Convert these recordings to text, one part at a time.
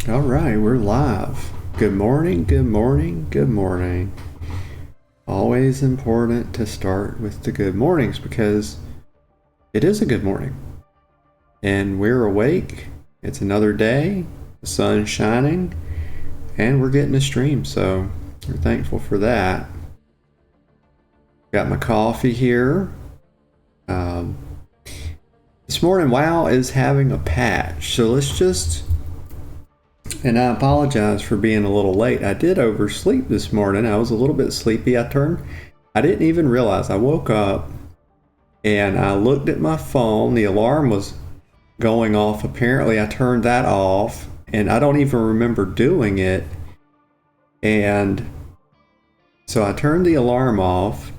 All right, we're live. Good morning, good morning, good morning. Always important to start with the good mornings because it is a good morning. And we're awake. It's another day. The sun's shining. And we're getting a stream, so we're thankful for that. Got my coffee here. This morning, WoW is having a patch. So let's just... And I apologize for being a little late. I did oversleep this morning. I was a little bit sleepy. I didn't even realize. I woke up and I looked at my phone. The alarm was going off. Apparently, I turned that off. And I don't even remember doing it. And so I turned the alarm off.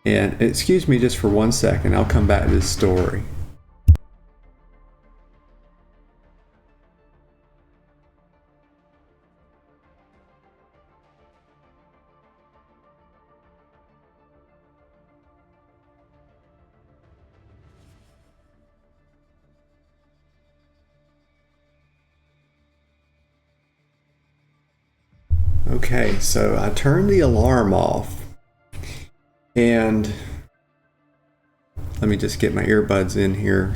And excuse me just for 1 second. I'll come back to this story. Okay, so I turned the alarm off. And let me just get my earbuds in here.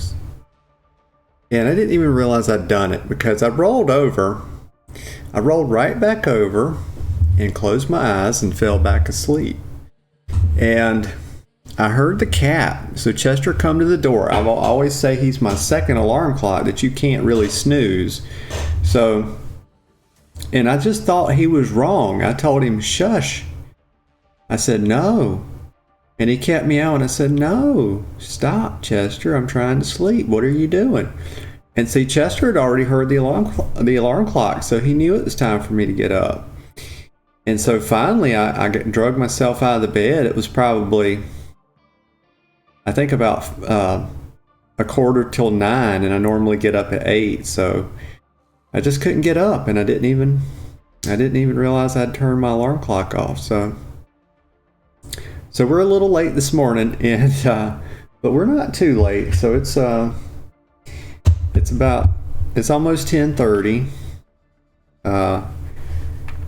And I didn't even realize I'd done it because I rolled right back over and closed my eyes and fell back asleep. And I heard the cat. So Chester come to the door. I will always say he's my second alarm clock that you can't really snooze. So, and I just thought he was wrong. I told him, shush. I said, no. And he kept me out, and I said, no, stop, Chester. I'm trying to sleep. What are you doing? And see, Chester had already heard the alarm clock, so he knew it was time for me to get up. And so finally, I drug myself out of the bed. It was probably, I think about a quarter till 9, and I normally get up at 8. So I just couldn't get up, and I didn't even realize I'd turned my alarm clock off. So we're a little late this morning, and but we're not too late. So it's almost 10:30.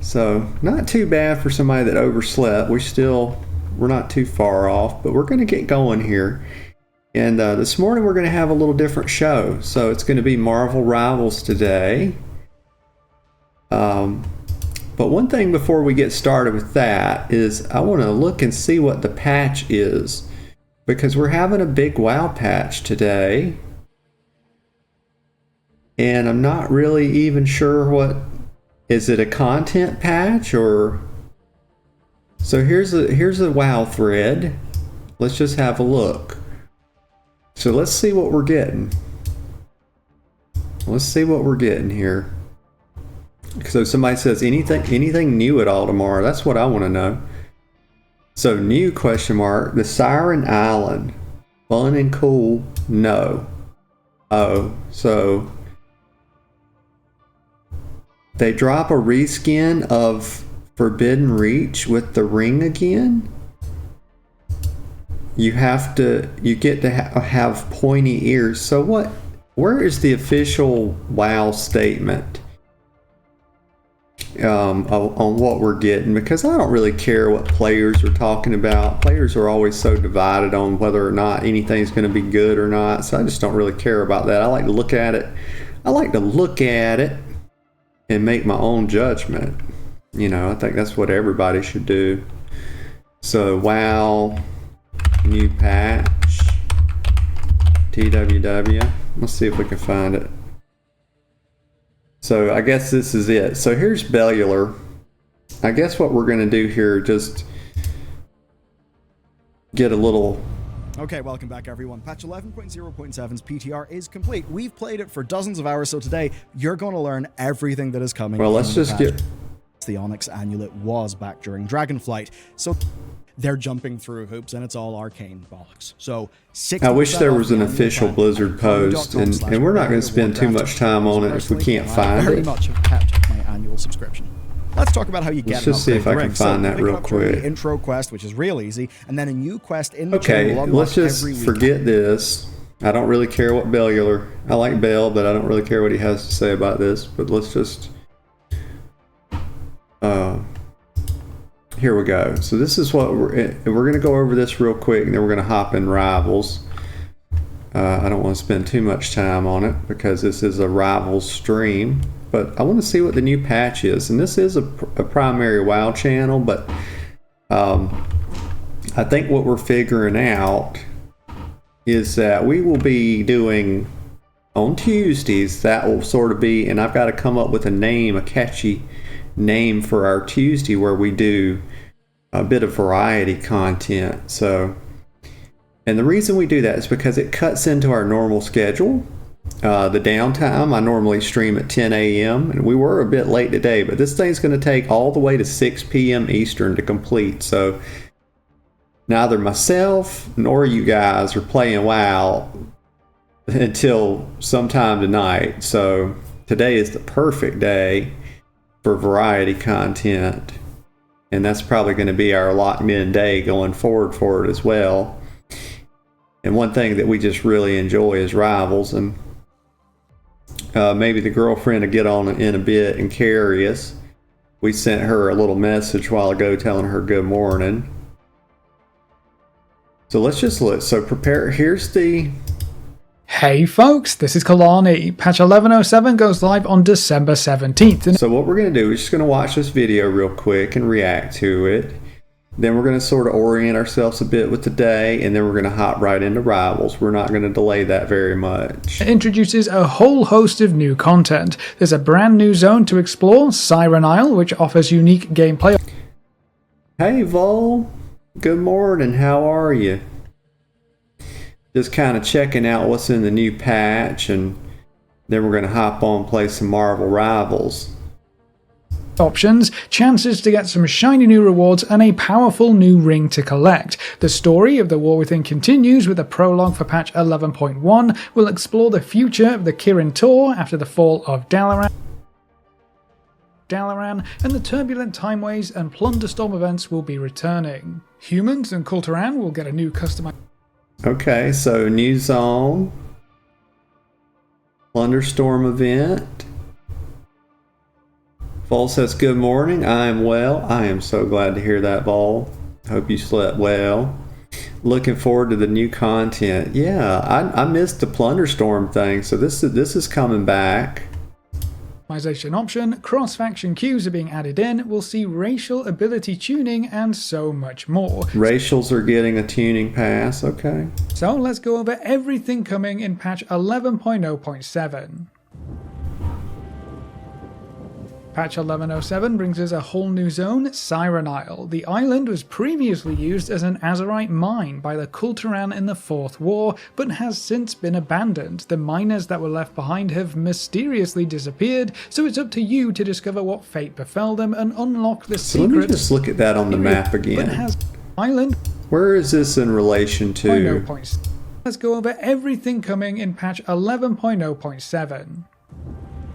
So not too bad for somebody that overslept. We're not too far off, but we're going to get going here. And this morning we're going to have a little different show. So it's going to be Marvel Rivals today. But one thing before we get started with that is I want to look and see what the patch is, because we're having a big WoW patch today. And I'm not really even sure is it a content patch or... So here's a WoW thread. Let's just have a look. So let's see what we're getting. Let's see what we're getting here. So somebody says anything new at all tomorrow. That's what I want to know. So new question mark. The Siren Island. Fun and cool. No. Oh, so they drop a reskin of Forbidden Reach with the ring again. You get to have pointy ears. So where is the official WoW statement on what we're getting? Because I don't really care what players are talking about. Players are always so divided on whether or not anything's going to be good or not. So I just don't really care about that. I like to look at it and make my own judgment. I think that's what everybody should do. So WoW new patch TWW. Let's see if we can find it. So I guess this is it. So here's Bellular. I guess what we're going to do here, just get a little... Okay, welcome back everyone. Patch 11.0.7's PTR is complete. We've played it for dozens of hours, so today you're going to learn everything that is coming. Well, let's just get... The Onyx Amulet was back during Dragonflight, so they're jumping through hoops and it's all arcane bollocks. So I wish there was an official Blizzard post, and we're not going to spend too much time on it if we can't find it. Very much have kept my annual subscription. Let's talk about how you get Let's just see if I can find that real quick. Intro quest, which is real easy, and then a new quest in the Okay, let's just forget this. I don't really care what I like Bell, but I don't really care what he has to say about this. But let's just, here we go. So this is what we're going to go over this real quick, and then we're going to hop in Rivals. I don't want to spend too much time on it because this is a Rivals stream, but I want to see what the new patch is. And this is a primary WoW channel, but I think what we're figuring out is that we will be doing on Tuesdays, that will sort of be, and I've got to come up with a catchy name for our Tuesday where we do a bit of variety content. So, and the reason we do that is because it cuts into our normal schedule. The downtime, I normally stream at 10 a.m. and we were a bit late today, but this thing's going to take all the way to 6 p.m. Eastern to complete. So neither myself nor you guys are playing WoW until sometime tonight. So today is the perfect day for variety content. And that's probably going to be our locked in day going forward for it as well. And one thing that we just really enjoy is Rivals, and maybe the girlfriend will get on in a bit and carry us. We sent her a little message a while ago telling her good morning. So let's just look. So prepare. Here's the... Hey folks, this is Kalani. Patch 1107 goes live on December 17th. So what we're going to do is just going to watch this video real quick and react to it. Then we're going to sort of orient ourselves a bit with the day, and then we're going to hop right into Rivals. We're not going to delay that very much. It introduces a whole host of new content. There's a brand new zone to explore, Siren Isle, which offers unique gameplay. Hey Vol, good morning, how are you? Just kind of checking out what's in the new patch, and then we're going to hop on and play some Marvel Rivals. Options, chances to get some shiny new rewards, and a powerful new ring to collect. The story of the War Within continues with a prologue for patch 11.1. We'll explore the future of the Kirin Tor after the fall of Dalaran, and the turbulent timeways and Plunderstorm events will be returning. Humans and Kulturan will get a new customized... Okay, so new zone, Plunderstorm event. Vol says, good morning, I am well. I am so glad to hear that, Vol. Hope you slept well. Looking forward to the new content. Yeah, I missed the Plunderstorm thing, so this is coming back. Option, cross-faction queues are being added in, we'll see racial ability tuning, and so much more. Racials are getting a tuning pass, okay. So let's go over everything coming in patch 11.0.7. Patch 1107 brings us a whole new zone, Siren Isle. The island was previously used as an Azerite mine by the Kulturan in the Fourth War, but has since been abandoned. The miners that were left behind have mysteriously disappeared, so it's up to you to discover what fate befell them and unlock the secret. Let me just look at that on the map again. Island. Where is this in relation to? Let's go over everything coming in patch 11.0.7.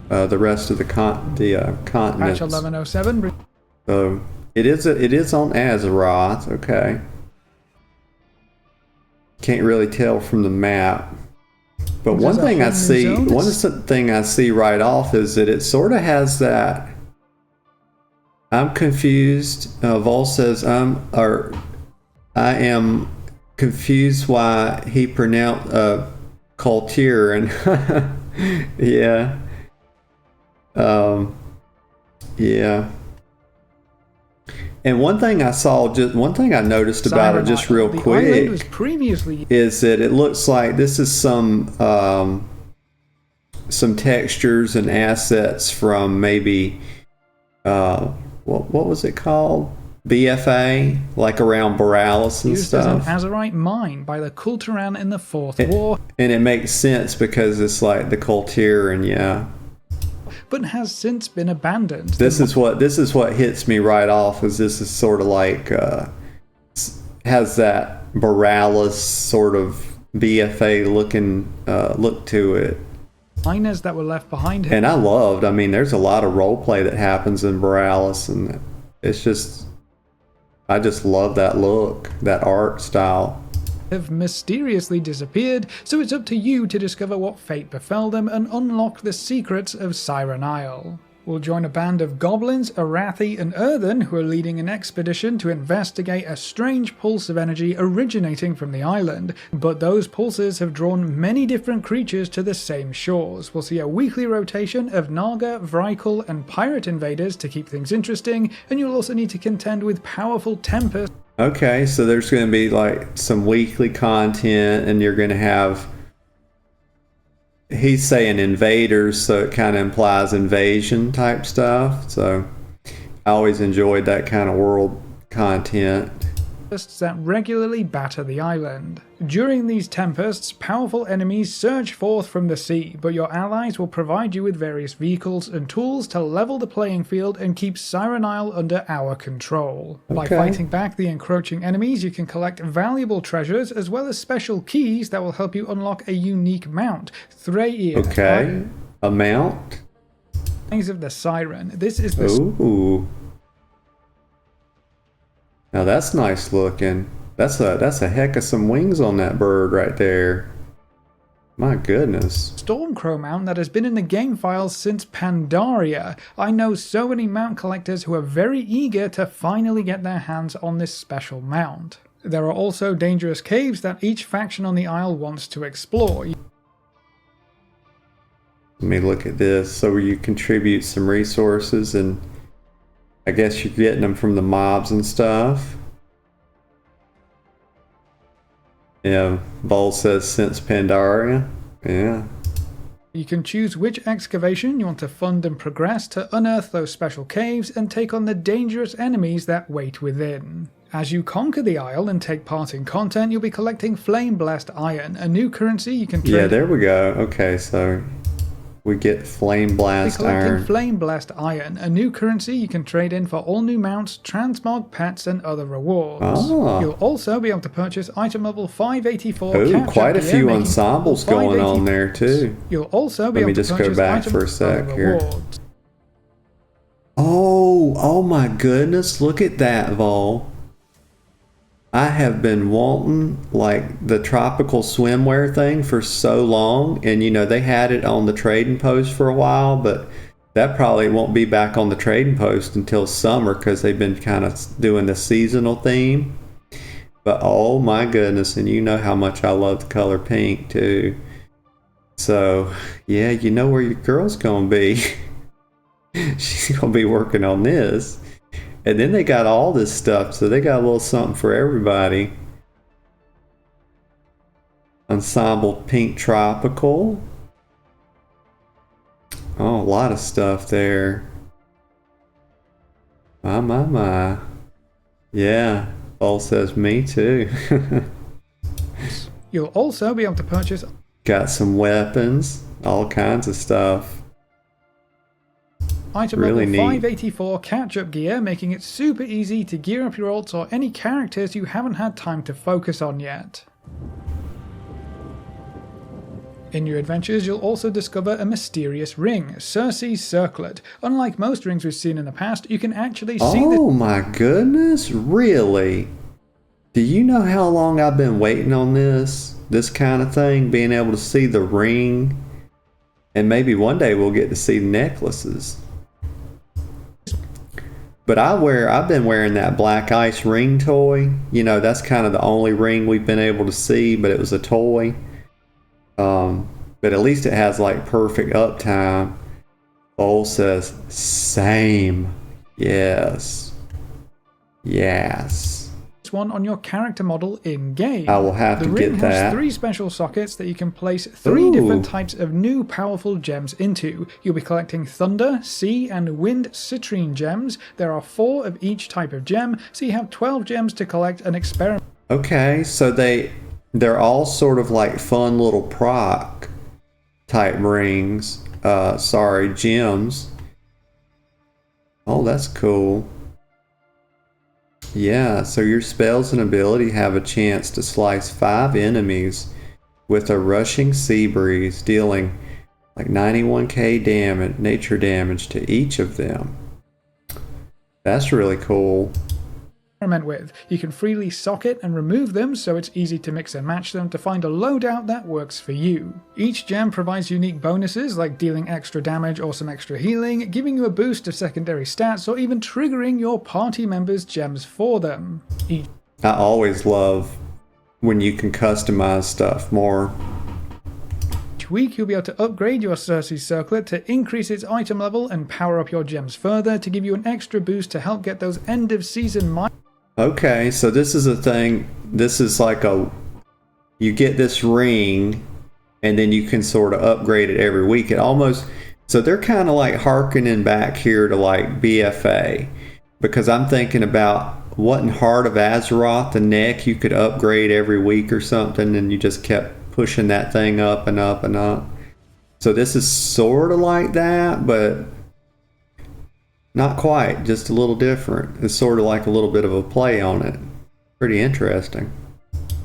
The rest of the continents. Patch 1107. So it is on Azeroth. Okay. Can't really tell from the map. But one thing I see right off is that it sort of has that. I'm confused. Vol says I am confused why he pronounced Coulter and yeah. Yeah. And one thing I noticed about it just real quick is that it looks like this is some textures and assets from maybe what was it called? BFA, like around Borealis and stuff. Used as an Azerite mine by the Kulturan in the Fourth War. And it makes sense because it's like the Coulter and yeah. But has since been abandoned. This is what hits me right off, is this is sort of like has that Borealis sort of BFA looking look to it. Miners that were left behind him. And I mean, there's a lot of role play that happens in Borealis, and it's just, I just love that look, that art style. have mysteriously disappeared, so it's up to you to discover what fate befell them and unlock the secrets of Siren Isle. We'll join a band of goblins, Arathi and Earthen who are leading an expedition to investigate a strange pulse of energy originating from the island, but those pulses have drawn many different creatures to the same shores. We'll see a weekly rotation of Naga, Vrykul and pirate invaders to keep things interesting, and you'll also need to contend with powerful tempests. Okay, so there's going to be like some weekly content, and you're going to have, he's saying invaders, so it kind of implies invasion type stuff. So I always enjoyed that kind of world content. That regularly batter the island. During these tempests, powerful enemies surge forth from the sea, but your allies will provide you with various vehicles and tools to level the playing field and keep Siren Isle under our control. By fighting back the encroaching enemies, you can collect valuable treasures as well as special keys that will help you unlock a unique mount. Threir. Okay, a mount? Eyes of the Siren. This is the... Ooh. Now that's nice looking. That's a heck of some wings on that bird right there. My goodness. Stormcrow mount that has been in the game files since Pandaria. I know so many mount collectors who are very eager to finally get their hands on this special mount. There are also dangerous caves that each faction on the Isle wants to explore. Let me look at this. So you contribute some resources, and I guess you're getting them from the mobs and stuff. Yeah, Vol says since Pandaria. Yeah. You can choose which excavation you want to fund and progress to unearth those special caves and take on the dangerous enemies that wait within. As you conquer the Isle and take part in content, you'll be collecting Flame Blast Iron, a new currency you can trade. Yeah, there we go. Okay, so we get Flame Blast Iron. Flame Blast Iron, a new currency you can trade in for all new mounts, transmog pets, and other rewards. Oh. You'll also be able to purchase item level 584. Ooh, quite a few ensembles going on there too. You'll also be able to purchase go back for a sec here. Oh my goodness! Look at that, Vol. I have been wanting like the tropical swimwear thing for so long, and you know they had it on the trading post for a while, but that probably won't be back on the trading post until summer because they've been kind of doing the seasonal theme. But oh my goodness, and you know how much I love the color pink too. So yeah, you know where your girl's gonna be. She's gonna be working on this. And then they got all this stuff, so they got a little something for everybody. Ensemble Pink Tropical. Oh, a lot of stuff there. My. Yeah, Paul says me too. You'll also be able to purchase... Got some weapons, all kinds of stuff. Item really level neat. 584 catch-up gear, making it super easy to gear up your ults or any characters you haven't had time to focus on yet. In your adventures, you'll also discover a mysterious ring, Circe's Circlet. Unlike most rings we've seen in the past, you can actually see the... Oh my goodness, really? Do you know how long I've been waiting on this kind of thing, being able to see the ring? And maybe one day we'll get to see necklaces. But I've been wearing that Black Ice ring toy. You know, that's kind of the only ring we've been able to see, but it was a toy. But at least it has like perfect uptime. Ole says, same. Yes. One on your character model in-game. I will have to get that. The ring has 3 special sockets that you can place 3 different types of new powerful gems into. You'll be collecting Thunder, Sea, and Wind Citrine gems. There are 4 of each type of gem, so you have 12 gems to collect and experiment. Okay, so they're all sort of like fun little proc type rings. Gems. Oh, that's cool. Yeah, so your spells and ability have a chance to slice 5 enemies with a rushing sea breeze, dealing like 91k damage, nature damage to each of them. That's really cool. experiment with. You can freely socket and remove them, so it's easy to mix and match them to find a loadout that works for you. Each gem provides unique bonuses like dealing extra damage or some extra healing, giving you a boost of secondary stats, or even triggering your party members' gems for them. I always love when you can customize stuff more. Each week you'll be able to upgrade your Cersei Circlet to increase its item level and power up your gems further to give you an extra boost to help get those end of season Okay, so this is a thing, this is like you get this ring and then you can sort of upgrade it every week. It almost, so they're kind of like harkening back here to like BFA, because I'm thinking about what in Heart of Azeroth, the neck you could upgrade every week or something, and you just kept pushing that thing up and up and up. So this is sort of like that, but not quite, just a little different. It's sort of like a little bit of a play on it. Pretty interesting.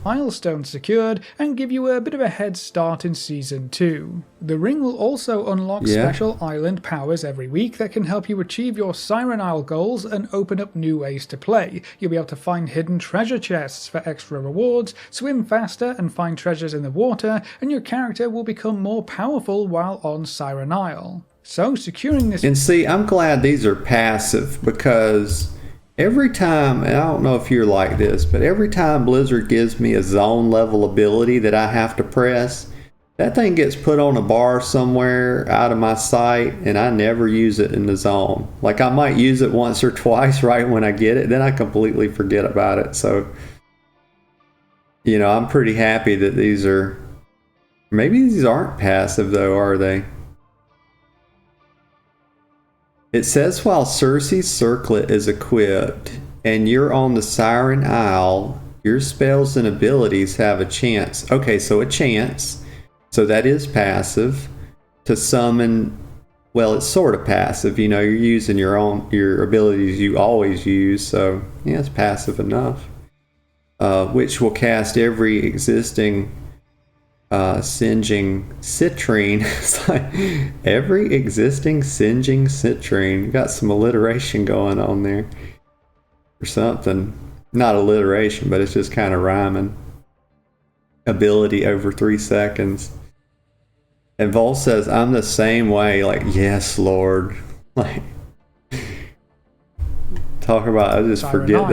milestones secured and give you a bit of a head start in Season 2. The ring will also unlock special island powers every week that can help you achieve your Siren Isle goals and open up new ways to play. You'll be able to find hidden treasure chests for extra rewards, swim faster and find treasures in the water, and your character will become more powerful while on Siren Isle. So securing this... And see, I'm glad these are passive, because every time, and I don't know if you're like this, but every time Blizzard gives me a zone level ability that I have to press, that thing gets put on a bar somewhere out of my sight, and I never use it in the zone. Like, I might use it once or twice right when I get it, then I completely forget about it. So, you know, I'm pretty happy that these are... Maybe these aren't passive though, are they? It says while Cersei's Circlet is equipped and you're on the Siren Isle, your spells and abilities have a chance. Okay, so a chance. So that is passive. To summon, well, it's sort of passive. You know, you're using your abilities you always use. So yeah, it's passive enough. Which will cast every existing singeing citrine. It's like every existing singeing citrine. You got some alliteration going on there or something. Not alliteration, but it's just kind of rhyming. Ability over 3 seconds. And Vol says, I'm the same way. Like, yes, Lord. Like, talk about, I just forget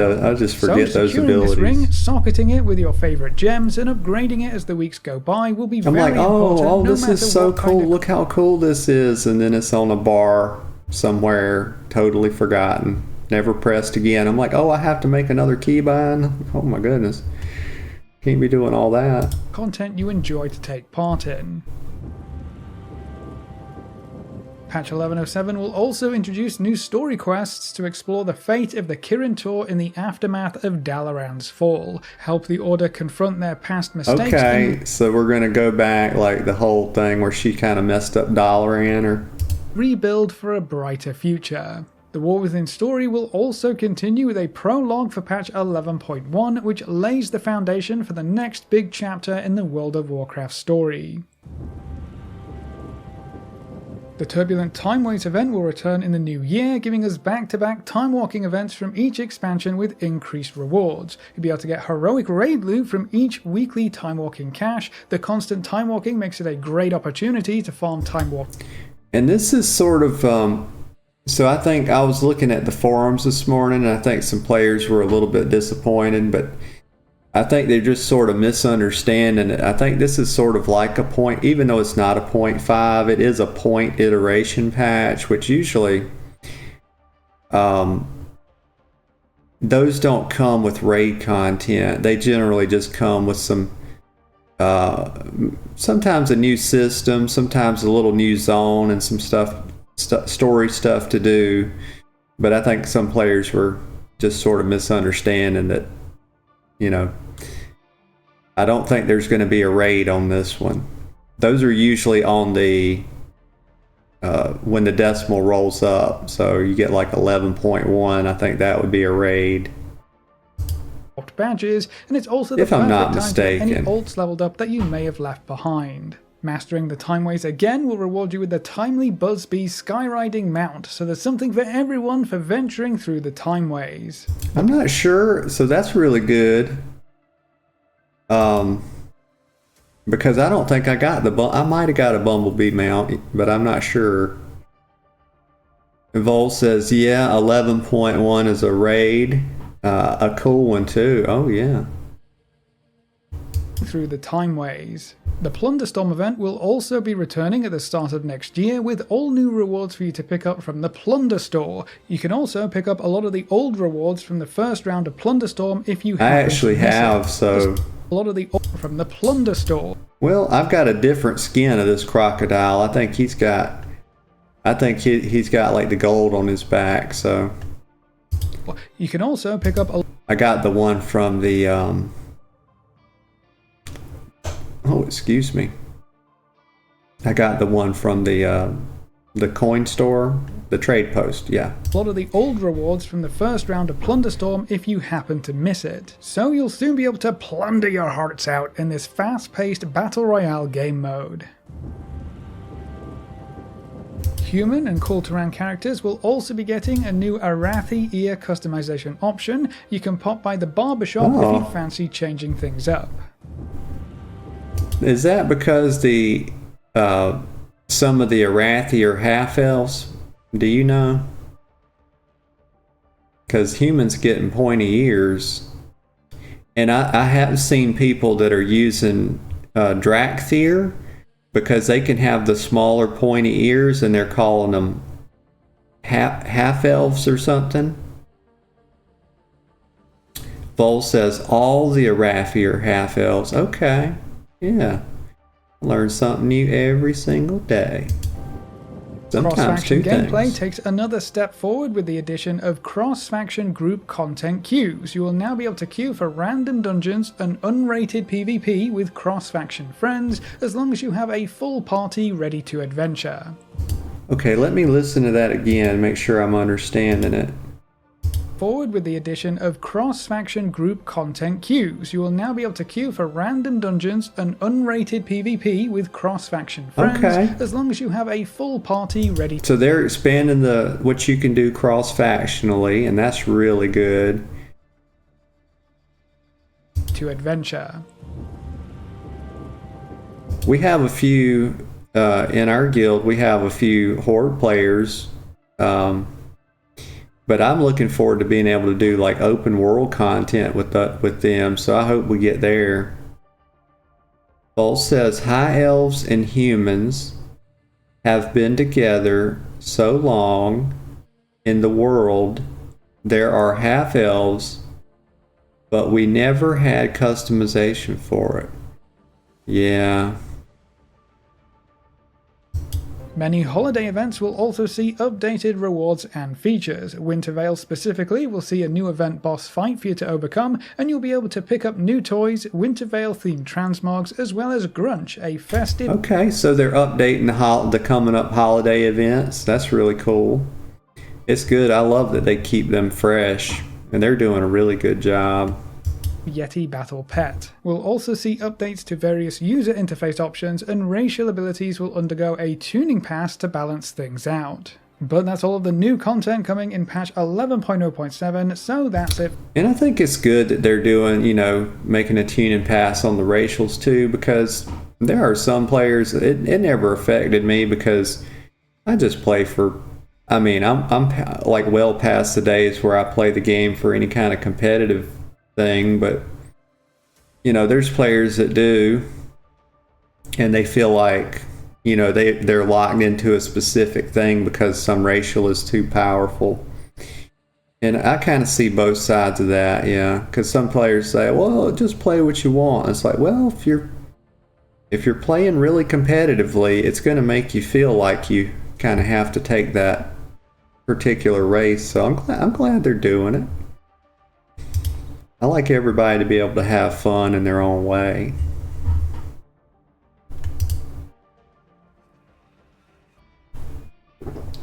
those abilities. This ring, socketing it with your favorite gems and upgrading it as the weeks go by will be very important. Oh, this is so cool. Look how cool this is. And then it's on a bar somewhere, totally forgotten, never pressed again. I'm like, oh, I have to make another keybind. Oh my goodness. Can't be doing all that. Content you enjoy to take part in. Patch 1107 will also introduce new story quests to explore the fate of the Kirin Tor in the aftermath of Dalaran's fall. Help the Order confront their past mistakes. Okay, so we're going to go back, like the whole thing where she kind of messed up Dalaran, or rebuild for a brighter future. The War Within story will also continue with a prologue for patch 11.1, which lays the foundation for the next big chapter in the World of Warcraft story. The Turbulent Time Wait event will return in the new year, giving us back-to-back time walking events from each expansion with increased rewards. You'll be able to get heroic raid loot from each weekly time walking cache. The constant time walking makes it a great opportunity to farm time walk. And this is sort of, so I think I was looking at the forums this morning, and I think some players were a little bit disappointed, but I think they're just sort of misunderstanding it. I think this is sort of like a point, even though it's not a 0.5, it is a point iteration patch, which usually those don't come with raid content. They generally just come with some, sometimes a new system, sometimes a little new zone and some story stuff to do. But I think some players were just sort of misunderstanding that, you know, I don't think there's going to be a raid on this one. Those are usually on the when the decimal rolls up. So you get like 11.1. I think that would be a raid. Badges, and it's also the if I'm not perfect time to get mistaken. any alts leveled up that you may have left behind. Mastering the timeways again will reward you with the timely Buzzbee Skyriding mount, so there's something for everyone for venturing through the timeways. I'm not sure, so that's really good. Because I don't think I got I might have got a Bumblebee mount, but I'm not sure. Vol says, yeah, 11.1 is a raid. A cool one too. Oh yeah. Through the timeways. The Plunderstorm event will also be returning at the start of next year with all new rewards for you to pick up from the Plunder Store. You can also pick up a lot of the old rewards from the first round of Plunderstorm if you I actually have, so a lot of the old from the Plunder Store. Well, I've got a different skin of this crocodile. I think he's got like the gold on his back, so you can also pick up I got the one from the oh, excuse me. I got the one from the coin store, the trade post, yeah. A lot of the old rewards from the first round of Plunderstorm if you happen to miss it. So you'll soon be able to plunder your hearts out in this fast-paced Battle Royale game mode. Human and Kulturan characters will also be getting a new Arathi ear customization option. You can pop by the barbershop if you fancy changing things up. Is that because the some of the Arathi are half-elves? Do you know? Because humans getting pointy ears. And I have seen people that are using Drakthir because they can have the smaller pointy ears and they're calling them half-elves or something. Vol says all the Arathi are half-elves. Okay. Yeah. Learn something new every single day. Sometimes two gameplay things. takes another step forward with the addition of cross-faction group content queues. You will now be able to queue for random dungeons and unrated PvP with cross-faction friends, as long as you have a full party ready to adventure. Okay, let me listen to that again and make sure I'm understanding it. Forward with the addition of cross-faction group content queues. You will now be able to queue for random dungeons and unrated PvP with cross-faction friends, as long as you have a full party ready. So they're expanding what you can do cross-factionally, and that's really good. To adventure. We have a few, in our guild, we have a few Horde players, but I'm looking forward to being able to do like open world content with them, so I hope we get there. Vol says, high elves and humans have been together so long in the world, there are half elves, but we never had customization for it. Yeah. Many holiday events will also see updated rewards and features. Wintervale specifically will see a new event boss fight for you to overcome, and you'll be able to pick up new toys, Wintervale themed transmogs, as well as Grunch, a festive... Okay, so they're updating the coming up holiday events. That's really cool. It's good. I love that they keep them fresh, and they're doing a really good job. Yeti Battle Pet. We'll also see updates to various user interface options, and racial abilities will undergo a tuning pass to balance things out. But that's all of the new content coming in patch 11.0.7, so that's it. And I think it's good that they're doing, making a tuning pass on the racials too, because there are some players, it never affected me because I just play for, I'm like well past the days where I play the game for any kind of competitive thing, but there's players that do, and they feel like they're locked into a specific thing because some racial is too powerful. And I kind of see both sides of that, yeah, because some players say, well, just play what you want. It's like, well, if you're playing really competitively, it's going to make you feel like you kind of have to take that particular race. So I'm glad they're doing it. I like everybody to be able to have fun in their own way.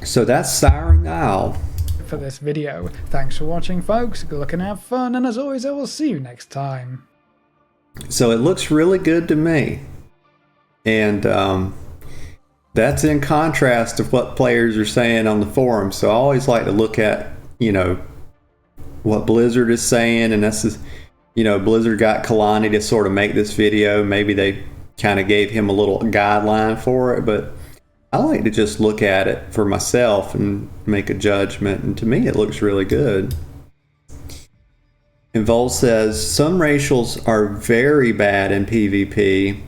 So that's Siren Isle. For this video. Thanks for watching, folks. Good luck and have fun, and as always, I will see you next time. So it looks really good to me. And that's in contrast to what players are saying on the forums. So I always like to look at, what Blizzard is saying, and that's just, Blizzard got Kalani to sort of make this video. Maybe they kind of gave him a little guideline for it, but I like to just look at it for myself and make a judgment, and to me it looks really good. And Vol says, some racials are very bad in PvP,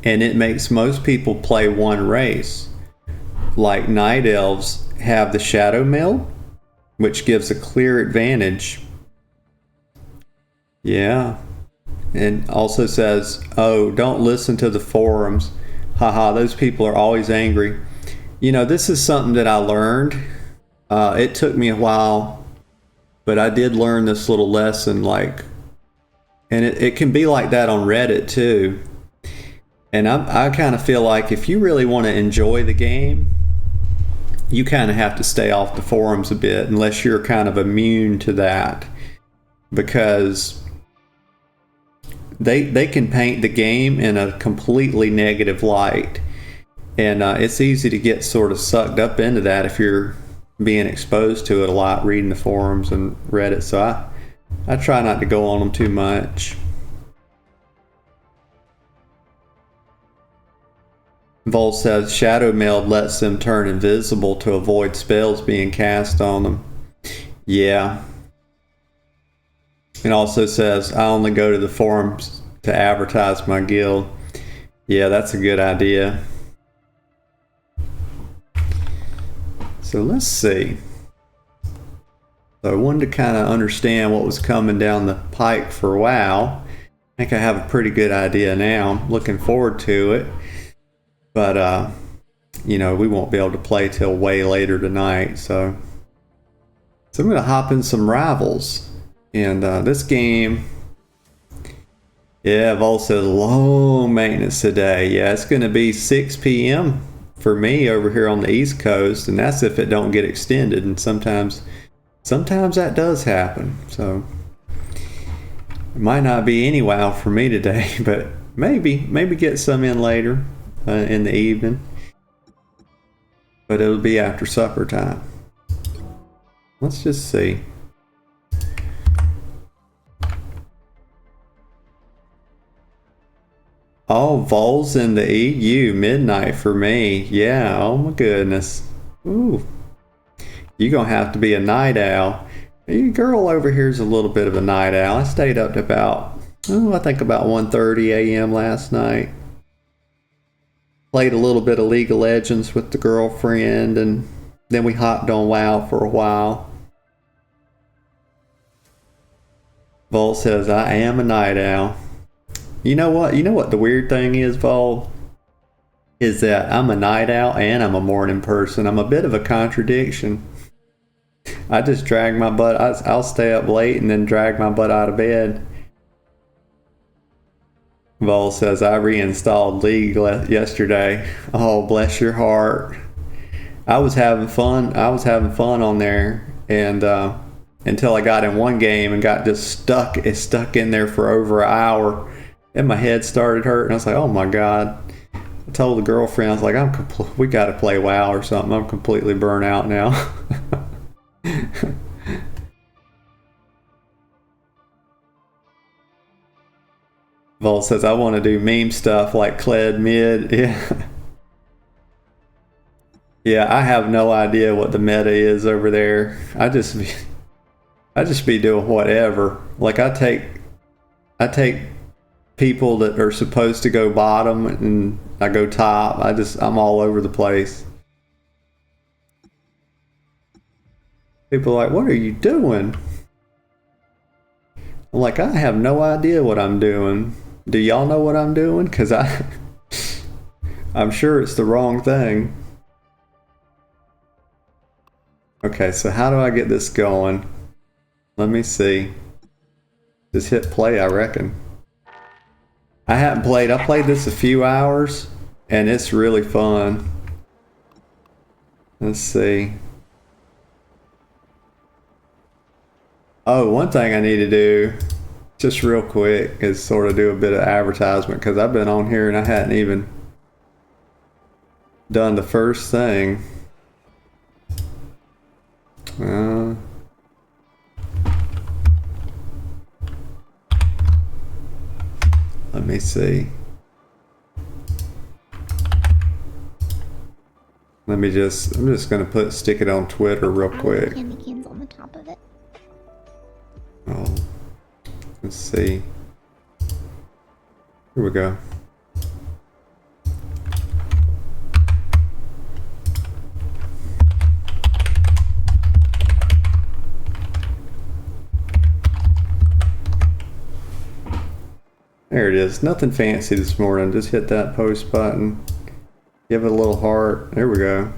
and it makes most people play one race. Like Night Elves have the Shadow Mill, which gives a clear advantage. Yeah. And also says, oh, don't listen to the forums. Haha, those people are always angry. This is something that I learned. It took me a while, but I did learn this little lesson, and it can be like that on Reddit too. And I kind of feel like if you really want to enjoy the game, you kind of have to stay off the forums a bit, unless you're kind of immune to that, because they can paint the game in a completely negative light, and it's easy to get sort of sucked up into that if you're being exposed to it a lot, reading the forums and Reddit. So I try not to go on them too much. Vol says Shadow Meld lets them turn invisible to avoid spells being cast on them. Yeah. It also says I only go to the forums to advertise my guild. Yeah, that's a good idea. So let's see. So I wanted to kind of understand what was coming down the pike for WoW. I think I have a pretty good idea now. I'm looking forward to it. But, we won't be able to play till way later tonight. So I'm going to hop in some Rivals. And this game, yeah, Vol says long maintenance today. Yeah, it's going to be 6 p.m. for me over here on the East Coast. And that's if it don't get extended. And sometimes that does happen. So it might not be any WoW for me today, but maybe get some in later. In the evening, but it'll be after supper time. Let's just see. Oh, Vol's in the EU midnight for me. Yeah, oh my goodness. Ooh, you're gonna have to be a night owl. Your girl over here's a little bit of a night owl. I stayed up to about 1:30 a.m. last night. Played a little bit of League of Legends with the girlfriend, and then we hopped on WoW for a while. Vol says, I am a night owl. You know what? The weird thing is, Vol? Is that I'm a night owl and I'm a morning person. I'm a bit of a contradiction. I just drag my butt. I'll stay up late and then drag my butt out of bed. Vol says, I reinstalled League yesterday. Oh, bless your heart. I was having fun on there, and until I got in one game and got just stuck in there for over an hour, and my head started hurting. I was like, oh my God. I told the girlfriend, I was like, we got to play WoW or something. I'm completely burnt out now. Vol says, I want to do meme stuff like Kled mid. Yeah. Yeah, I have no idea what the meta is over there. I just be doing whatever. Like I take people that are supposed to go bottom and I go top. I'm all over the place. People are like, what are you doing? I'm like, I have no idea what I'm doing. Do y'all know what I'm doing? Because I'm sure it's the wrong thing. Okay, so how do I get this going? Let me see. Just hit play, I reckon. I haven't played. I played this a few hours, and it's really fun. Let's see. Oh, one thing I need to do Just real quick, is sort of do a bit of advertisement because I've been on here and I hadn't even done the first thing. Let me see. I'm just gonna stick it on Twitter real quick. Candy canes on the top of it. Oh, let's see. Here we go. There it is. Nothing fancy this morning. Just hit that post button. Give it a little heart. There we go.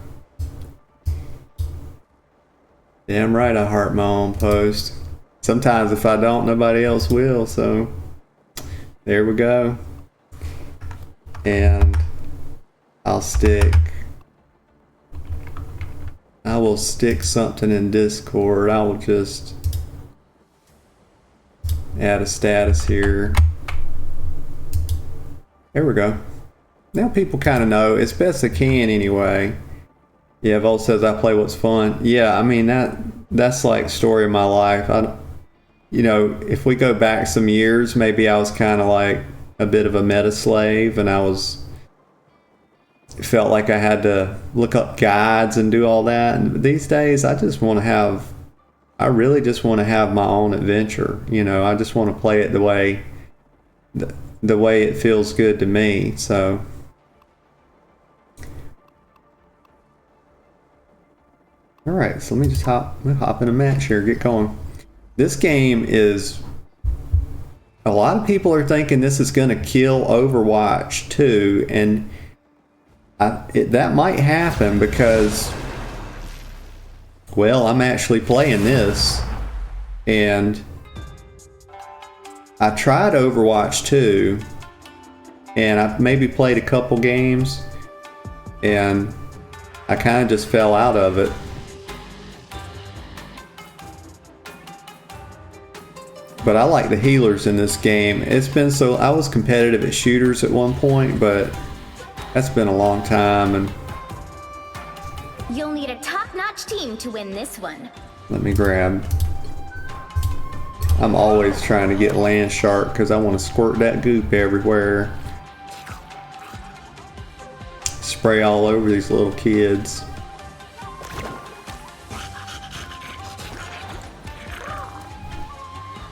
Damn right I heart my own post. Sometimes if I don't, nobody else will. So there we go. And I will stick something in Discord. I will just add a status here. There we go. Now people kind of know. It's best they can anyway. Yeah, Volt says I play what's fun. Yeah, I mean that's like story of my life. You know, if we go back some years, maybe I was kind of like a bit of a meta slave, and felt like I had to look up guides and do all that. And these days, I really just want to have my own adventure. You know, I just want to play it the way it feels good to me. So. All right, so let me just hop in a match here, get going. This game is, a lot of people are thinking this is going to kill Overwatch 2, and that might happen because, well, I'm actually playing this, and I tried Overwatch 2, and I maybe played a couple games, and I kind of just fell out of it. But I like the healers in this game. I was competitive at shooters at one point, but that's been a long time. And you'll need a top-notch team to win this one. Let me grab. I'm always trying to get land shark because I want to squirt that goop everywhere. Spray all over these little kids.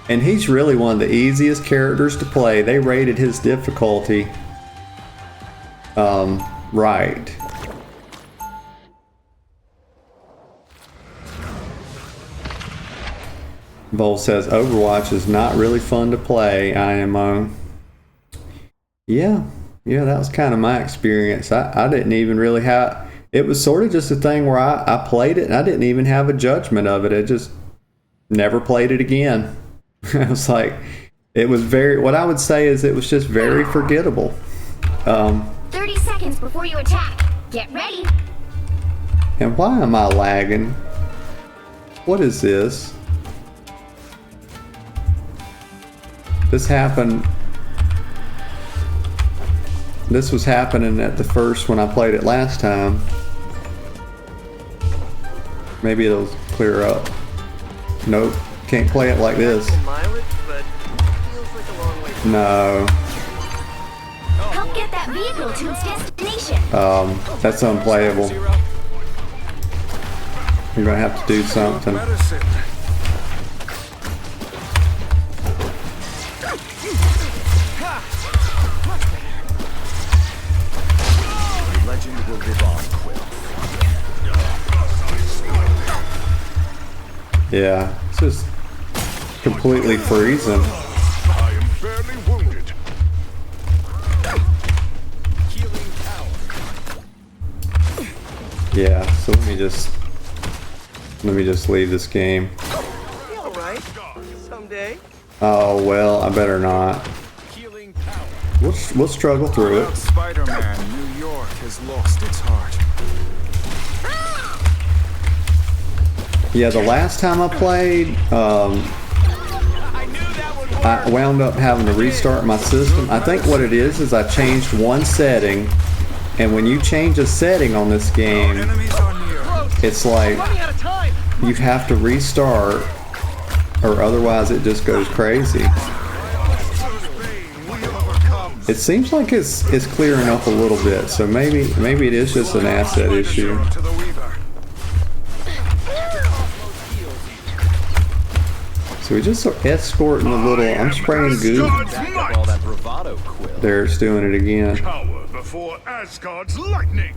And he's really one of the easiest characters to play. They rated his difficulty right. Vol says Overwatch is not really fun to play, IMO. Yeah, that was kind of my experience. I didn't even really have... It was sort of just a thing where I played it and I didn't even have a judgment of it. I just never played it again. I was like, what I would say is it was just very forgettable. 30 seconds before you attack. Get ready. And why am I lagging? What is this? This was happening at the first when I played it last time. Maybe it'll clear up. Nope. Can't play it like this. No. Help get that vehicle to its destination. That's unplayable. You're gonna have to do something. Legend will live on, Quill. Yeah, it's just completely freezing. I am barely wounded. Healing power. Yeah, so let me just leave this game. All right. Someday. Oh well, I better not. Healing power. We'll struggle through it. Spider-Man, New York has lost its heart. Yeah, the last time I played, I knew that one I wound up having to restart my system. I think what it is I changed one setting, and when you change a setting on this game, it's like you have to restart, or otherwise it just goes crazy. It seems like it's clearing up a little bit, so maybe it is just an asset issue. So we just escorting the little. I'm spraying goop. There, it's doing it again. Cower before Asgard's lightning.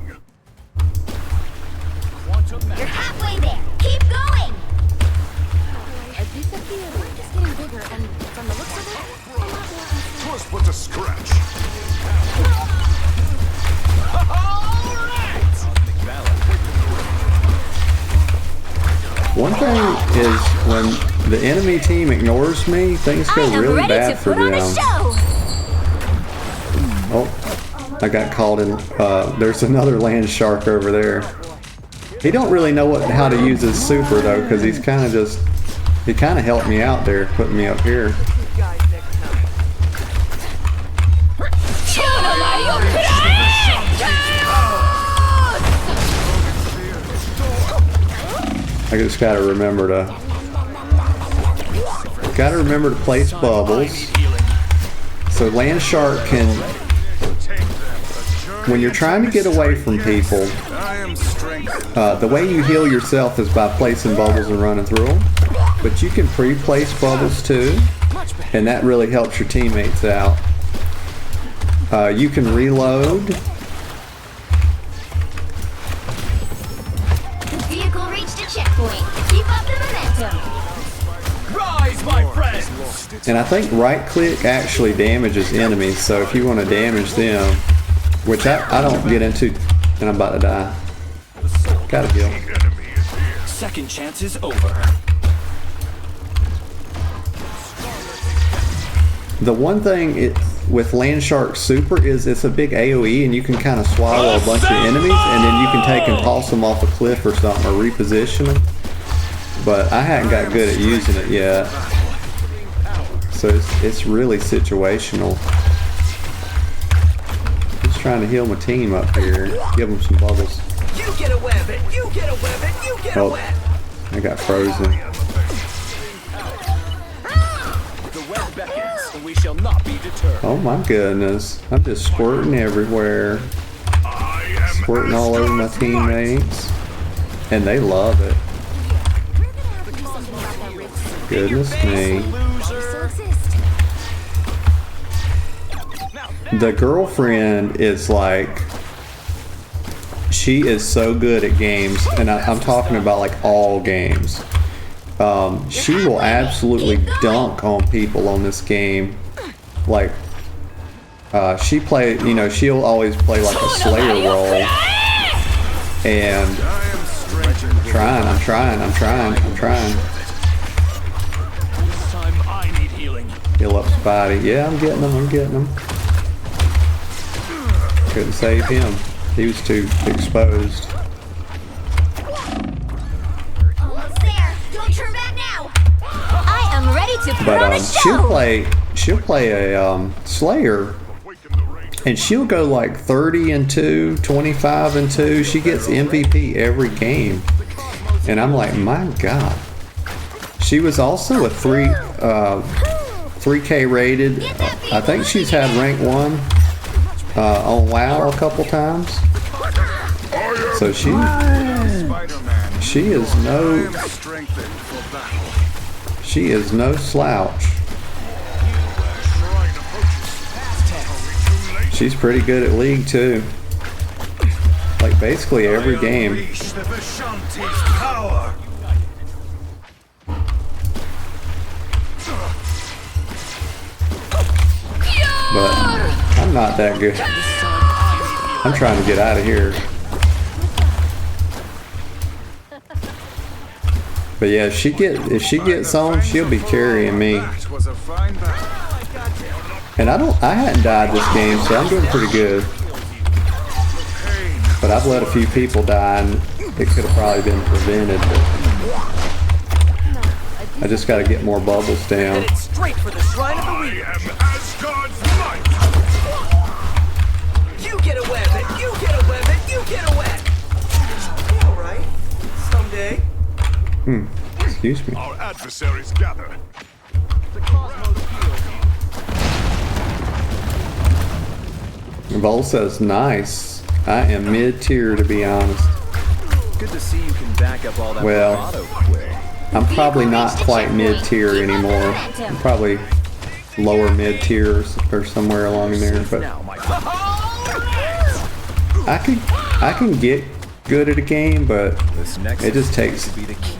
You're halfway there. Keep going. We're just getting bigger, and from the looks of it, Twas but a scratch. One thing is when the enemy team ignores me, things go really bad for them. Oh, I got called in. There's another land shark over there. He don't really know how to use his super though, because he kind of helped me out there, putting me up here. I just gotta remember to place bubbles. So land shark can, when you're trying to get away from people, the way you heal yourself is by placing bubbles and running through them. But you can pre-place bubbles too, and that really helps your teammates out. You can reload. Vehicle reached a checkpoint. Keep up the momentum. Rise, my friends! And I think right click actually damages enemies, so if you want to damage them, which I don't get into, and I'm about to die. Gotta heal. Second chance is over. The one thing with Land Shark Super is it's a big AoE, and you can kind of swallow a bunch of enemies, and then you can take and toss them off a cliff or something, or reposition them. But I hadn't got good at using it yet, so it's really situational. Just trying to heal my team up here, give them some bubbles. You get a web it! You get a web it! You get a web! I got frozen. The web beckons, and we shall not be deterred. Oh my goodness, I'm just squirting everywhere. Squirting all over my teammates. And they love it. Goodness me. The girlfriend is like, she is so good at games, and I'm talking about like all games. She will absolutely dunk on people on this game. Like, she'll always play like a Slayer role. And I'm trying. This time I need healing. Heal up Spidey. Yeah, I'm getting him. Couldn't save him. He was too exposed. Almost there. Don't turn back now. I am ready to put on a show. She'll play a Slayer, and she'll go like 30-2, 25-2. She gets MVP every game, and I'm like, my God. She was also a 3K rated. I think she's had rank 1 on WoW a couple times. So she is no slouch. She's pretty good at League too. Like basically every game. But I'm not that good. I'm trying to get out of here. But yeah, if she gets on, she'll be carrying me. And I hadn't died this game, so I'm doing pretty good. But I've let a few people die, and it could have probably been prevented. But I just gotta get more bubbles down. Headed straight for the shrine of the I weed. am Asgard's might. You get a web, and you get a web, and you get a web. All right, someday. Excuse me. Our adversaries gather. The cosmos heals. Vol says, nice. I am mid-tier, to be honest. Good to see you can back up all that Well, bravado quick. I'm probably not quite mid-tier anymore. I'm probably lower mid-tier or somewhere along there, but Now, my friend. I can get good at a game, but This next it just takes to be the key.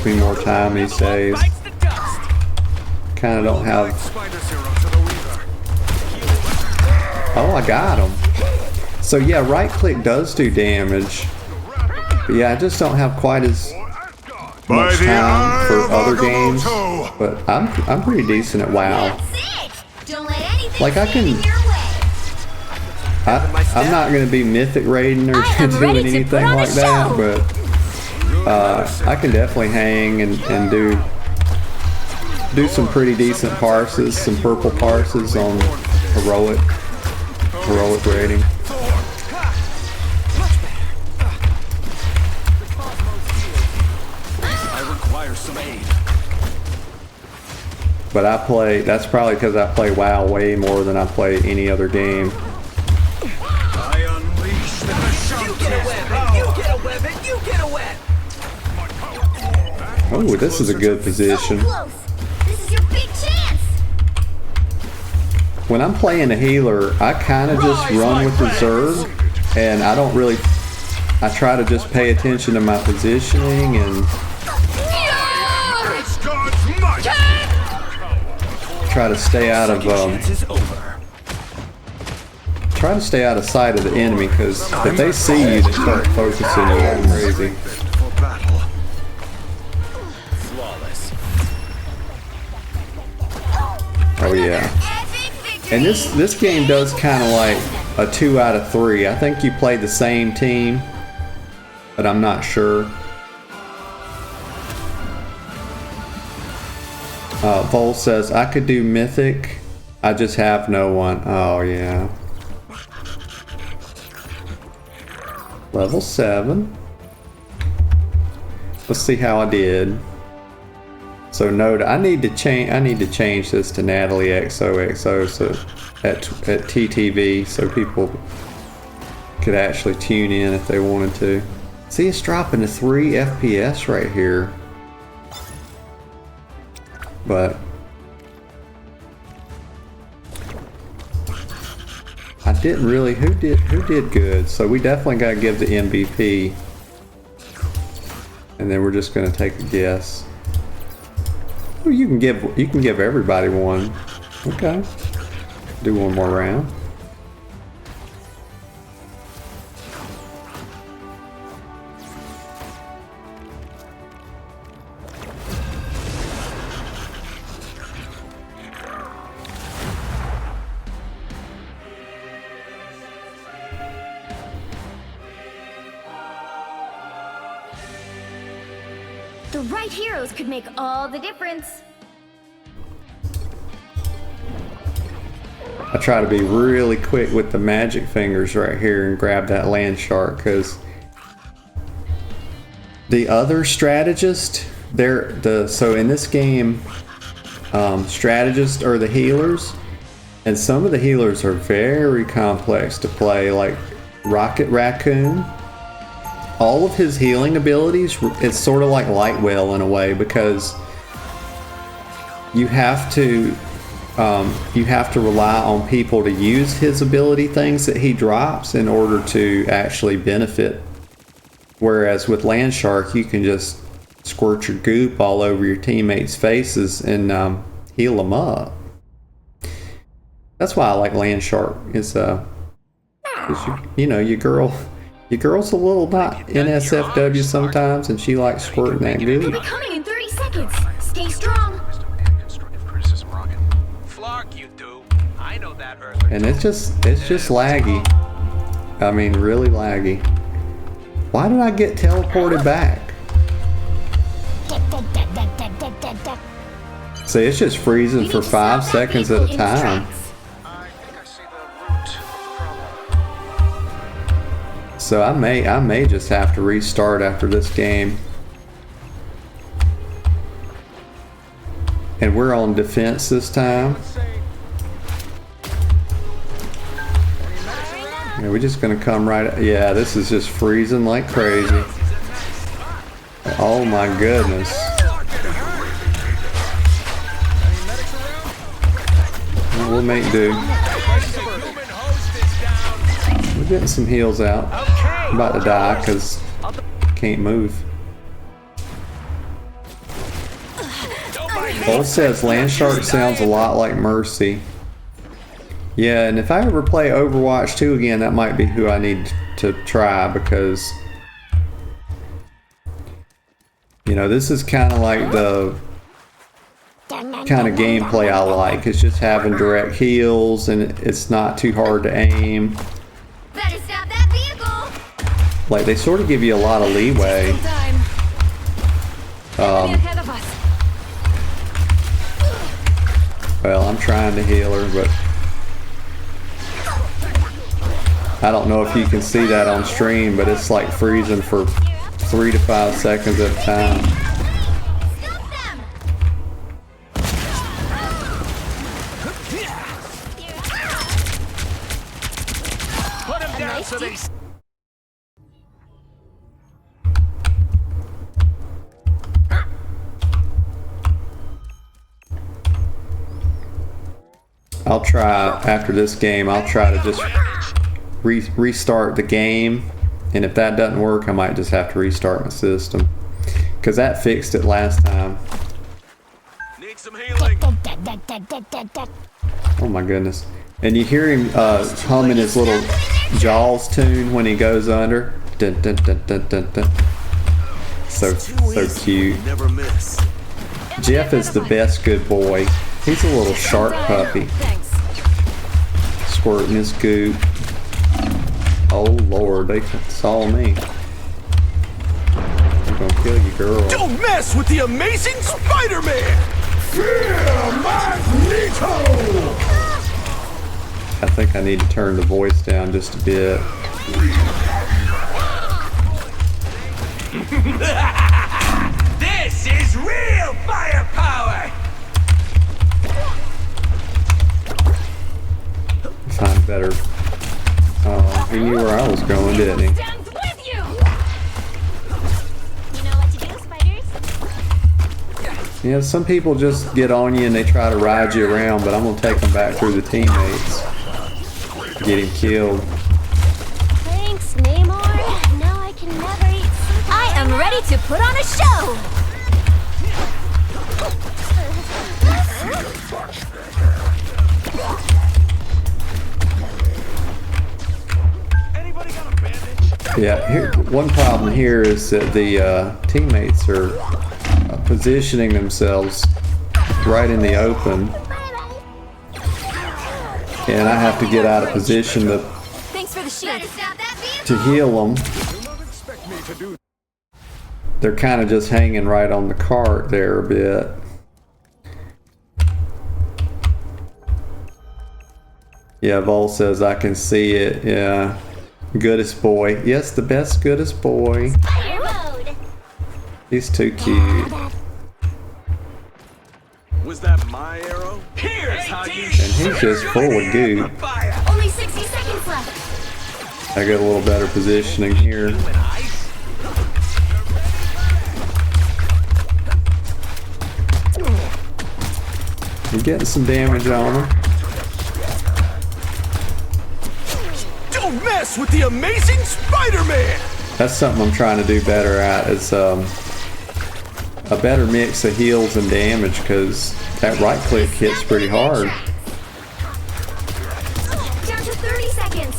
me more time these days. Bites the dust. Kind of don't have. Spider serum to the weaver. Oh, I got him. So yeah, right click does do damage. But yeah, I just don't have quite as much time for other games. But I'm pretty decent at WoW. That's it! Don't let anything Like, I stand can- in your way. I'm not gonna be mythic raiding or I am doing ready to anything put on a like that, show. but I can definitely hang and do some pretty decent parses, some purple parses on heroic raiding. I require some aid. But that's probably because I play WoW way more than I play any other game. I unleash the You get a web, and you get a web, and you get a web. Oh, this is a good position. So close. This is your big chance. When I'm playing a healer, I kind of just run with the Zerg, and I try to just pay attention to my positioning and Asgard's might. try to stay out of Chance is over. try to stay out of sight of the enemy, because if they see you, they start focusing you like crazy. For battle. Flawless. Oh yeah. Epic victory. And this game does kind of like a 2 out of 3. I think you play the same team, but I'm not sure. Vol says, I could do mythic, I just have no one. Oh yeah. Level 7. Let's see how I did. So note, I need to change this to Natalie XOXO so at TTV so people could actually tune in if they wanted to. See, it's dropping to 3 FPS right here. But I didn't really. Who did good? So we definitely got to give the MVP, and then we're just going to take a guess. Well, you can give everybody one. Okay. Do one more round. The right heroes could make all the difference. I try to be really quick with the magic fingers right here and grab that land shark, because the other strategist, so in this game, strategists are the healers, and some of the healers are very complex to play, like Rocket Raccoon. All of his healing abilities, it's sort of like Light Whale in a way, because you have to rely on people to use his ability things that he drops in order to actually benefit. Whereas with Land Shark, you can just squirt your goop all over your teammates' faces and heal them up. That's why I like Land Shark. Is your girl's a little not NSFW sometimes, and she likes squirting that They'll goop. be coming in 30 seconds. Stay strong. Constructive criticism, Rocket. Flark, you do. I know that earth. And it's just laggy. I mean, really laggy. Why did I get teleported back? See, it's just freezing for 5 seconds at a time. I think I see the root of the problem. So I may just have to restart after this game. And we're on defense this time. Yeah, we're just gonna come right. Yeah, this is just freezing like crazy. Oh my goodness. Well, we'll make do. We're getting some heals out. I'm about to die because can't move. Bull says Landshark sounds a lot like Mercy. Yeah, and if I ever play Overwatch 2 again, that might be who I need to try, because you know, this is kind of like the kind of gameplay I like. It's just having direct heals and it's not too hard to aim. Better stop that vehicle. Like, they sort of give you a lot of leeway. Ahead of us. Well, I'm trying to heal her, but I don't know if you can see that on stream, but it's like freezing for 3 to 5 seconds at a time. Stop them. Put him down so they. I'll try, after this game, I'll try to just restart the game, and if that doesn't work, I might just have to restart my system, because that fixed it last time. Need some healing. Oh my goodness. And you hear him humming his little Jaws tune when he goes under. Dun, dun, dun, dun, dun, dun. So cute. Never miss. Jeff is the best good boy. He's a little shark puppy. Thanks. Squirting his goop. Oh Lord, they saw me. I'm gonna kill you, girl. Don't mess with the amazing Spider-Man! I think I need to turn the voice down just a bit. This is real firepower! Find better. Oh, he knew where I was going, didn't he? Stand with you. You know what to do, spiders. Yeah, some people just get on you and they try to ride you around, but I'm gonna take them back through the teammates. Get him killed. Thanks, Namor. Now I can never eat. I am ready to put on a show. Yeah, here, one problem here is that the teammates are positioning themselves right in the open, and I have to get out of position Thanks for the shield. to heal them. They're kind of just hanging right on the cart there a bit. Yeah, Vol says I can see it. Yeah. Goodest boy. Yes, the best goodest boy. Fire mode. He's too cute. Was that my arrow? Here's how you And he's just full of goo. Only 60 seconds left. I got a little better positioning here. We're getting some damage on him. Don't mess with the amazing Spider-Man! That's something I'm trying to do better at, is a better mix of heals and damage, because that right click hits pretty hard. Down to 30 seconds.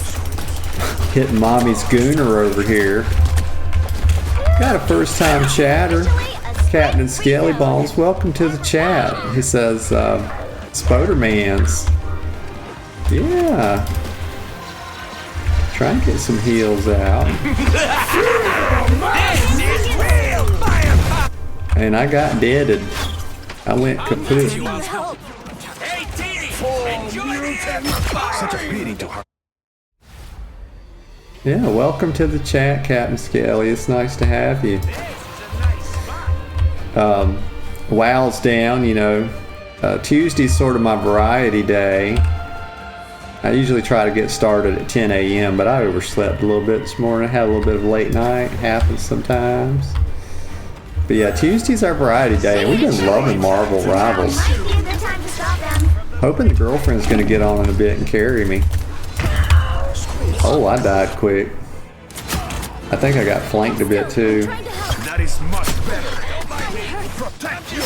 Hitting mommy's gooner over here. Got a first time chatter. Captain Skellyballs, welcome to the chat. He says, Spodermans. Yeah. Try and get some heals out. And I got deaded. I went kaput. Hey, Dee! Enjoy the sacrifice! Such a pity to her. Yeah, welcome to the chat, Captain Skelly. It's nice to have you. WoW's down, you know. Tuesday's sort of my variety day. I usually try to get started at 10 a.m., but I overslept a little bit this morning. I had a little bit of late night. Happens sometimes. But yeah, Tuesday's our variety day, and we've been loving Marvel Rivals. Might be a good time to stop them. Hoping the girlfriend's going to get on in a bit and carry me. Oh, I died quick. I think I got flanked a bit too. Trying to help. That is much better. Protect you.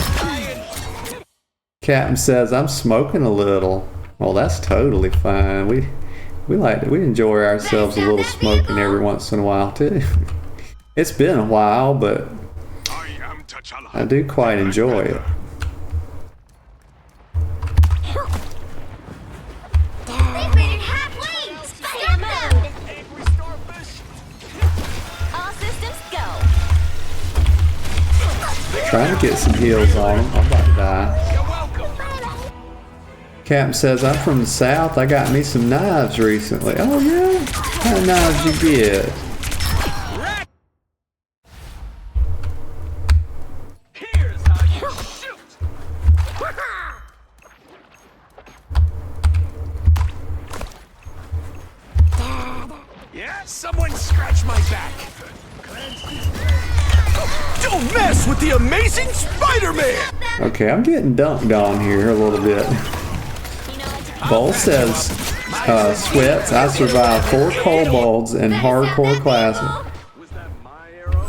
Captain says I'm smoking a little. Well, that's totally fine. We enjoy ourselves a little smoking every once in a while too. It's been a while, but I am T'Challa. I do quite enjoy it. They've made it halfway. Stop them. Angry starfish! All systems go. Trying to get some heals on them. I'm about to die. You're welcome! Captain says I'm from the south. I got me some knives recently. Oh yeah? What kind of knives you get? Here's how you shoot! Yeah, someone scratch my back! Don't mess with the amazing Spider-Man! Okay, I'm getting dunked on here a little bit. Bowl says, Sweats, I survived 4 kobolds in hardcore classic. Was that my arrow?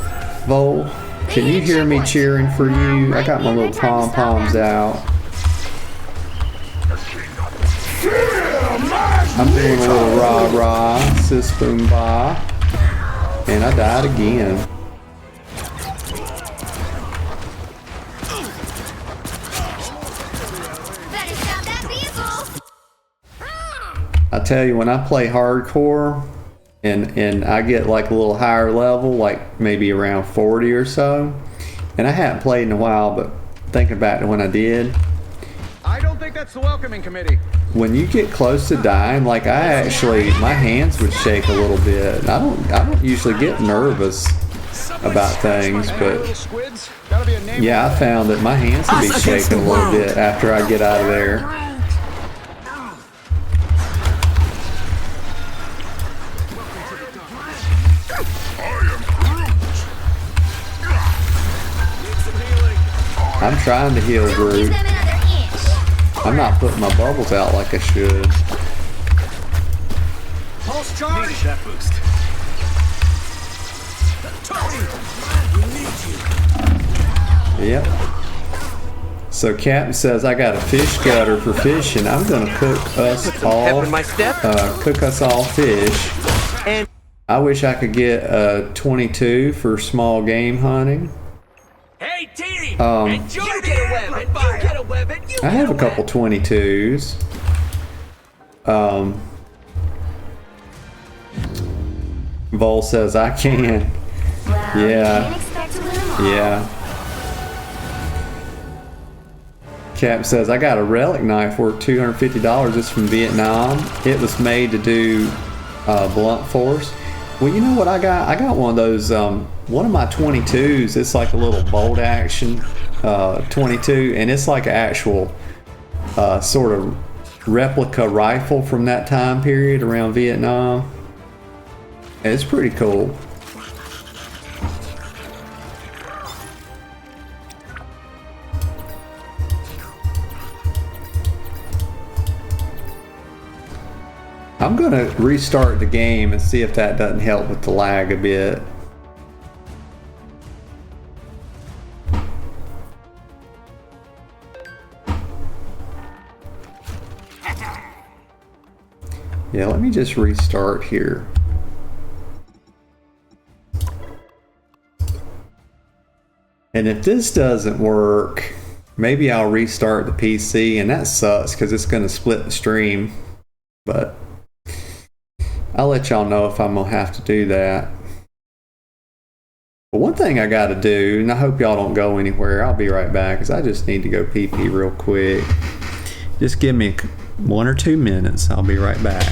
Vol, can you hear me cheering for you? I got my little pom-poms out. I'm doing a little rah-rah, sis boom bah. And I died again. Better stop that vehicle. I tell you, when I play hardcore and I get like a little higher level, like maybe around 40 or so, and I haven't played in a while, but thinking back to when I did, I don't think that's the welcoming committee. when you get close to dying, like my hands would shake a little bit. I don't usually get nervous about things, but Squids, gotta be a name. yeah, I found that my hands would be shaking a little bit after I get out of there. I'm trying to heal Give Groot. them another inch. I'm not putting my bubbles out like I should. Pulse charge. Need that boost. Yep. So Captain says I got a fish gutter for fishing. I'm gonna cook us all fish. And I wish I could get a 22 for small game hunting. hey, T! Um, Enjoy you get a weapon! You get a weapon! You I have a couple 22s. Vol says I can. Well, Yeah. can't expect to win them all. Yeah. Cap says I got a relic knife worth $250. It's from Vietnam. It was made to do blunt force. Well, you know what I got? I got one of those. One of my 22s. It's like a little bolt action 22, and it's like an actual sort of replica rifle from that time period around Vietnam. It's pretty cool. I'm gonna restart the game and see if that doesn't help with the lag a bit. Yeah, let me just restart here. And if this doesn't work, maybe I'll restart the PC, and that sucks because it's gonna split the stream. But I'll let y'all know if I'm gonna have to do that. But one thing I got to do, and I hope y'all don't go anywhere, I'll be right back, because I just need to go pee-pee real quick. Just give me 1 or 2 minutes. I'll be right back.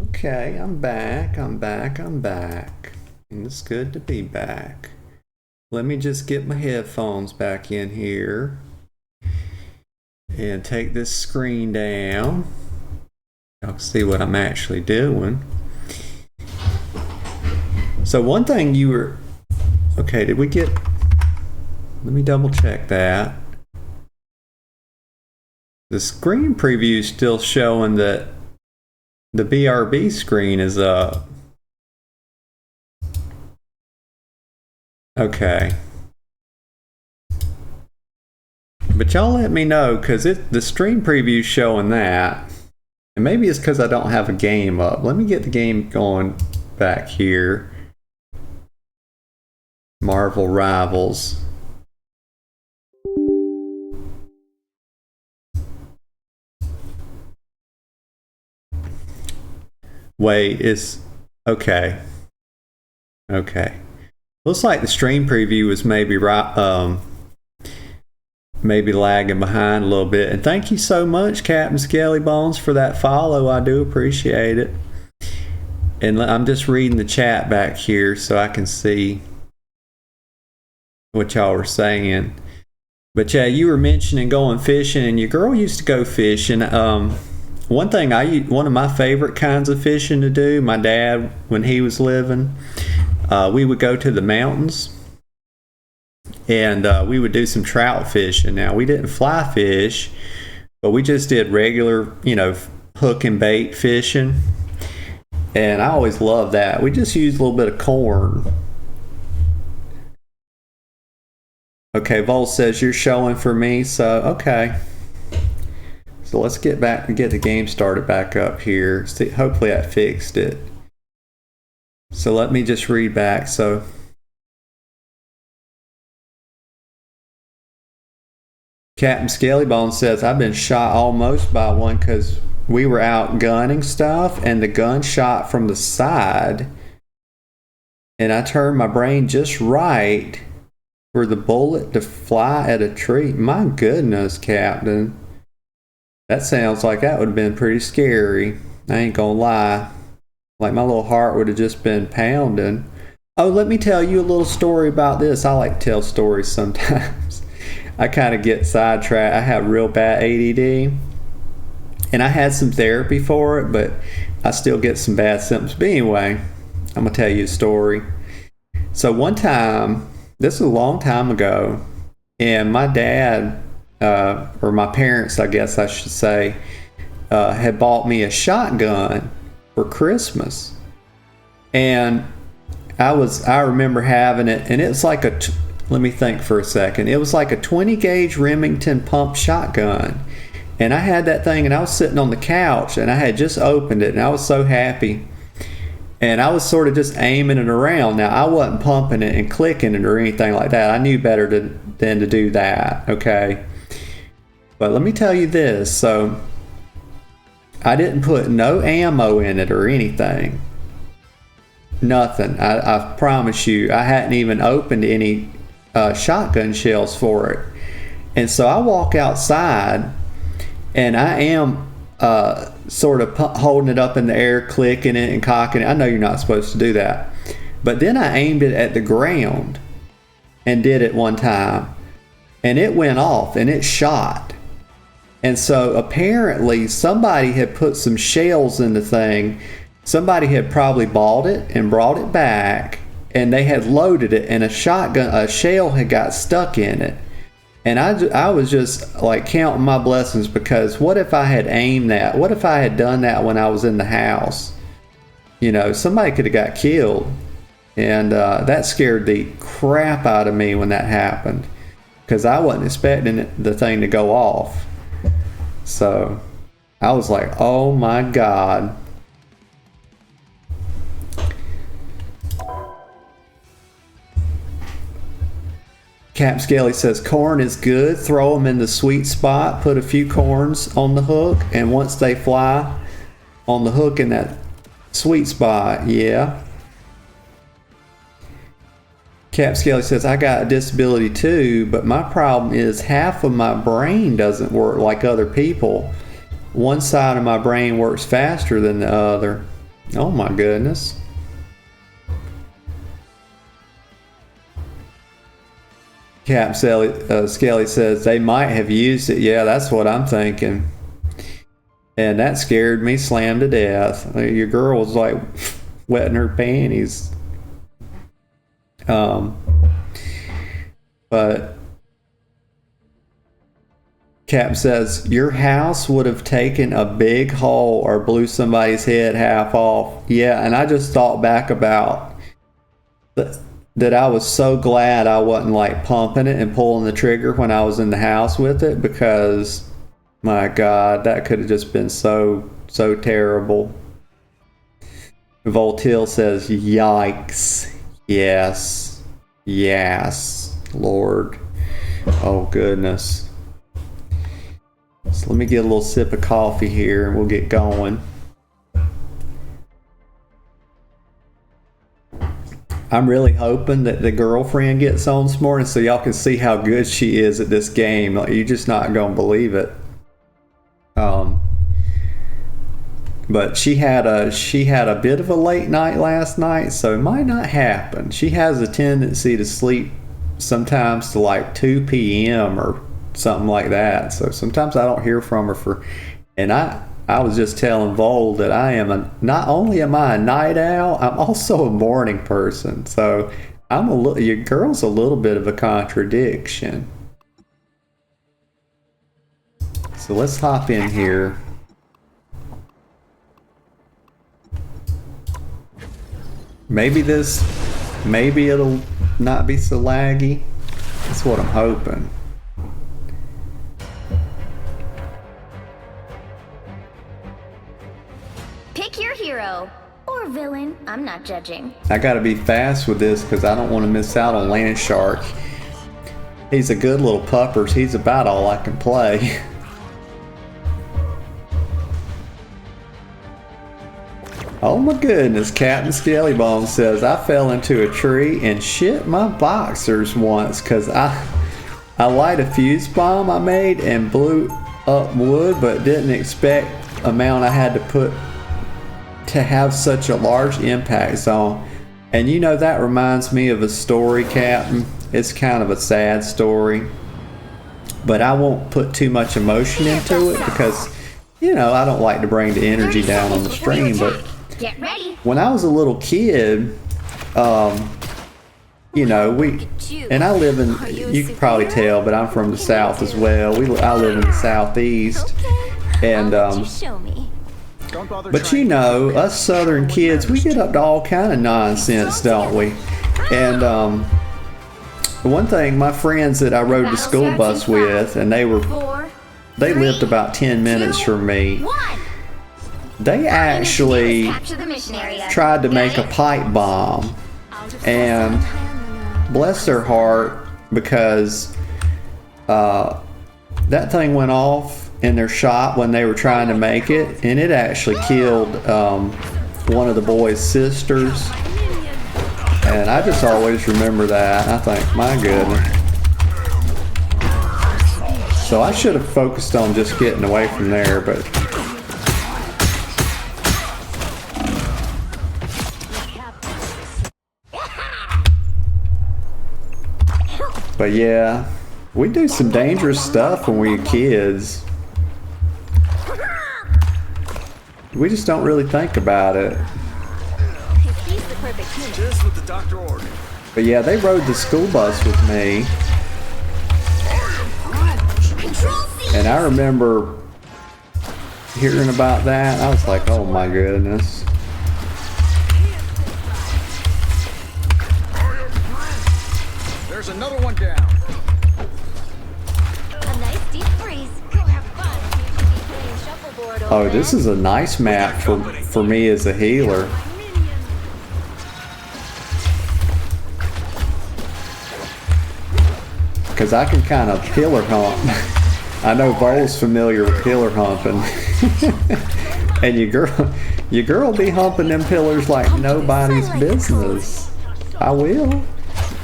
Okay, I'm back. And it's good to be back. Let me just get my headphones back in here and take this screen down. Y'all can see what I'm actually doing. So one thing you were... Okay, did we get... Let me double check that. The screen preview is still showing that the BRB screen is up. Okay. But y'all let me know, because the stream preview is showing that. And maybe it's because I don't have a game up. Let me get the game going back here. Marvel Rivals. Wait, it's... Okay. Okay. Looks like the stream preview was maybe maybe lagging behind a little bit. And thank you so much, Captain Skelly Bones, for that follow. I do appreciate it. And I'm just reading the chat back here so I can see what y'all were saying. But yeah, you were mentioning going fishing, and your girl used to go fishing. One of my favorite kinds of fishing to do, my dad, when he was living, we would go to the mountains and we would do some trout fishing. Now, we didn't fly fish, but we just did regular, hook and bait fishing. And I always loved that. We just used a little bit of corn. Okay, Vol says you're showing for me, so okay. As But let's get the game started back up here. See, hopefully I fixed it. So let me just read back. So Captain Scalybone says, I've been shot almost by one because we were out gunning stuff and the gun shot from the side and I turned my brain just right for the bullet to fly at a tree. My goodness, Captain. That sounds like that would have been pretty scary. I ain't gonna lie. Like my little heart would have just been pounding. Oh, let me tell you a little story about this. I like to tell stories sometimes. I kind of get sidetracked. I have real bad ADD. And I had some therapy for it, but I still get some bad symptoms. But anyway, I'm going to tell you a story. So one time, this was a long time ago, and my dad, or my parents, I guess I should say, had bought me a shotgun for Christmas. And I remember having it, and it's like let me think for a second. It was like a 20 gauge Remington pump shotgun. And I had that thing, and I was sitting on the couch, and I had just opened it, and I was so happy. And I was sort of just aiming it around. Now, I wasn't pumping it and clicking it or anything like that. I knew better than to do that, okay? But let me tell you this. So, I didn't put no ammo in it or anything. Nothing. I promise you. I hadn't even opened any shotgun shells for it. And so I walk outside, and I am sort of holding it up in the air, clicking it and cocking it. I know you're not supposed to do that. But then I aimed it at the ground and did it one time. And it went off and it shot. And so apparently somebody had put some shells in the thing. Somebody had probably bought it and brought it back, and they had loaded it, and a shell had got stuck in it. And I was just like counting my blessings, because what if I had aimed that? What if I had done that when I was in the house? You know, somebody could have got killed. And that scared the crap out of me when that happened, because I wasn't expecting the thing to go off. So I was like, oh my God. Cap Scaly says, corn is good. Throw them in the sweet spot. Put a few corns on the hook, and once they fly on the hook in that sweet spot, yeah. Cap Scaly says, I got a disability too, but my problem is half of my brain doesn't work like other people. One side of my brain works faster than the other. Oh my goodness. Cap Scaly says, they might have used it. Yeah, that's what I'm thinking. And that scared me slam to death. Your girl was like wetting her panties. But Cap says, your house would have taken a big hole or blew somebody's head half off. Yeah, and I just thought back about that I was so glad I wasn't like pumping it and pulling the trigger when I was in the house with it, because my God, that could have just been so terrible. Voltil says, yikes. Yes, Lord. Oh goodness. So let me get a little sip of coffee here and we'll get going. I'm really hoping that the girlfriend gets on this morning so y'all can see how good she is at this game. Like, you're just not going to believe it. But she had a bit of a late night last night, so it might not happen. She has a tendency to sleep sometimes to like 2 p.m. or something like that. So sometimes I don't hear from her and I was just telling Vol that not only am I a night owl, I'm also a morning person. So your girl's a little bit of a contradiction. So let's hop in here. Maybe it'll not be so laggy. That's what I'm hoping. not judging. I gotta be fast with this because I don't want to miss out on Land Shark. He's a good little puppers. He's about all I can play. Oh my goodness, Captain Skellybone says, I fell into a tree and shit my boxers once because I light a fuse bomb I made and blew up wood, but didn't expect amount I had to put to have such a large impact zone. And you know, that reminds me of a story, Captain. It's kind of a sad story, but I won't put too much emotion into it because, you know, I don't like to bring the energy down on the stream. But Get ready. when I was a little kid, you know, and I live in, you can probably tell, but I'm from the South as well. I live in the Southeast. And Show me. Don't bother but trying. you know, us Southern kids, we get up to all kind of nonsense, don't we? And one thing, my friends that I rode the school bus with, and they 4, lived about 10 minutes from me. 1. They actually Capture the mission area. tried to make a pipe bomb, and bless their heart, because that thing went off in their shop when they were trying to make it, and it actually killed one of the boys' sisters. And I just always remember that. I think, my goodness. So I should have focused on just getting away from there, but yeah, we do some dangerous stuff when we were kids. We just don't really think about it. He's the perfect human. Just what the doctor ordered. But yeah, they rode the school bus with me, Control C. and I remember hearing about that. I was like, oh my goodness. There's another one down. A nice deep freeze. Go have fun. You should be playing shuffleboard over Oh, this is a nice map for me as a healer. Because I can kind of pillar hump. I know Vol's familiar with pillar humping. And your girl be humping them pillars like nobody's business. I will.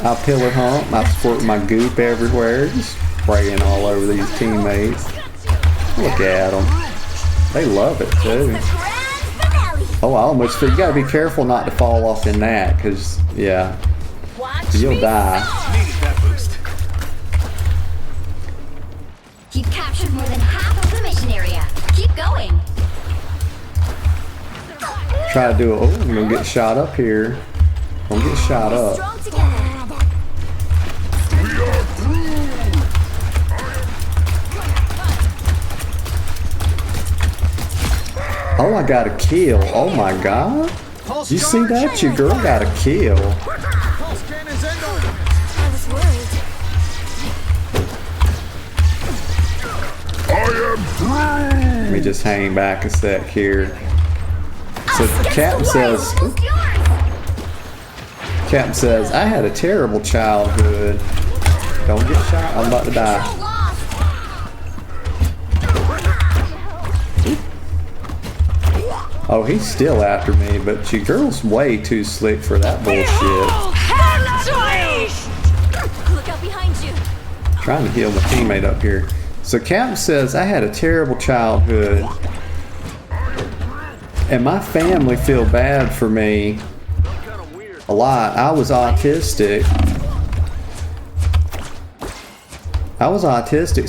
I pillar hump. I squirt my goop everywhere, just spraying all over these teammates. Look at them. They love it too. Grand finale. Oh, I almost feel you gotta be careful not to fall off in that, because, yeah, Watch you'll me die. fall. Needed that boost. You've captured more than half of the mission area. Keep going. Try to do it. Oh, I'm gonna get shot up here. I'm gonna get shot up. Strong together. Oh, I got a kill. Oh my god. You see that? Your girl got a kill. Pulse cannon's end on. I was worried. Let me just hang back a sec here. So Captain says, I had a terrible childhood. Don't get shot. I'm about to die. Oh, he's still after me, but your girl's way too slick for that bullshit. Look out behind you. Trying to heal my teammate up here. So Captain says, I had a terrible childhood, and my family feel bad for me a lot. I was autistic,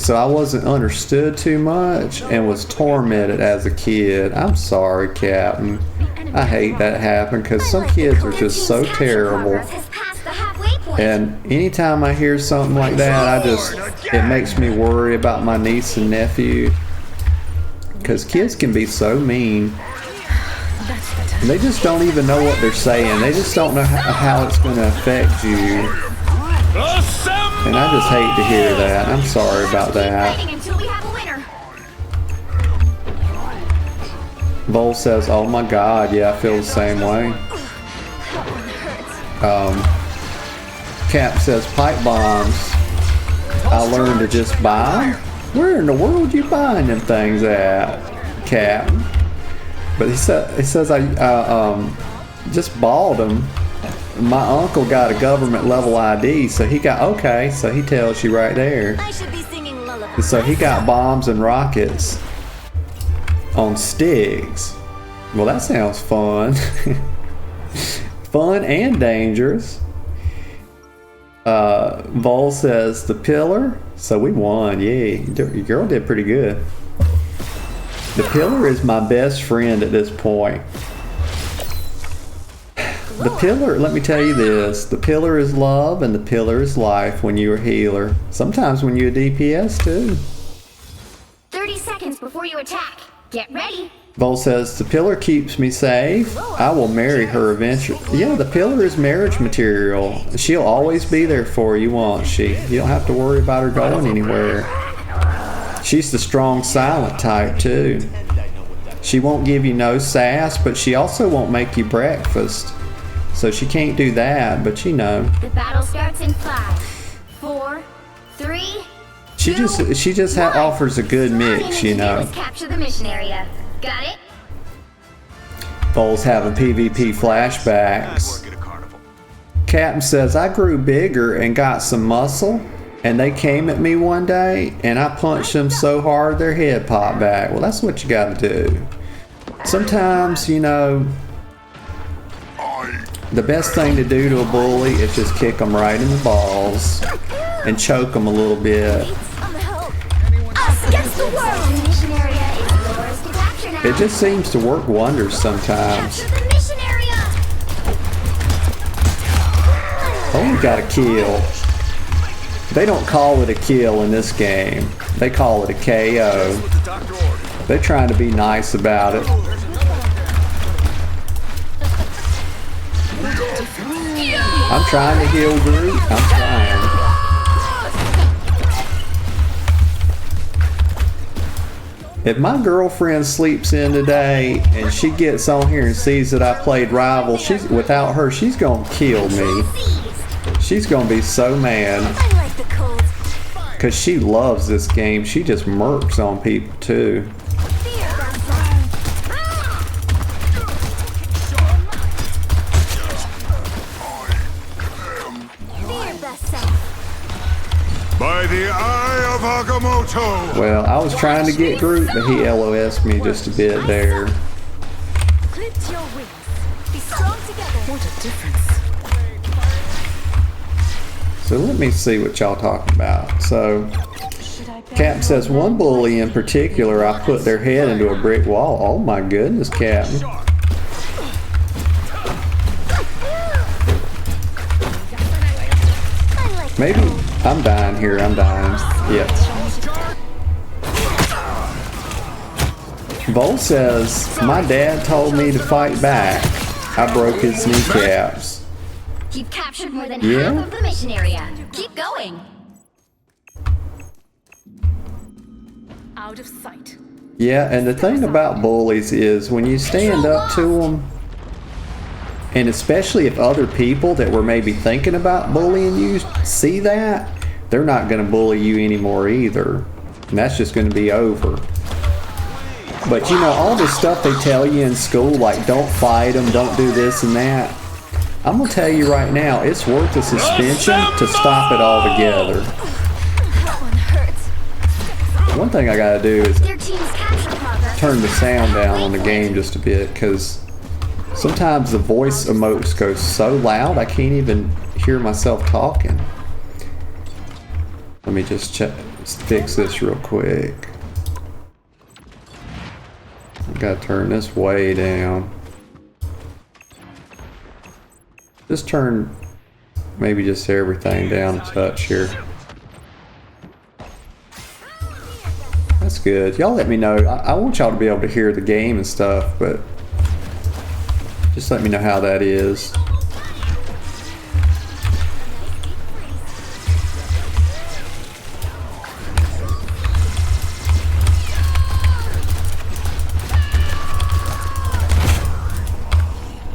so I wasn't understood too much and was tormented as a kid. I'm sorry, Captain. I hate that happened because some kids are just so terrible. And anytime I hear something like that, it makes me worry about my niece and nephew. Because kids can be so mean. And they just don't even know what they're saying. They just don't know how it's going to affect you. And I just hate to hear that. I'm sorry about that. Vol says, oh my god, yeah, I feel the same way. Cap says pipe bombs. I learned to just buy them. Where in the world you buying them things at, Cap? But he says I just bought them. My uncle got a government level ID, so he got so he tells you right there. I should be singing lullabies. So he got bombs and rockets on sticks. Well, that sounds fun. Fun and dangerous. Vol says the pillar. So we won. Yeah, your girl did pretty good. The pillar is my best friend at this point. The pillar, let me tell you this, the pillar is love and the pillar is life when you're a healer. Sometimes when you're a DPS too. 30 seconds before you attack. Get ready. Vol says, the pillar keeps me safe. I will marry her eventually. Yeah, the pillar is marriage material. She'll always be there for you, won't she? You don't have to worry about her going anywhere. She's the strong, silent type, too. She won't give you no sass, but she also won't make you breakfast. So she can't do that, but you know. The battle starts in 5, 4, 3. She just offers a good mix, you know. Capture the mission area. Got it? Vol's having PvP flashbacks. Captain says, I grew bigger and got some muscle, and they came at me one day, and I punched them so hard their head popped back. Well, that's what you gotta do. Sometimes, you know, the best thing to do to a bully is just kick them right in the balls and choke them a little bit. Us against the world! The mission area is yours to capture now. It just seems to work wonders sometimes. Capture the mission area! Oh, we got a kill. They don't call it a kill in this game. They call it a KO. They're trying to be nice about it. I'm trying to heal Groot. I'm trying. If my girlfriend sleeps in today and she gets on here and sees that I played Rival, without her, she's gonna kill me. She's gonna be so mad. Because she loves this game. She just murks on people too. By the eye of Agamotto! Well, I was trying to get Groot, but he LOS'd me just a bit there. Clip your wings. Be strong together. What a difference. So let me see what y'all talking about. So, Captain says, one bully in particular, I put their head into a brick wall. Oh my goodness, Captain. Maybe I'm dying here. I'm dying. Yep. Vol says, my dad told me to fight back. I broke his kneecaps. You've captured more than half of the mission area. Keep going. Out of sight. Yeah, and the thing about bullies is when you stand up to them, and especially if other people that were maybe thinking about bullying you see that, they're not going to bully you anymore either. And that's just going to be over. But you know, all this stuff they tell you in school, like don't fight them, don't do this and that. I'm going to tell you right now, it's worth the suspension to stop it all together. One thing I got to do is turn the sound down on the game just a bit, because sometimes the voice emotes go so loud I can't even hear myself talking. Let me just fix this real quick. I gotta turn this way down. Just turn maybe just everything down a touch here. That's good. Y'all let me know. I want y'all to be able to hear the game and stuff, but just let me know how that is.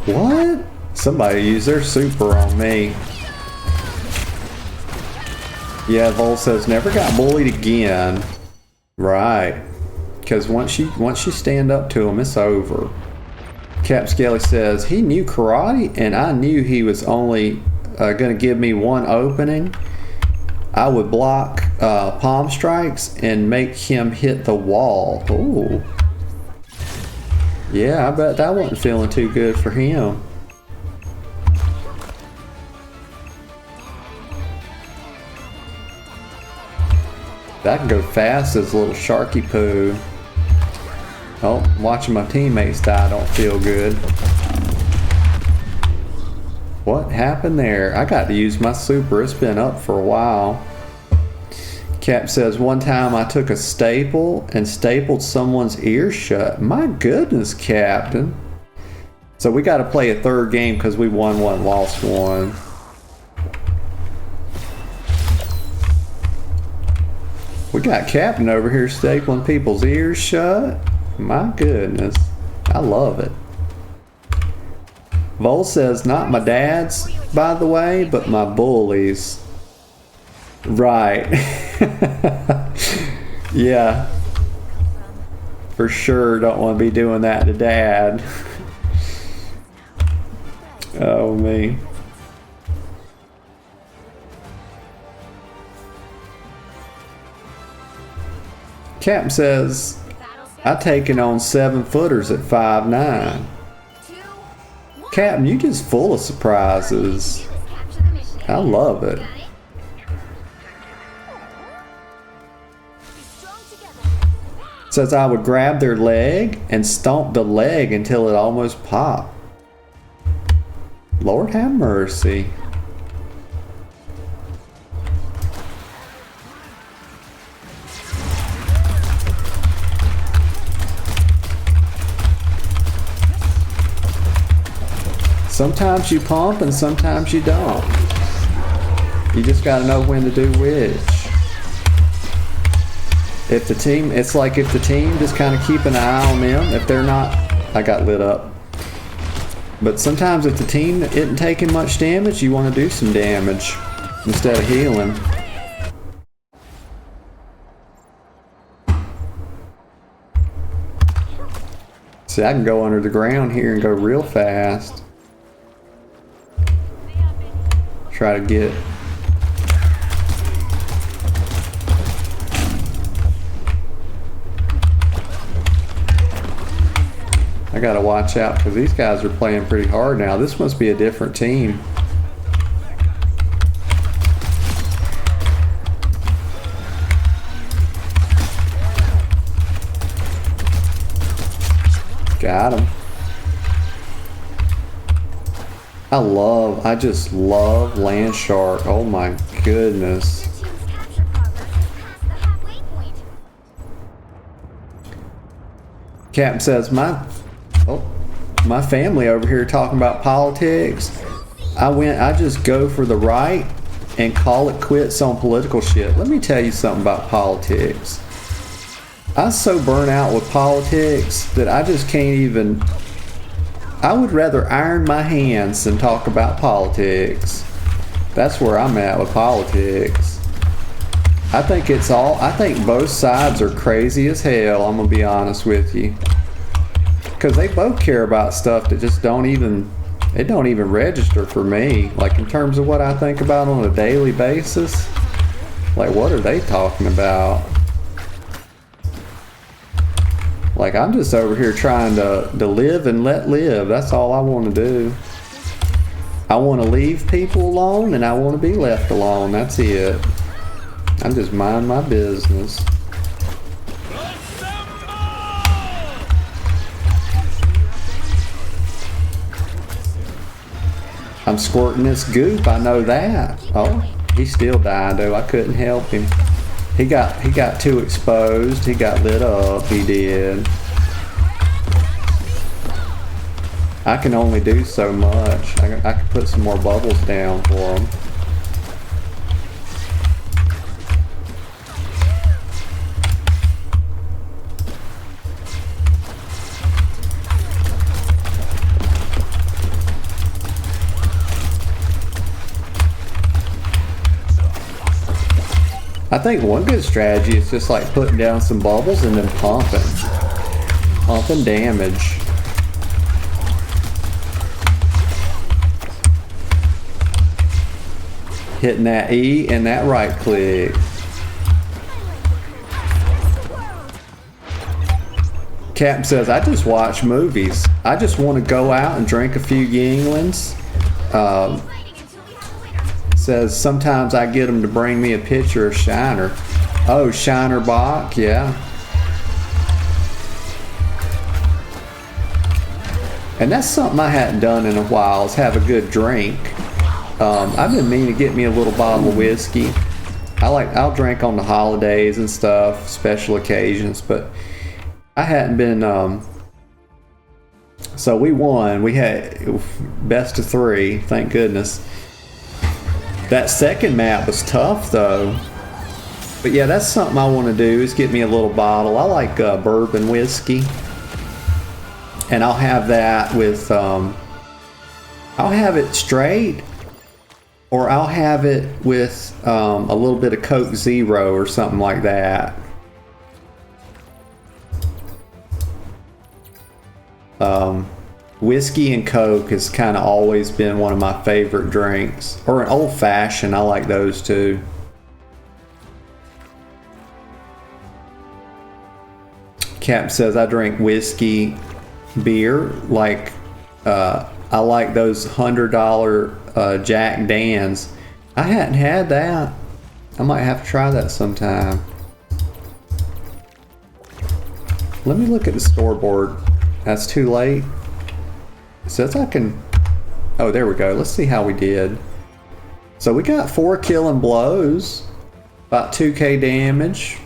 What? Somebody used their super on me. Yeah, Vol says never got bullied again. Right. Because once you stand up to him, it's over. Cap Skelly says he knew karate and I knew he was only going to give me one opening. I would block palm strikes and make him hit the wall. Ooh. Yeah, I bet that wasn't feeling too good for him. That can go fast as a little sharky poo. Oh, watching my teammates die don't feel good. What happened there? I got to use my super. It's been up for a while. Cap says, one time I took a staple and stapled someone's ear shut. My goodness, Captain. So we got to play a third game because we won one, lost one. We got Captain over here stapling people's ears shut. My goodness. I love it. Vol says, not my dad's, by the way, but my bullies. Right. Yeah. For sure don't want to be doing that to Dad. Oh, me. Captain says, I've taken on 7-footers at 5'9". Captain, you just full of surprises. I love it. Says I would grab their leg and stomp the leg until it almost popped. Lord have mercy. Sometimes you pump and sometimes you don't. You just got to know when to do which. If the team, it's like if the team just kind of keep an eye on them. If they're not, I got lit up. But sometimes if the team isn't taking much damage, you want to do some damage instead of healing. See, I can go under the ground here and go real fast. Try to get. I gotta watch out because these guys are playing pretty hard now. This must be a different team. Got him. I just love Land Shark. Oh my goodness. Captain says, my family over here talking about politics. I just go for the right and call it quits on political shit. Let me tell you something about politics. I'm so burnt out with politics that I just can't even. I would rather iron my hands than talk about politics. That's where I'm at with politics. I think both sides are crazy as hell, I'm gonna be honest with you. Because they both care about stuff that just don't even register for me. Like in terms of what I think about on a daily basis. Like what are they talking about? Like I'm just over here trying to live and let live. That's all I want to do. I want to leave people alone and I want to be left alone. That's it. I just mind my business. I'm squirting this goop, I know that. Oh, he still died though. I couldn't help him. He got too exposed. He got lit up. He did. I can only do so much. I can put some more bubbles down for him. I think one good strategy is just like putting down some bubbles and then pumping. Pumping damage. Hitting that E and that right click. Captain says, I just watch movies. I just want to go out and drink a few Yinglings. Says, sometimes I get them to bring me a picture of Shiner. Oh, Shiner Bach, yeah. And that's something I hadn't done in a while, is have a good drink. I've been meaning to get me a little bottle of whiskey. I'll drink on the holidays and stuff, special occasions, but I hadn't been, so we won. We had best of 3, thank goodness. That second map was tough though. But yeah, that's something I want to do, is get me a little bottle. I like bourbon whiskey. And I'll have that with, I'll have it straight, or I'll have it with a little bit of Coke Zero or something like that. Whiskey and Coke has kind of always been one of my favorite drinks. Or an old fashioned, I like those too. Cap says I drink whiskey, beer, like I like those $100 Jack Dans. I hadn't had that. I might have to try that sometime. Let me look at the scoreboard. That's too late. It says I can... Oh, there we go. Let's see how we did. So we got 4 killing blows, about 2k damage,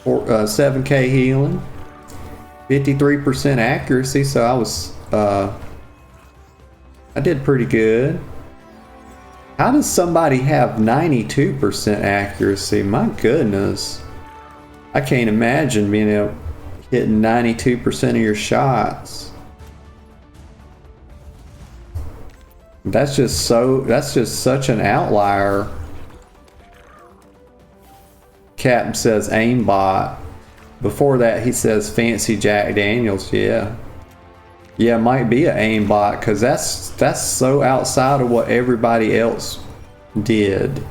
7k healing, 53% accuracy. So I was... I did pretty good. How does somebody have 92% accuracy? My goodness. I can't imagine being able hitting 92% of your shots. That's just such an outlier. Captain says aimbot. Before that he says fancy Jack Daniels. Yeah, it might be an aimbot, because that's so outside of what everybody else did.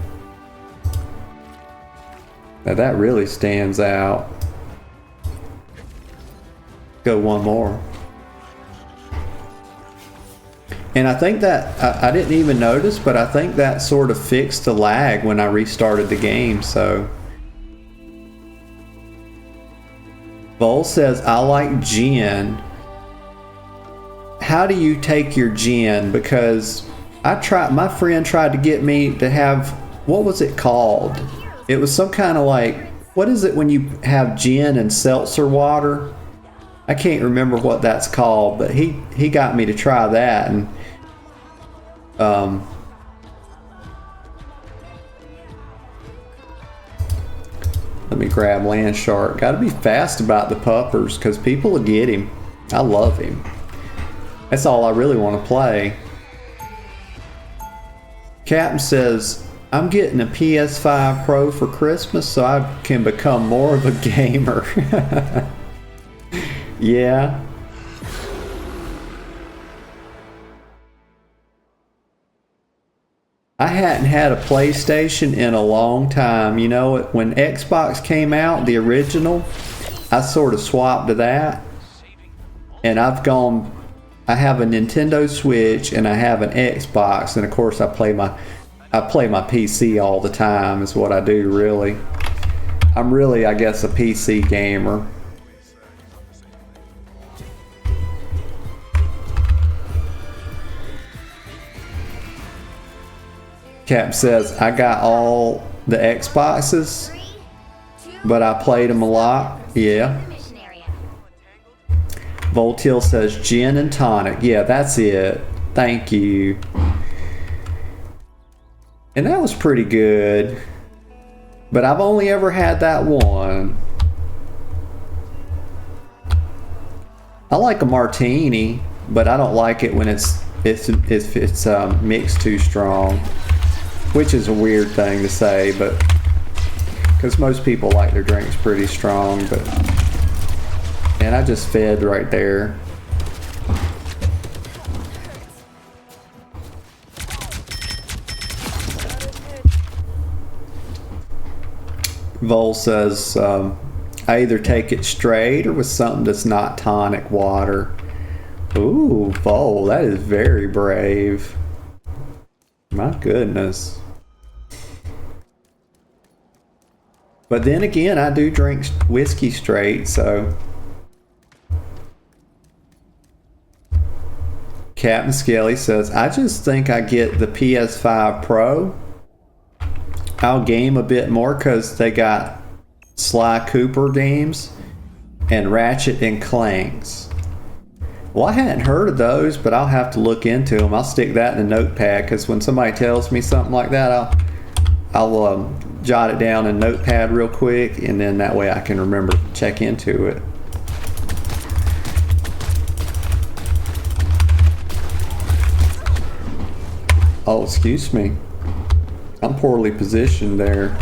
Now that really stands out. Go one more. And I think that I didn't even notice, but I think that sort of fixed the lag when I restarted the game. So Vol says I like gin. How do you take your gin? Because my friend tried to get me to have, what was it called? It was some kind of like, what is it when you have gin and seltzer water? I can't remember what that's called, but he got me to try that, and let me grab Land Shark. Got to be fast about the puppers, because people will get him. I love him. That's all I really want to play. Captain says, I'm getting a PS5 Pro for Christmas so I can become more of a gamer. Yeah. I hadn't had a PlayStation in a long time. You know, when Xbox came out, the original, I sort of swapped to that. And I have a Nintendo Switch and I have an Xbox, and of course I play my PC all the time is what I do, really. I'm really, I guess, a PC gamer. Cap says, I got all the Xboxes, but I played them a lot. Yeah. Voltil says gin and tonic. Yeah, that's it. Thank you. And that was pretty good. But I've only ever had that one. I like a martini, but I don't like it when it's mixed too strong. Which is a weird thing to say, but because most people like their drinks pretty strong, but... And I just fed right there. Vol says, I either take it straight or with something that's not tonic water. Ooh, Vol, that is very brave. My goodness. But then again, I do drink whiskey straight, so... Captain Skelly says, I just think I get the PS5 Pro. I'll game a bit more because they got Sly Cooper games and Ratchet and Clanks. Well, I hadn't heard of those, but I'll have to look into them. I'll stick that in a notepad because when somebody tells me something like that, I'll jot it down in notepad real quick, and then that way I can remember to check into it. Oh, excuse me. I'm poorly positioned there.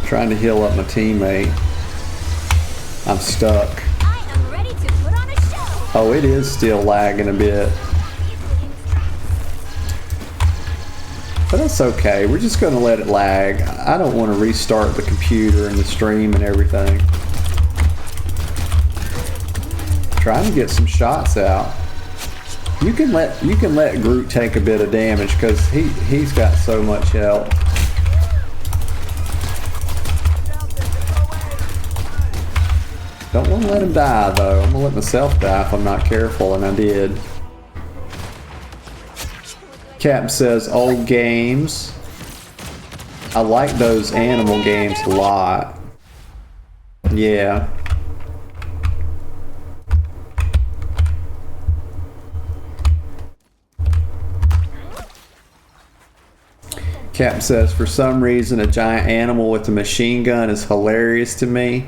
Trying to heal up my teammate. I'm stuck. I am ready to put on a show. Oh, it is still lagging a bit. But that's okay. We're just going to let it lag. I don't want to restart the computer and the stream and everything. Trying to get some shots out. You can let Groot take a bit of damage because he's got so much health. Don't want to let him die though. I'm gonna let myself die if I'm not careful, and I did. Captain says old games. I like those animal games a lot. Yeah. Captain says, for some reason, a giant animal with a machine gun is hilarious to me.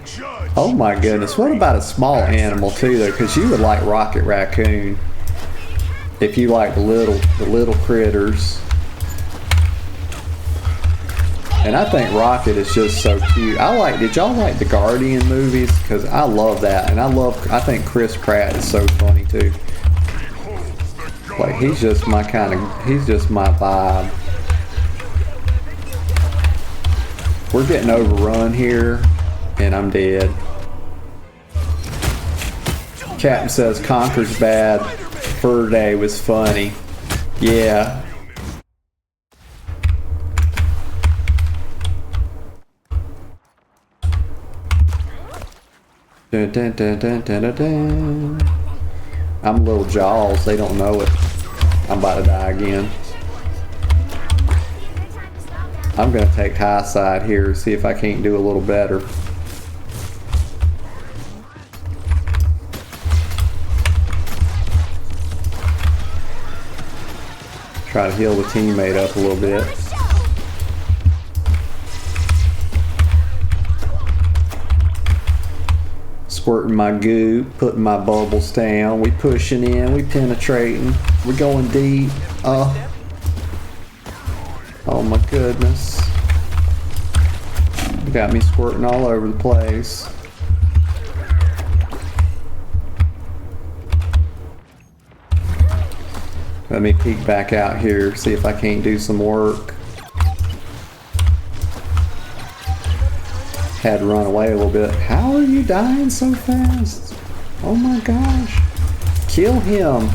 Oh my goodness, what about a small animal too though? Because you would like Rocket Raccoon. If you like the little critters. And I think Rocket is just so cute. Did y'all like the Guardian movies? Because I love that. And I think Chris Pratt is so funny too. Like, he's just my vibe. We're getting overrun here, and I'm dead. Captain says Conker's bad. Fur Day was funny. Yeah. Dun, dun, dun, dun, dun, dun, dun. I'm little Jaws. They don't know it. I'm about to die again. I'm going to take high side here, see if I can't do a little better. Try to heal the teammate up a little bit. Squirting my goop, putting my bubbles down. We pushing in, we penetrating, we're going deep. Oh my goodness. You got me squirting all over the place. Let me peek back out here, see if I can't do some work. Had to run away a little bit. How are you dying so fast? Oh my gosh. Kill him.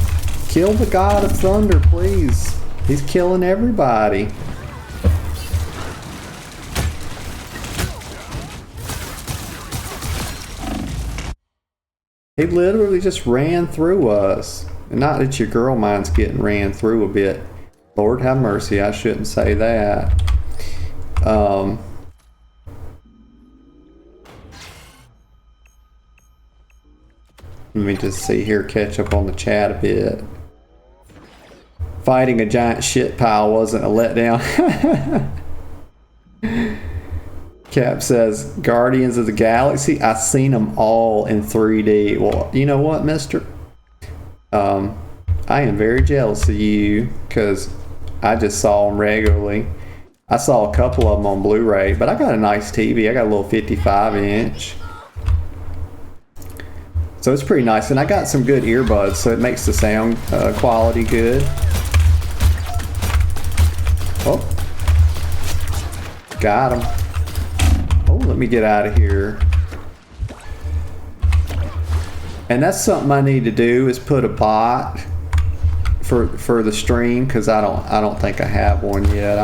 Kill the God of Thunder, please. He's killing everybody. He literally just ran through us. And not that your girl mind's getting ran through a bit. Lord have mercy, I shouldn't say that. Let me just see here, catch up on the chat a bit. Fighting a giant shit pile wasn't a letdown. Cap says, Guardians of the Galaxy, I've seen them all in 3D. Well, you know what, mister? I am very jealous of you because I just saw them regularly. I saw a couple of them on Blu-ray, but I got a nice TV. I got a little 55-inch. So it's pretty nice. And I got some good earbuds, so it makes the sound quality good. Oh. Got him. Oh, let me get out of here. And that's something I need to do, is put a bot for the stream, because I don't think I have one yet.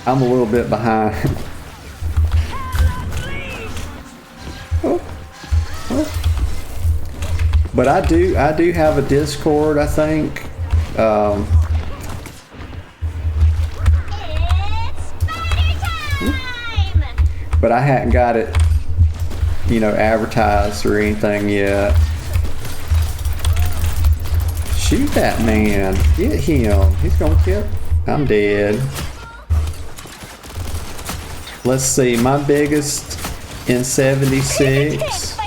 I'm a little bit behind. Oh. Oh. But I do have a Discord, I think. It's spider time! But I hadn't got it, you know, advertised or anything yet. Shoot that man. Get him. He's gonna kill. I'm dead. Let's see. My biggest in 76.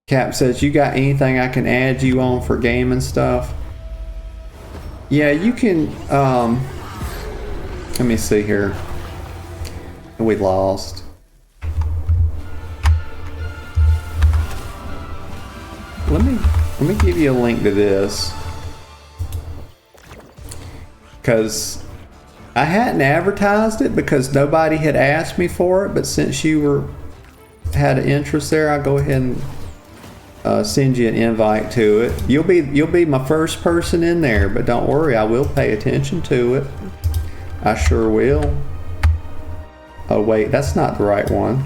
Cap says, you got anything I can add you on for gaming stuff? Yeah, you can. Let me see here. We lost. Let me give you a link to this, because I hadn't advertised it because nobody had asked me for it. But since you had an interest there, I'll go ahead and send you an invite to it. You'll be my first person in there, but don't worry, I will pay attention to it. I sure will. Oh wait, that's not the right one.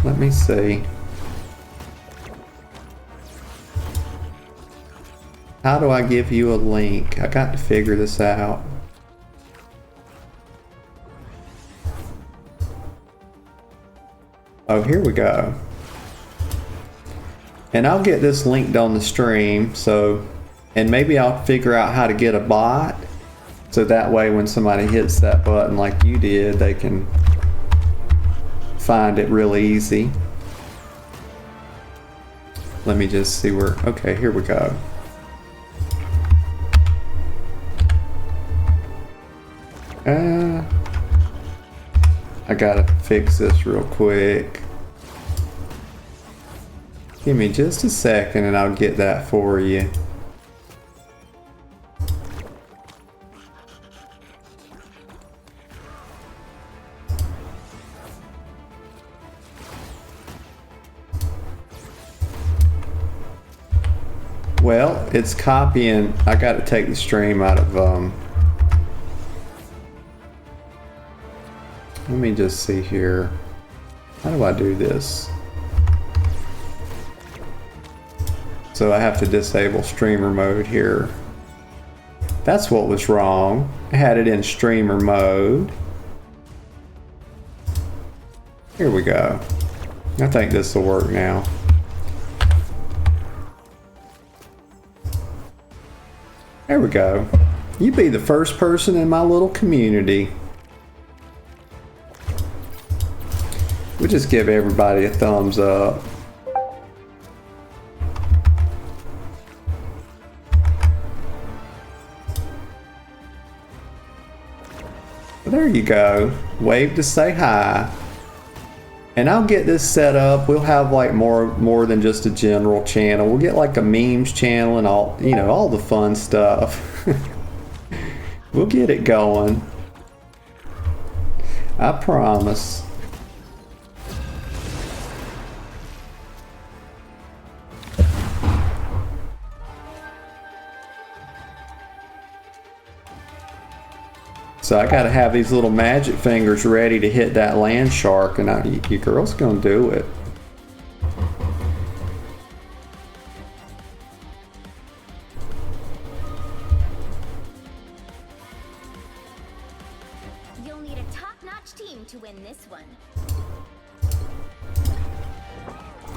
Let me see. How do I give you a link? I got to figure this out. Oh, here we go. And I'll get this linked on the stream, so, and maybe I'll figure out how to get a bot, so that way when somebody hits that button like you did, they can find it real easy. Let me just see where, okay, here we go. I gotta fix this real quick. Give me just a second and I'll get that for you. Well, it's copying. I gotta take the stream out of let me just see here. How do I do this? So I have to disable streamer mode here. That's what was wrong. I had it in streamer mode. Here we go. I think this will work now. There we go. You be the first person in my little community. We'll just give everybody a thumbs up. There you go. Wave to say hi. And I'll get this set up. We'll have like more than just a general channel. We'll get like a memes channel and all, you know, all the fun stuff. We'll get it going. I promise. So I gotta have these little magic fingers ready to hit that land shark, and your girl's gonna do it. You'll need a top-notch team to win this one.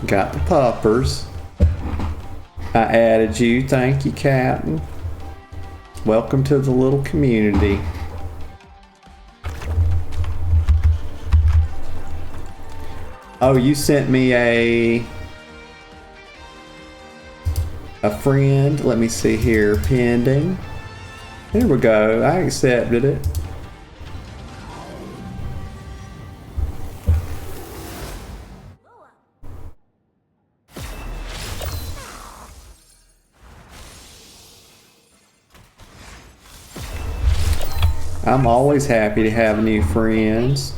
Got the puppers. I added you. Thank you, Captain. Welcome to the little community. Oh, you sent me a friend. Let me see here. Pending. There we go. I accepted it. I'm always happy to have new friends.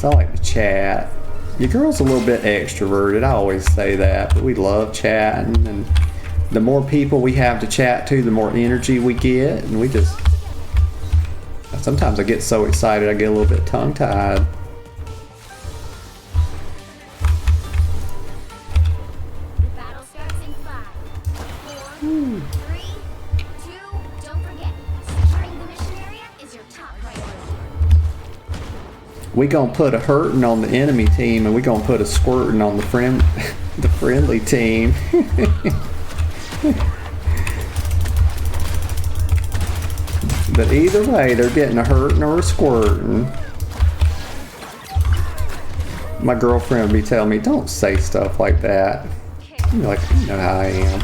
I like to chat. Your girl's a little bit extroverted, I always say that, but we love chatting, and the more people we have to chat to, the more energy we get, and we just... Sometimes I get so excited I get a little bit tongue-tied. The battle starts in 5, 4, 3, 2, don't forget, securing the mission area is your top priority. We gonna put a hurting on the enemy team, and we gonna put a squirting on the friendly team. But either way, they're getting a hurting or a squirting. My girlfriend would be telling me, don't say stuff like that. I'm like, you know how I am.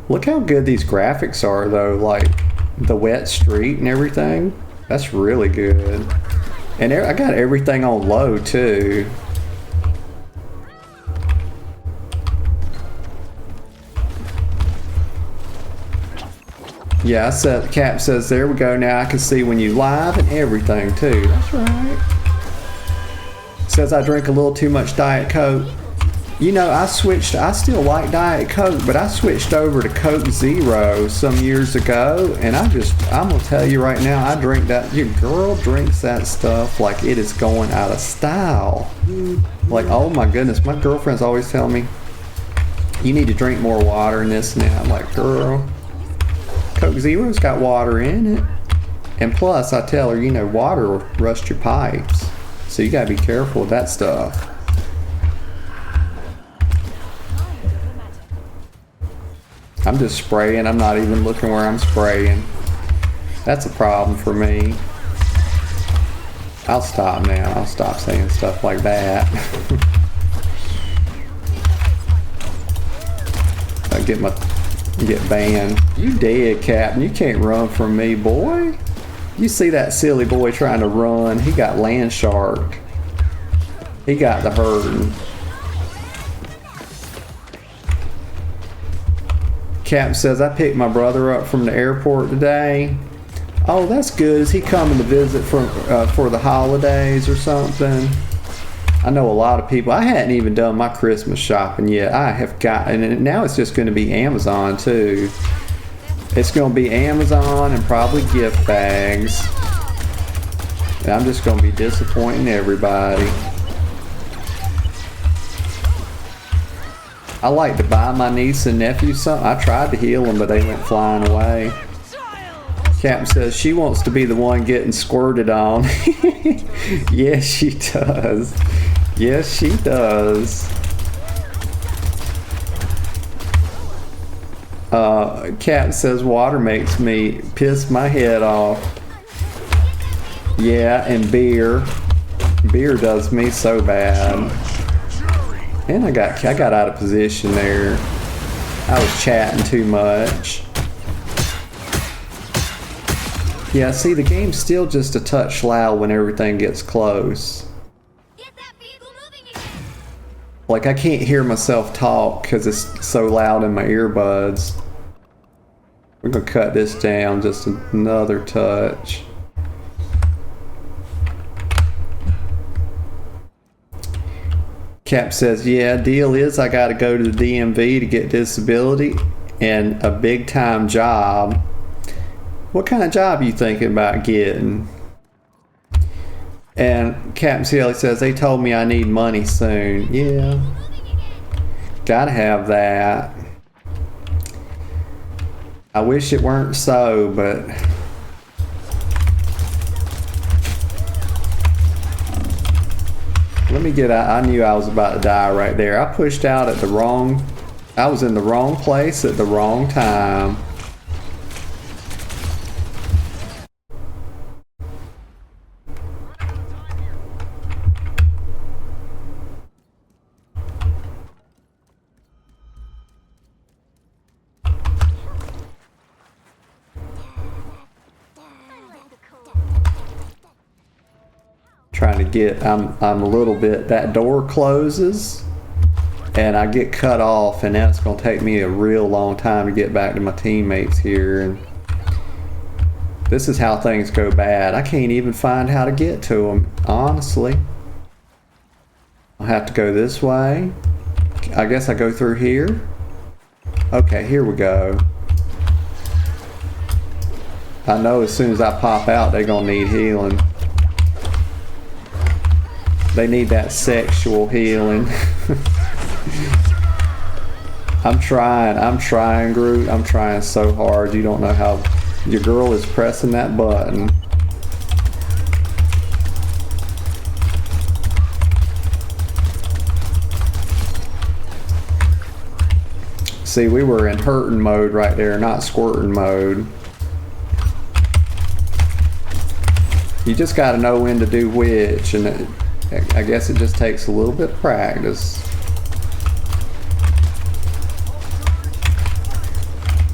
Look how good these graphics are though, like the wet street and everything. That's really good. And I got everything on low too. Yeah, Cap says, there we go, now I can see when you live and everything too. That's right. Says I drink a little too much Diet Coke. You know, I still like Diet Coke, but I switched over to Coke Zero some years ago, and I'm gonna tell you right now, I drink that, your girl drinks that stuff like it is going out of style. Like, oh my goodness, my girlfriend's always telling me, you need to drink more water and this and that. I'm like, girl, Coke Zero's got water in it. And plus, I tell her, you know, water will rust your pipes. So you gotta be careful with that stuff. I'm just spraying. I'm not even looking where I'm spraying. That's a problem for me. I'll stop now. I'll stop saying stuff like that. I get banned. You dead, Captain. You can't run from me, boy. You see that silly boy trying to run? He got land shark. He got the hurting. Cap says, I picked my brother up from the airport today. Oh, that's good. Is he coming to visit for the holidays or something? I know a lot of people. I hadn't even done my Christmas shopping yet. I have gotten, and now it's just going to be Amazon too. It's going to be Amazon and probably gift bags. And I'm just going to be disappointing everybody. I like to buy my niece and nephew something. I tried to heal them, but they went flying away. Captain says she wants to be the one getting squirted on. Yes, she does. Yes, she does. Captain says water makes me piss my head off. Yeah, and beer. Beer does me so bad. And I got out of position there. I was chatting too much. Yeah, see, the game's still just a touch loud when everything gets close. Get that vehicle moving again. Like, I can't hear myself talk because it's so loud in my earbuds. We're gonna cut this down just another touch. Cap says, yeah, deal is I gotta go to the DMV to get disability and a big time job. What kind of job are you thinking about getting? And Captain Cieli says, they told me I need money soon. Yeah. Gotta have that. I wish it weren't so, but let me get out. I knew I was about to die right there. I pushed out at I was in the wrong place at the wrong time. trying to get, I'm a little bit, that door closes and I get cut off, and that's going to take me a real long time to get back to my teammates here. And this is how things go bad. I can't even find how to get to them, honestly. I'll have to go this way. I guess I go through here. Okay, here we go. I know as soon as I pop out, they're gonna need healing. They need that sexual healing. I'm trying, Groot. I'm trying so hard. You don't know how. Your girl is pressing that button. See, we were in hurting mode right there, not squirting mode. You just got to know when to do which, and I guess it just takes a little bit of practice.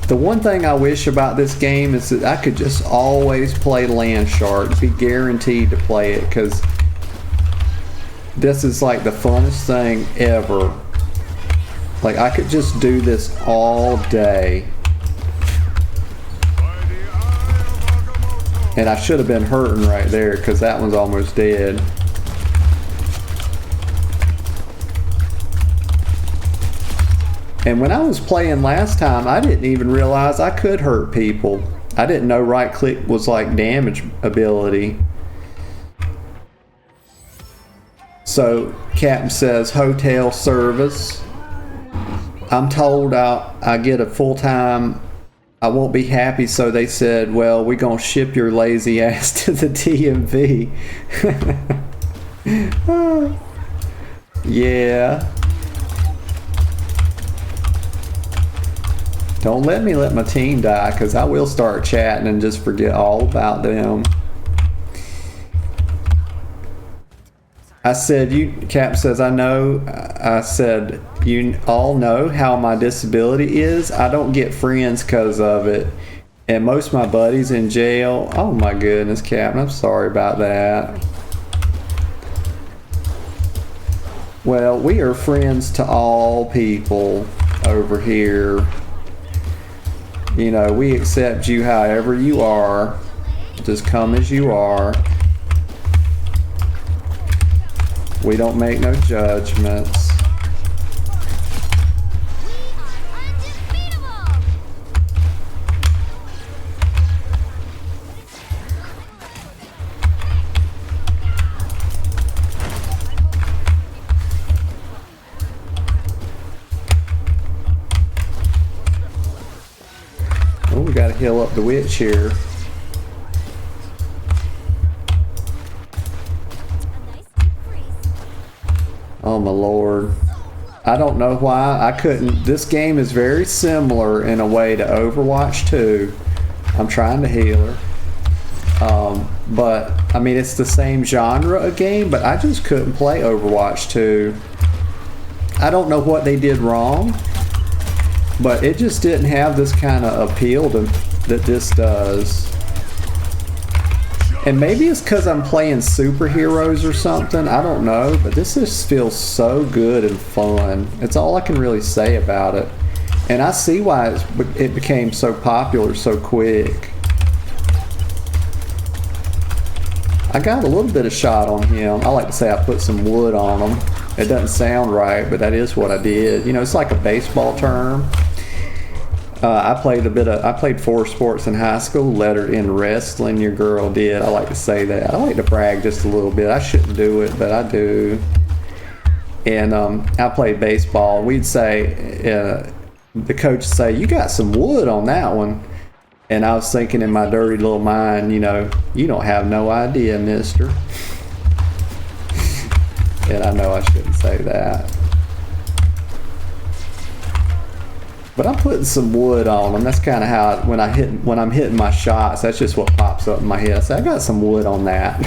The one thing I wish about this game is that I could just always play Land Shark, be guaranteed to play it, because this is like the funnest thing ever. Like, I could just do this all day. And I should have been hurting right there, because that one's almost dead. And when I was playing last time, I didn't even realize I could hurt people. I didn't know right click was like damage ability. So Captain says hotel service. I'm told I get a full-time, I won't be happy, so they said, well, we're gonna ship your lazy ass to the DMV. Yeah. Don't let me let my team die, because I will start chatting and just forget all about them. I said, Cap says, I know. I said, you all know how my disability is. I don't get friends because of it. And most of my buddies in jail. Oh my goodness, Captain, I'm sorry about that. Well, we are friends to all people over here. You know, we accept you however you are. Just come as you are. We don't make no judgments. Oh, we gotta heal up the witch here. Oh my lord. I don't know why I couldn't. This game is very similar in a way to Overwatch 2. I'm trying to heal her. But I mean, it's the same genre of game, but I just couldn't play Overwatch 2. I don't know what they did wrong, but it just didn't have this kind of appeal that this does. And maybe it's because I'm playing superheroes or something, I don't know, but this just feels so good and fun. It's all I can really say about it. And I see why it became so popular so quick. I got a little bit of shot on him. I like to say I put some wood on him. It doesn't sound right, but that is what I did. You know, it's like a baseball term. I played 4 sports in high school, lettered in wrestling. Your girl did. I like to say that. I like to brag just a little bit. I shouldn't do it, but I do. And I played baseball. We'd say, the coach would say, you got some wood on that one. And I was thinking in my dirty little mind, you know, you don't have no idea, mister. And I know I shouldn't say that. But I'm putting some wood on them. That's kind of how when I'm hitting my shots, that's just what pops up in my head. I say, I got some wood on that.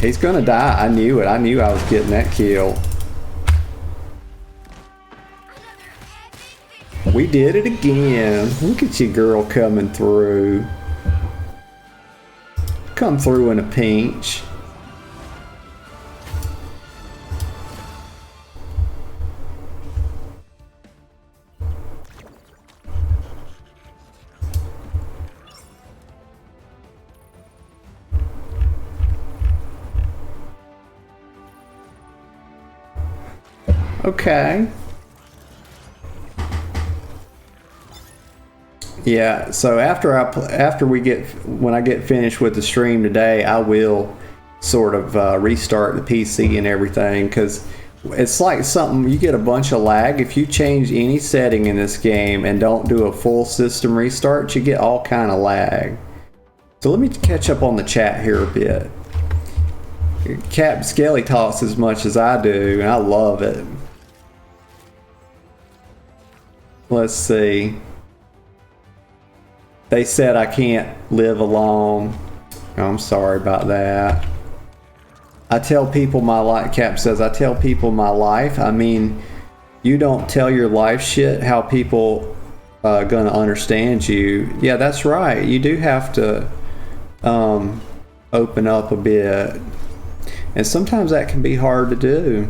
He's gonna die. I knew it. I knew I was getting that kill. We did it again. Look at you, girl, coming through. come through in a pinch. Okay. Yeah, so when I get finished with the stream today, I will sort of restart the PC and everything, because it's like something, you get a bunch of lag if you change any setting in this game and don't do a full system restart. You get all kind of lag. So let me catch up on the chat here a bit. Cap Skelly talks as much as I do, and I love it. Let's see. They said I can't live alone. Oh, I'm sorry about that. I tell people my life, Cap says, I tell people my life. I mean, you don't tell your life shit, how people gonna understand you. Yeah, that's right. You do have to open up a bit. And sometimes that can be hard to do.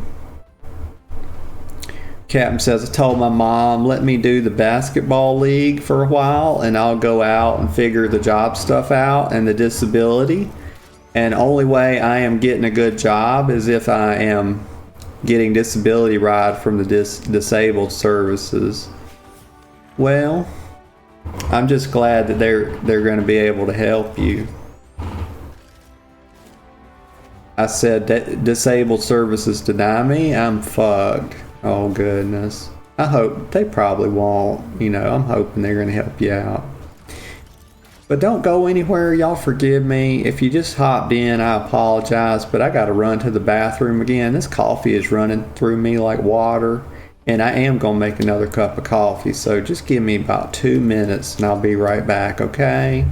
Captain says, I told my mom, let me do the basketball league for a while and I'll go out and figure the job stuff out and the disability. And only way I am getting a good job is if I am getting disability ride from the disabled services. Well, I'm just glad that they're going to be able to help you. I said disabled services deny me? I'm fucked. Oh goodness. I hope they probably won't. You know, I'm hoping they're going to help you out. But don't go anywhere. Y'all forgive me. If you just hopped in, I apologize, but I got to run to the bathroom again. This coffee is running through me like water, and I am going to make another cup of coffee. So just give me about 2 minutes and I'll be right back, okay?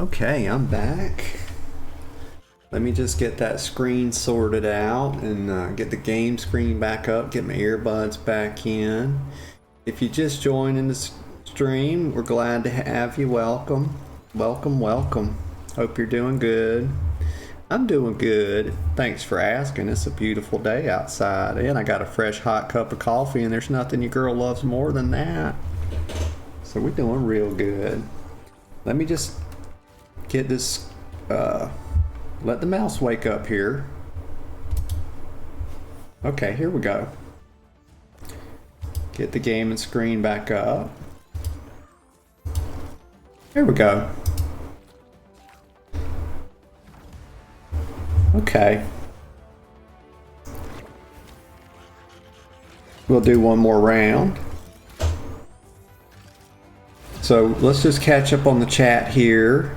Okay, I'm back. Let me just get that screen sorted out and get the game screen back up, get my earbuds back in. If you just joined in the stream, we're glad to have you. Welcome. Welcome, welcome. Hope you're doing good. I'm doing good. Thanks for asking. It's a beautiful day outside, and I got a fresh hot cup of coffee, and there's nothing your girl loves more than that. So we're doing real good. Let me just get this, let the mouse wake up here. Okay, here we go. Get the gaming screen back up. Here we go. Okay. We'll do one more round. So let's just catch up on the chat here.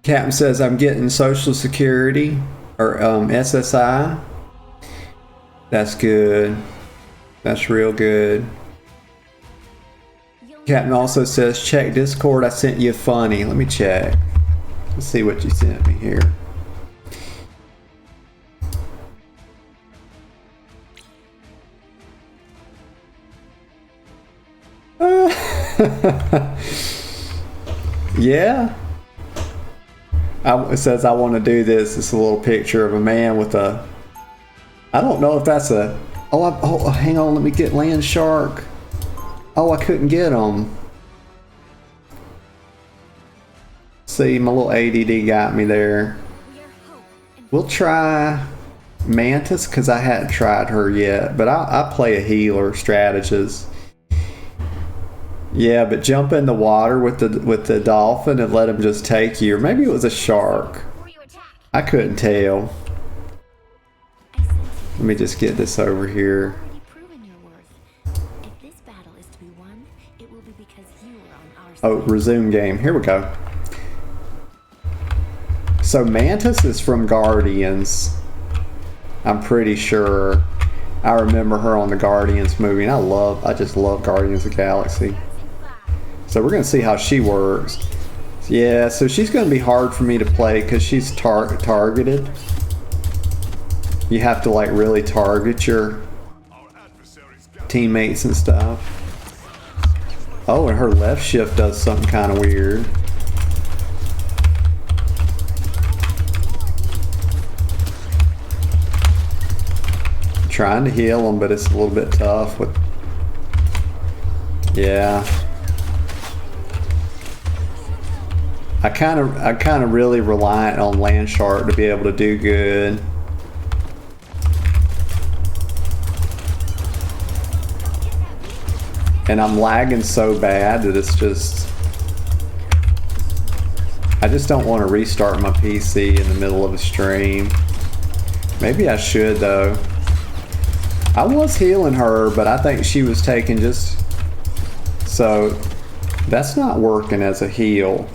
Captain says I'm getting Social Security or SSI. That's good. That's real good. Captain also says check Discord. I sent you a funny. Let me check. Let's see what you sent me here. Yeah. It says I want to do this. It's a little picture of a man with a. I don't know if that's a. Oh, hang on. Let me get land shark. Oh, I couldn't get him. See, my little ADD got me there. We'll try Mantis because I hadn't tried her yet, but I play a healer strategist. Yeah, but jump in the water with the dolphin and let him just take you. Or maybe it was a shark. I couldn't tell. Let me just get this over here. Oh, resume game. Here we go. So Mantis is from Guardians. I'm pretty sure. I remember her on the Guardians movie, and I just love Guardians of the Galaxy. So we're going to see how she works. Yeah, so she's going to be hard for me to play because she's targeted. You have to like really target your teammates and stuff. Oh, and her left shift does something kind of weird. Trying to heal them, but it's a little bit tough with. Yeah. I kind of really reliant on land shark to be able to do good. And I'm lagging so bad that it's just. I just don't want to restart my PC in the middle of a stream. Maybe I should though. I was healing her, but I think she was taking just. So that's not working as a heal.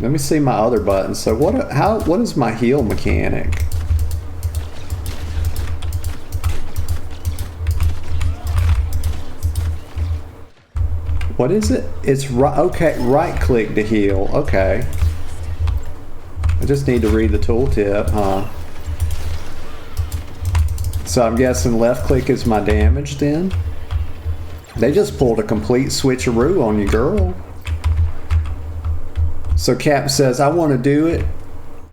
Let me see my other buttons. So what is my heal mechanic? What is it? It's right. Okay, right click to heal. Okay. I just need to read the tooltip, huh? So I'm guessing left click is my damage then? They just pulled a complete switcheroo on you, girl. So Cap says, I want to do it.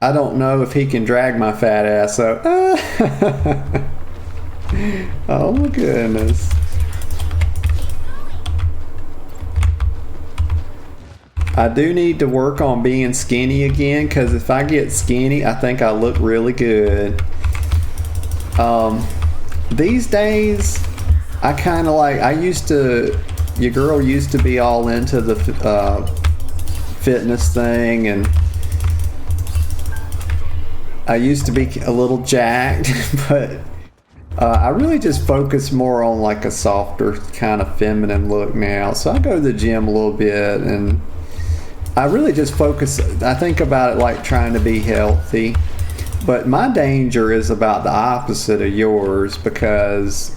I don't know if he can drag my fat ass up. Oh my goodness. I do need to work on being skinny again, because if I get skinny, I think I look really good. These days, I kind of like, your girl used to be all into the fitness thing, and I used to be a little jacked, but I really just focus more on like a softer kind of feminine look now. So I go to the gym a little bit, and I really just focus, I think about it like trying to be healthy. But my danger is about the opposite of yours, because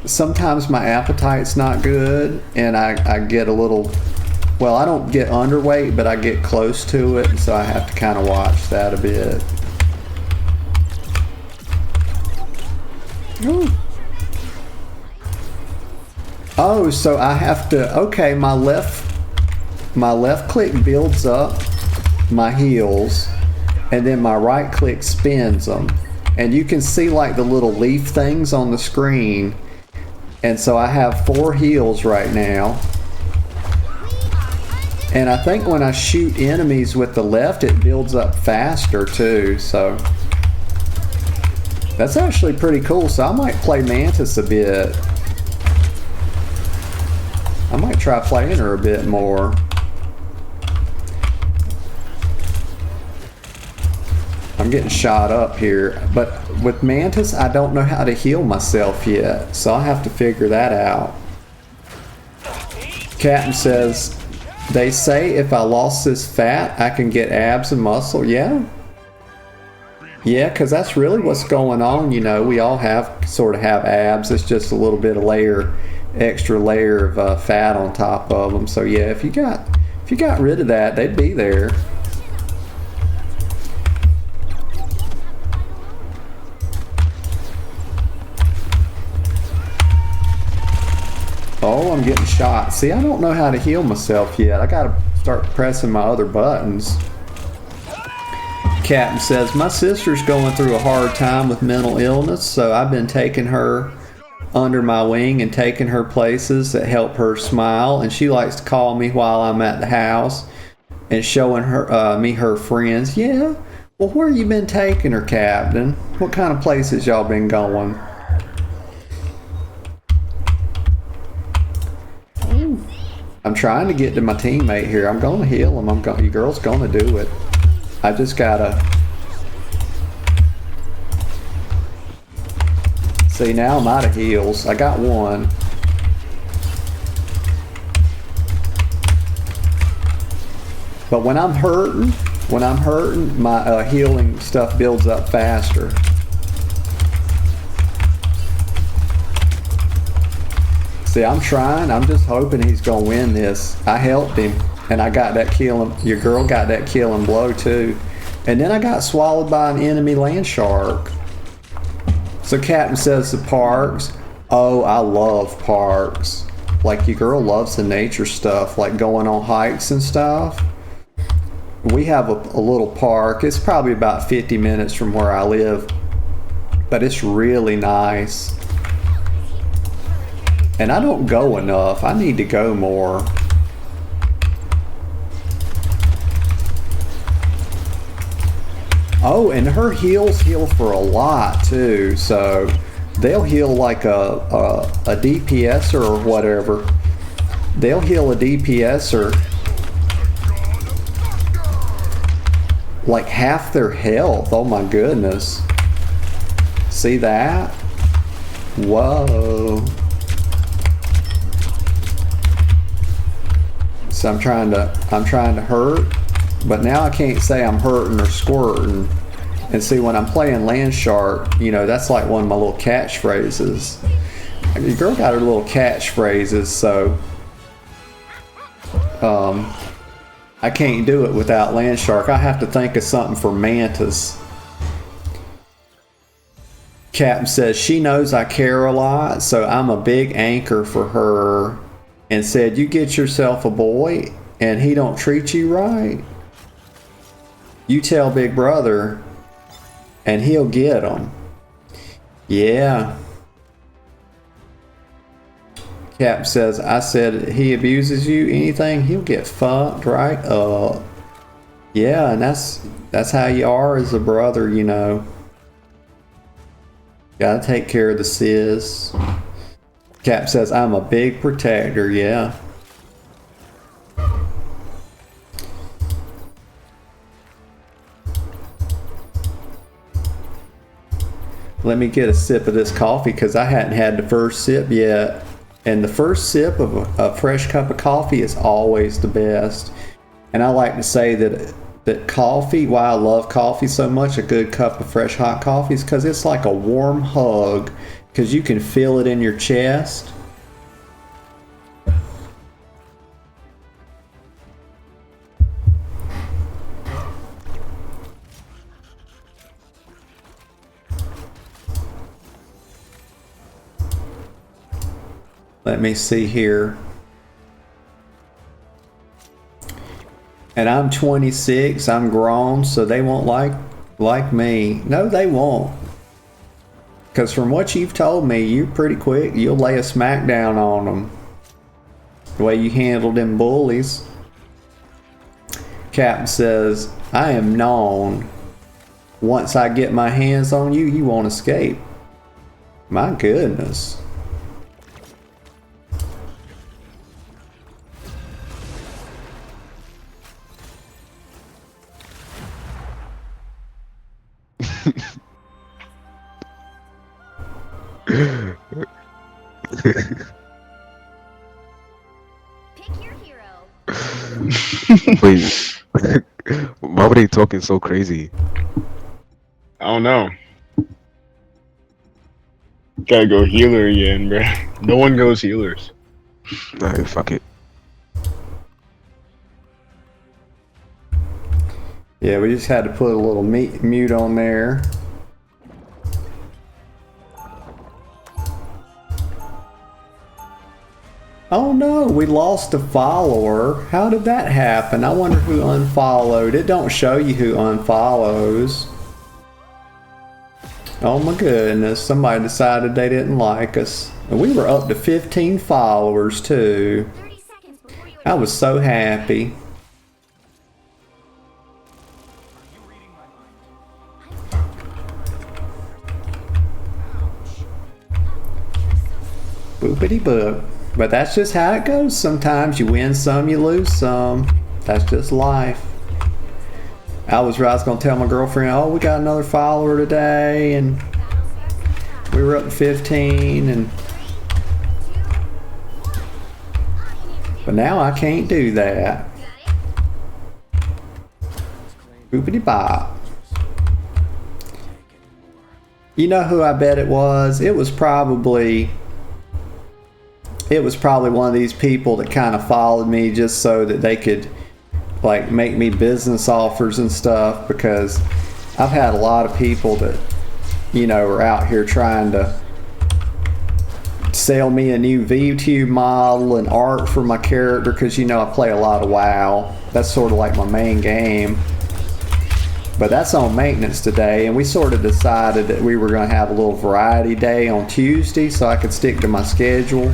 sometimes my appetite's not good and I get a little, well, I don't get underweight, but I get close to it, so I have to kind of watch that a bit. Ooh. Oh, so I have to, okay, my left click builds up my heals, and then my right click spins them. And you can see like the little leaf things on the screen. And so I have 4 heals right now. And I think when I shoot enemies with the left, it builds up faster too, so that's actually pretty cool. So I might play Mantis a bit. I might try playing her a bit more. I'm getting shot up here, but with Mantis, I don't know how to heal myself yet, so I'll have to figure that out. Captain says, they say if I lost this fat, I can get abs and muscle. Yeah. Yeah, because that's really what's going on, you know. We all sort of have abs. It's just a little bit of extra layer of fat on top of them. So yeah, if you got rid of that, they'd be there. Oh, I'm getting shot. See, I don't know how to heal myself yet. I gotta start pressing my other buttons. Captain says, my sister's going through a hard time with mental illness, so I've been taking her under my wing and taking her places that help her smile, and she likes to call me while I'm at the house and showing me her friends. Yeah? Well, where you been taking her, Captain? What kind of places y'all been going? I'm trying to get to my teammate here. I'm going to heal him. Your girl's going to do it. I just gotta... See, now I'm out of heals. I got one. But when I'm hurting, my healing stuff builds up faster. See, I'm trying. I'm just hoping he's gonna win this. I helped him, and I got that kill. Your girl got that killing blow too, and then I got swallowed by an enemy land shark. So Captain says the parks. Oh, I love parks. Like, your girl loves the nature stuff, like going on hikes and stuff. We have a little park. It's probably about 50 minutes from where I live, but it's really nice. And I don't go enough. I need to go more. Oh, and her heals heal for a lot too. So they'll heal like a DPS or whatever. They'll heal a DPS or like half their health. Oh my goodness. See that? Whoa. So I'm trying to hurt, but now I can't say I'm hurting or squirting. And see, when I'm playing Land Shark, you know, that's like one of my little catchphrases. Your girl got her little catchphrases, so I can't do it without Land Shark. I have to think of something for Mantis. Captain says she knows I care a lot, so I'm a big anchor for her. And said, you get yourself a boy and he don't treat you right, you tell Big Brother and he'll get him. Yeah. Cap says, I said he abuses you, anything, he'll get fucked right up. Yeah, and that's how you are as a brother, you know. Gotta take care of the sis. Cap says, I'm a big protector, yeah. Let me get a sip of this coffee because I hadn't had the first sip yet. And the first sip of a fresh cup of coffee is always the best. And I like to say that coffee, why I love coffee so much, a good cup of fresh hot coffee, is because it's like a warm hug because you can feel it in your chest. Let me see here. And I'm 26, I'm grown, so they won't like me. No, they won't. Because from what you've told me, you're pretty quick. You'll lay a smackdown on them. The way you handled them bullies. Captain says, I am known. Once I get my hands on you, you won't escape. My goodness. Pick your hero. Wait, why were they talking so crazy? I don't know. Gotta go healer again, bro. No one goes healers. Alright, fuck it. Yeah, we just had to put a little mute on there. Oh no, we lost a follower. How did that happen? I wonder who unfollowed. It don't show you who unfollows. Oh my goodness, somebody decided they didn't like us. And we were up to 15 followers too. 30 seconds before you I was so happy. Boopity boop. But that's just how it goes sometimes. You win some, you lose some. That's just life. I was going to tell my girlfriend, oh, we got another follower today, and we were up to 15, and but now I can't do that. Boopity bop. You know who I bet it was? It was probably one of these people that kind of followed me just so that they could like make me business offers and stuff, because I've had a lot of people that, you know, are out here trying to sell me a new VTube model and art for my character, because, you know, I play a lot of WoW. That's sort of like my main game. But that's on maintenance today, and we sort of decided that we were going to have a little variety day on Tuesday so I could stick to my schedule,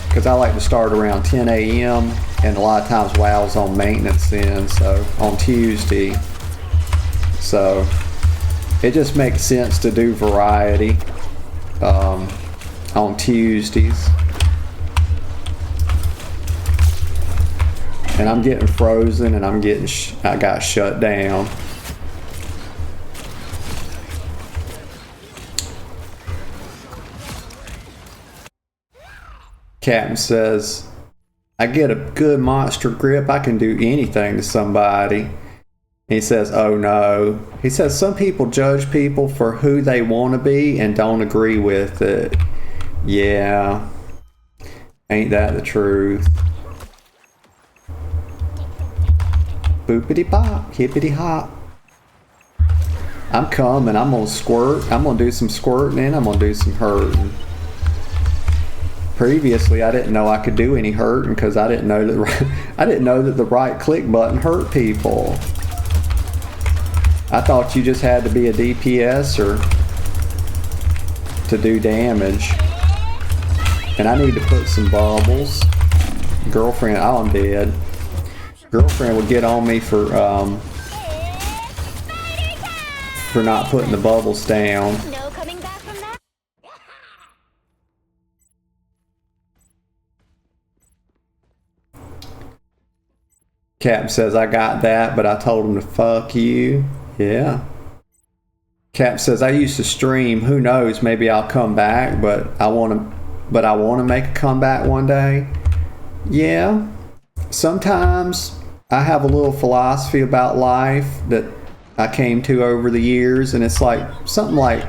because I like to start around 10 a.m. and a lot of times WoW's on maintenance then, so on Tuesday. So it just makes sense to do variety on Tuesdays. And I'm getting frozen, and I got shut down. Captain says, I get a good monster grip, I can do anything to somebody. And he says, oh no. He says, some people judge people for who they want to be and don't agree with it. Yeah. Ain't that the truth? Boopity bop, hippity hop. I'm coming, I'm gonna squirt, I'm gonna do some squirting, and I'm gonna do some hurting. Previously, I didn't know I could do any hurting because I didn't know that the right click button hurt people. I thought you just had to be a DPSer to do damage. And I need to put some bubbles. Girlfriend, oh, I'm dead. Girlfriend would get on me for not putting the bubbles down. no coming back from that. Captain says, I got that, but I told him to fuck you. Yeah. Captain says, I used to stream. Who knows? Maybe I'll come back, but I want to make a comeback one day. Yeah. Sometimes I have a little philosophy about life that I came to over the years, and it's like something like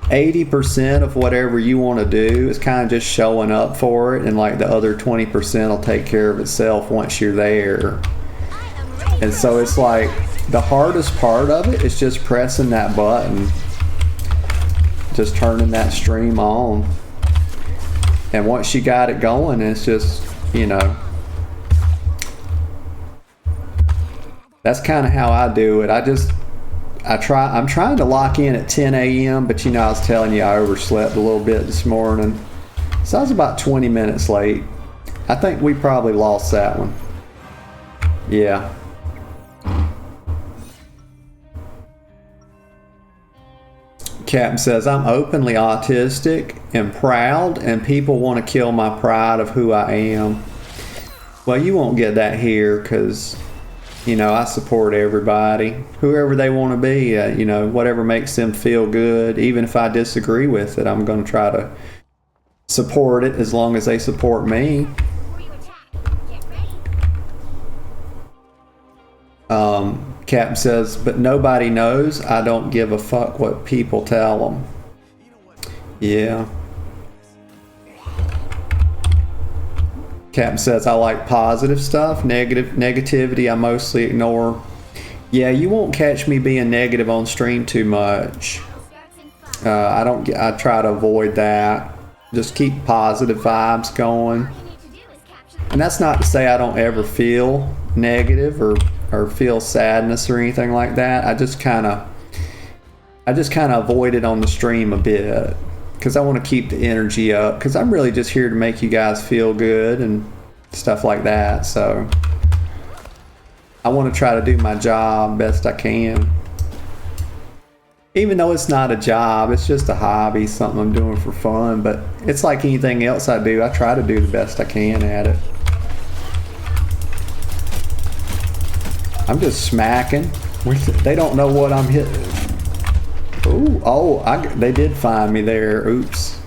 80% of whatever you want to do is kind of just showing up for it, and like the other 20% will take care of itself once you're there. And so it's like the hardest part of it is just pressing that button, just turning that stream on. And once you got it going, it's just, you know, that's kind of how I do it. I'm trying to lock in at 10 a.m., but you know, I was telling you I overslept a little bit this morning. So I was about 20 minutes late. I think we probably lost that one. Yeah. Captain says, I'm openly autistic and proud, and people want to kill my pride of who I am. Well, you won't get that here because, you know, I support everybody, whoever they want to be, you know, whatever makes them feel good. Even if I disagree with it, I'm going to try to support it as long as they support me. Captain says, but nobody knows. I don't give a fuck what people tell them. Yeah. Captain says, I like positive stuff. Negativity I mostly ignore. Yeah, you won't catch me being negative on stream too much. I try to avoid that. Just keep positive vibes going. And that's not to say I don't ever feel negative or feel sadness or anything like that. I just kind of avoid it on the stream a bit because I want to keep the energy up, because I'm really just here to make you guys feel good and stuff like that. So I want to try to do my job best I can, even though it's not a job. It's just a hobby, something I'm doing for fun. But it's like anything else I do. I try to do the best I can at it. I'm just smacking. They don't know what I'm hitting. Ooh, oh, they did find me there. Oops.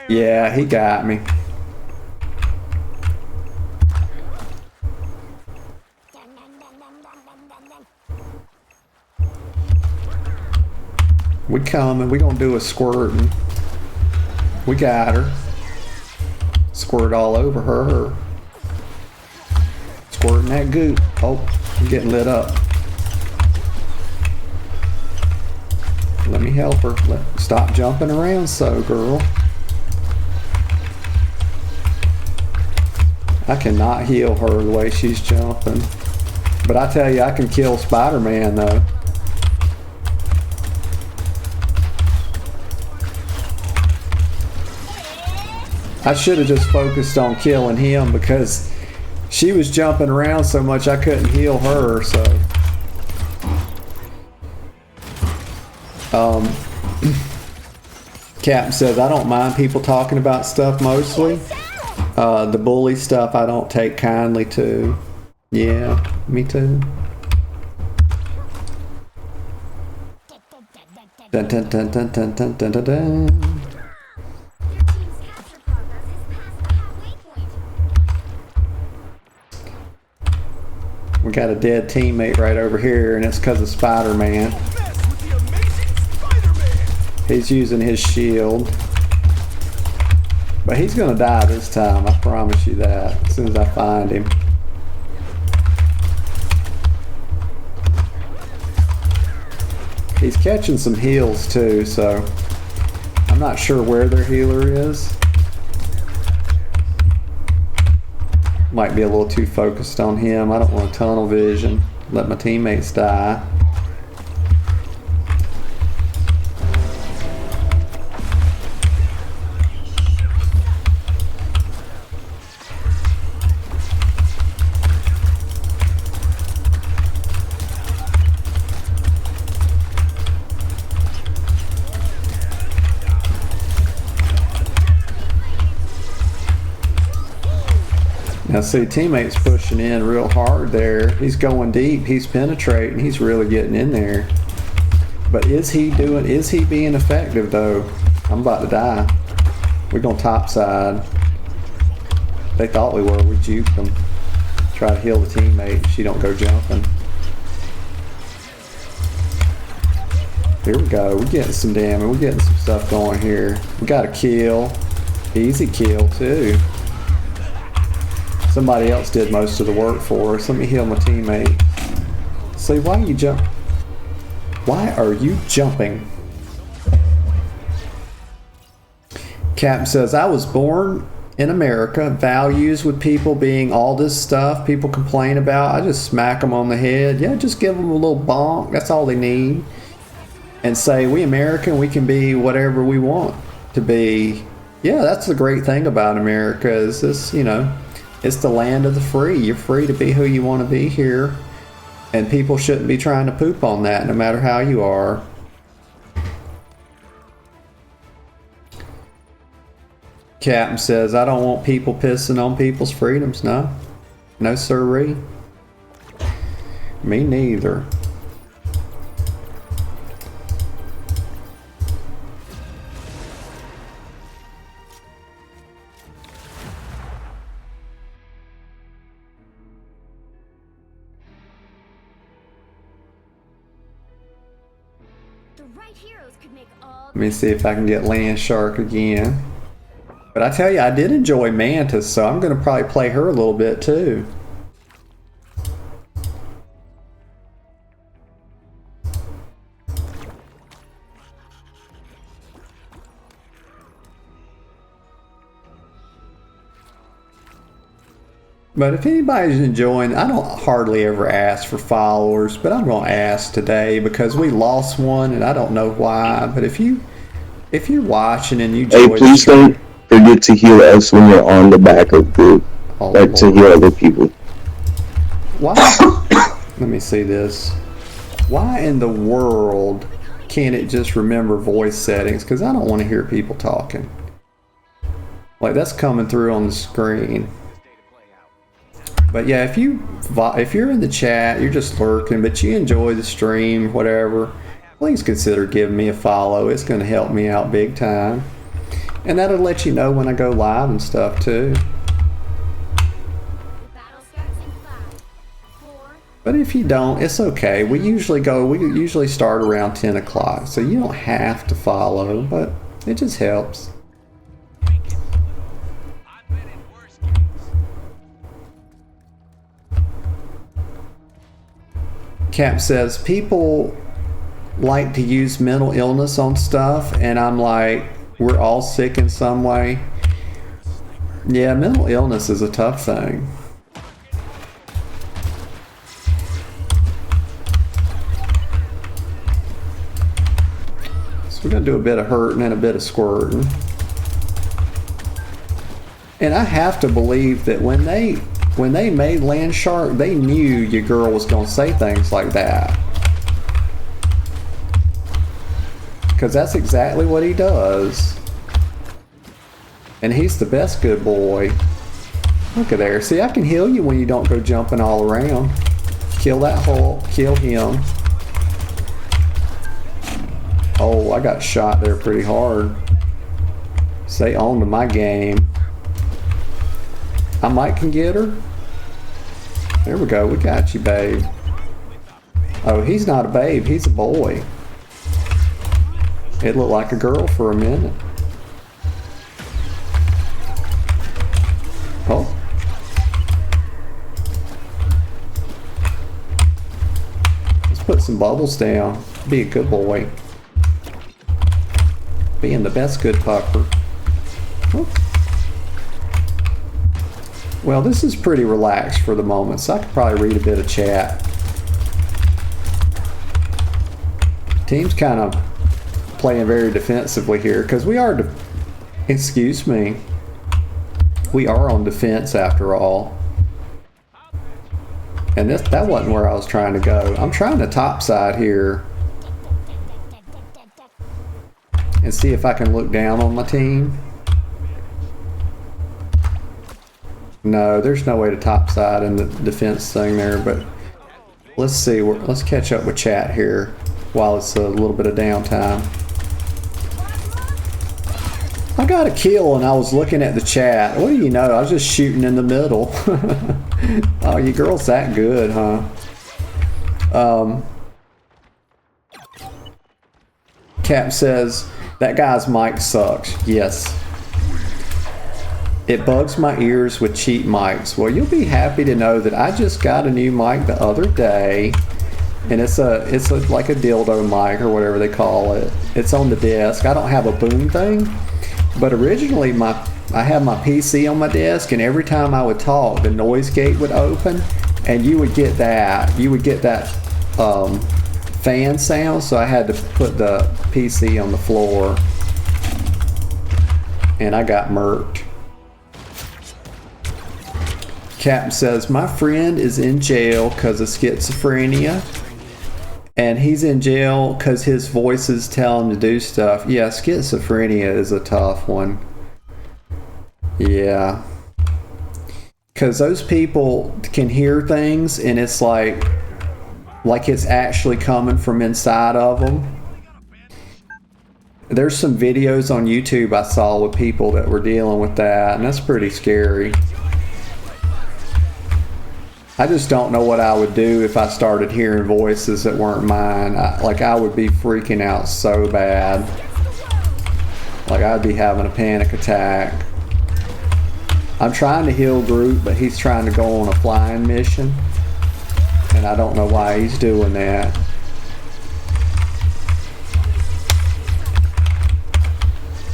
Yeah, he got me. We coming. We gonna do a squirting. We got her. Squirt all over her. Squirting that goop. Oh, I'm getting lit up. Let me help her. Stop jumping around so, girl. I cannot heal her the way she's jumping. But I tell you, I can kill Spider-Man though. I should have just focused on killing him because she was jumping around so much I couldn't heal her, so. Captain says, I don't mind people talking about stuff mostly. The bully stuff I don't take kindly to. Yeah, me too. Dun dun dun dun dun dun dun dun dun. We got a dead teammate right over here, and it's because of Spider-Man. He's using his shield. But he's gonna die this time, I promise you that, as soon as I find him. He's catching some heals too, so I'm not sure where their healer is. Might be a little too focused on him. I don't want to tunnel vision. Let my teammates die. Now see, teammates pushing in real hard there. He's going deep, he's penetrating, he's really getting in there. But is he being effective though? I'm about to die. We're going topside. They thought we were, we juked them. Try to heal the teammate, she don't go jumping. Here we go. We're getting some damage. We're getting some stuff going here. We got a kill. Easy kill, too. Somebody else did most of the work for us. Let me heal my teammate. See, why are you jump? Why are you jumping? Captain says, I was born in America. Values with people being all this stuff people complain about. I just smack them on the head. Yeah, just give them a little bonk. That's all they need. And say, we American, we can be whatever we want to be. Yeah, that's the great thing about America is this, you know, it's the land of the free. You're free to be who you want to be here. And people shouldn't be trying to poop on that no matter how you are. Captain says, I don't want people pissing on people's freedoms. No. No sirree. Me neither. Let me see if I can get Land Shark again. But I tell you, I did enjoy Mantis, so I'm going to probably play her a little bit too. But if anybody's enjoying, I don't hardly ever ask for followers, but I'm going to ask today because we lost one and I don't know why. But if you're watching and you enjoy, hey, please don't forget to heal us when you're on the back of group, like to heal other people. Why? Let me see this. Why in the world can't it just remember voice settings? Because I don't want to hear people talking. Like that's coming through on the screen. But yeah, if you're in the chat, you're just lurking, but you enjoy the stream, whatever, please consider giving me a follow. It's going to help me out big time. And that'll let you know when I go live and stuff too. But if you don't, it's okay. We usually start around 10 o'clock, so you don't have to follow, but it just helps. Cap says, people like to use mental illness on stuff, and I'm like, we're all sick in some way. Yeah, mental illness is a tough thing. So we're going to do a bit of hurting and a bit of squirting. And I have to believe that when they made Land Shark, they knew your girl was going to say things like that. Because that's exactly what he does. And he's the best good boy. Look at there. See, I can heal you when you don't go jumping all around. Kill that hole. Kill him. Oh, I got shot there pretty hard. Stay on to my game. I might can get her. There we go. We got you, babe. Oh, he's not a babe. He's a boy. It looked like a girl for a minute. Oh. Let's put some bubbles down. Be a good boy. Being the best good pupper. Oh. Well, this is pretty relaxed for the moment, so I could probably read a bit of chat. Team's kind of playing very defensively here, because we are, excuse me, we are on defense after all. And that wasn't where I was trying to go. I'm trying to topside here and see if I can look down on my team. No, there's no way to topside in the defense thing there, but let's see. Let's catch up with chat here while it's a little bit of downtime. I got a kill and I was looking at the chat. What do you know? I was just shooting in the middle. Oh, your girl's that good, huh? Cap says, that guy's mic sucks. Yes. It bugs my ears with cheap mics. Well, you'll be happy to know that I just got a new mic the other day. And it's like a dildo mic or whatever they call it. It's on the desk. I don't have a boom thing. But originally I had my PC on my desk, and every time I would talk, the noise gate would open, and you would get that fan sound, so I had to put the PC on the floor, and I got murked. Captain says, my friend is in jail because of schizophrenia, and he's in jail because his voices tell him to do stuff. Yeah, schizophrenia is a tough one. Yeah. Because those people can hear things, and it's like it's actually coming from inside of them. There's some videos on YouTube I saw with people that were dealing with that, and that's pretty scary. I just don't know what I would do if I started hearing voices that weren't mine. I would be freaking out so bad. Like, I'd be having a panic attack. I'm trying to heal Groot, but he's trying to go on a flying mission. And I don't know why he's doing that.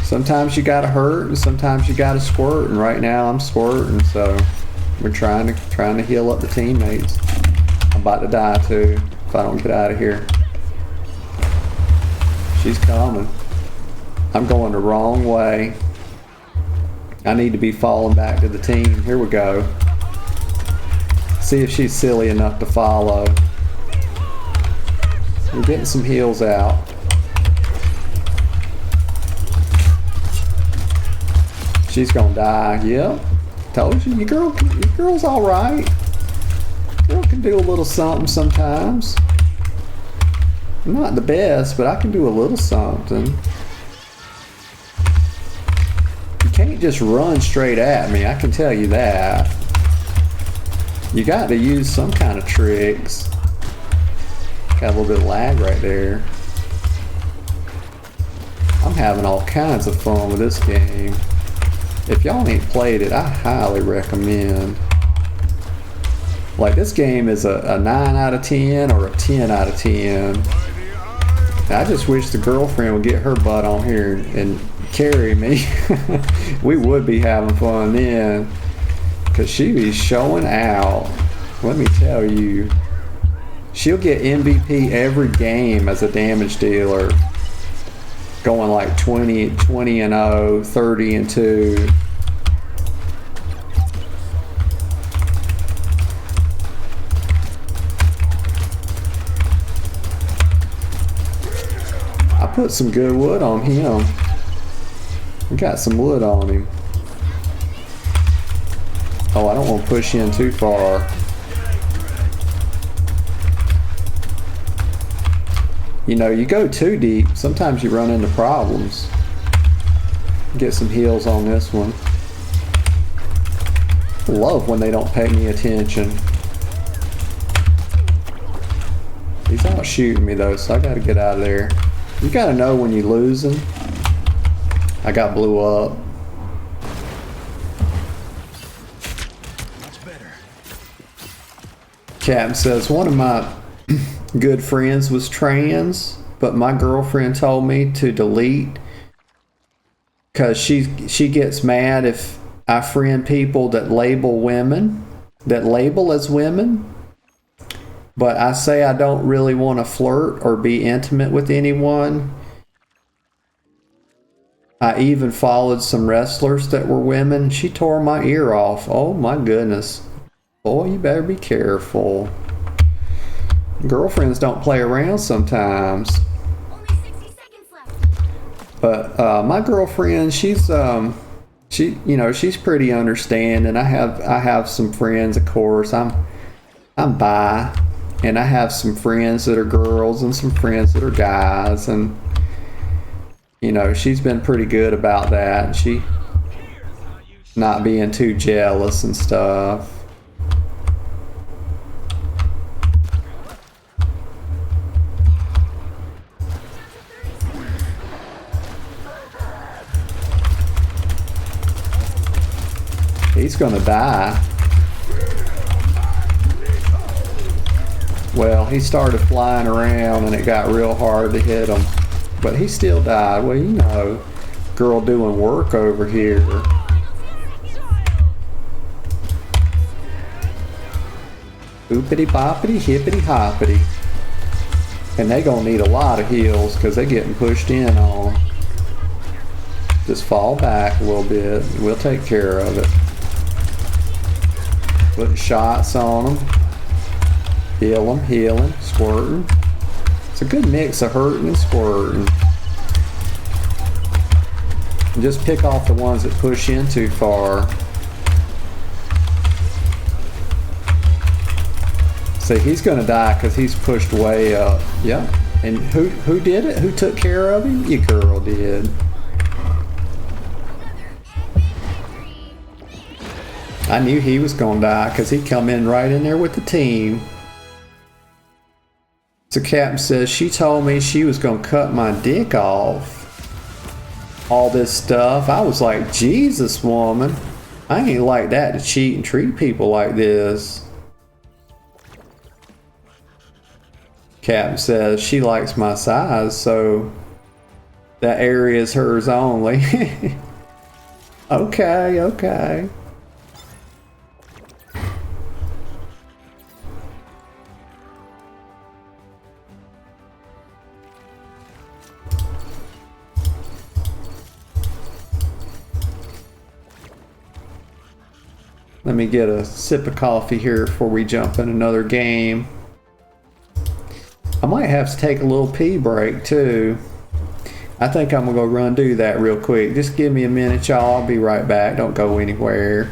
Sometimes you gotta hurt, and sometimes you gotta squirt. And right now I'm squirting, so we're trying to heal up the teammates. I'm about to die too if I don't get out of here. She's coming. I'm going the wrong way. I need to be falling back to the team. Here we go. See if she's silly enough to follow. We're getting some heals out. She's gonna die. Yep. Told you, your girl's all right. Girl can do a little something sometimes. I'm not the best, but I can do a little something. You can't just run straight at me, I can tell you that. You got to use some kind of tricks. Got a little bit of lag right there. I'm having all kinds of fun with this game. If y'all ain't played it, I highly recommend. Like, this game is a 9 out of 10 or a 10 out of 10. I just wish the girlfriend would get her butt on here and carry me. We would be having fun then. Because she be showing out. Let me tell you. She'll get MVP every game as a damage dealer. Going like 20 and 0, 30 and 2. I put some good wood on him. We got some wood on him. Oh, I don't want to push in too far. You know, you go too deep, sometimes you run into problems. Get some heals on this one. I love when they don't pay me attention. He's out shooting me though, so I gotta get out of there. You gotta know when you're losing. I got blew up. Captain says, one of my good friends was trans, but my girlfriend told me to delete because she gets mad if I friend people that label as women. But I say I don't really want to flirt or be intimate with anyone. I even followed some wrestlers that were women. She tore my ear off. Oh my goodness. Boy, you better be careful. Girlfriends don't play around sometimes. Only 60 seconds left. But my girlfriend, she's pretty understanding. I have some friends, of course. I'm bi, and I have some friends that are girls and some friends that are guys, and you know, she's been pretty good about that. She not being too jealous and stuff. He's gonna die. Well, he started flying around and it got real hard to hit him. But he still died. Well, you know, girl doing work over here. Oopity boppity hippity hoppity. And they gonna need a lot of heals because they're getting pushed in on. Just fall back a little bit. We'll take care of it. Putting shots on them. Heal them, healing, squirting. It's a good mix of hurting and squirting. And just pick off the ones that push in too far. See, he's gonna die because he's pushed way up. Yep. And who did it? Who took care of him? Your girl did. I knew he was gonna die because he come in right in there with the team. So Captain says, she told me she was gonna cut my dick off. All this stuff. I was like, Jesus, woman. I ain't like that to cheat and treat people like this. Captain says she likes my size, so that area is hers only. Okay, okay. Let me get a sip of coffee here before we jump in another game. I might have to take a little pee break too. I think I'm gonna go run do that real quick. Just give me a minute, y'all. I'll be right back. Don't go anywhere.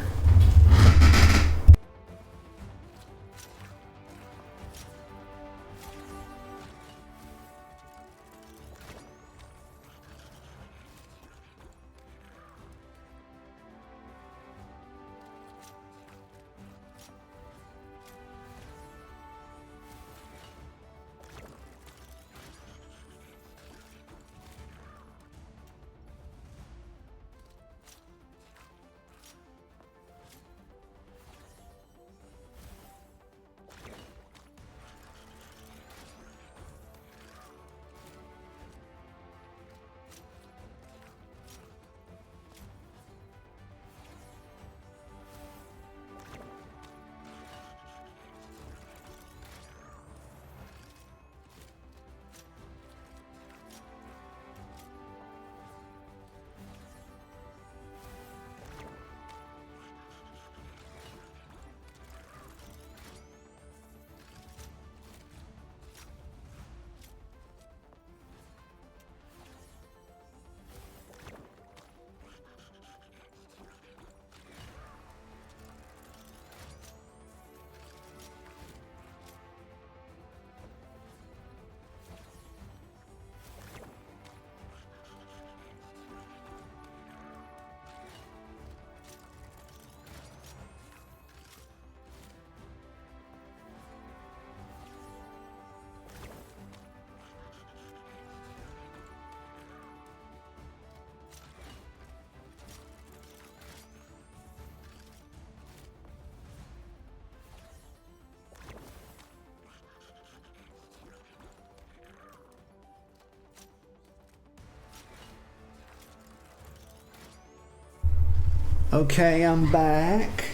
Okay, I'm back.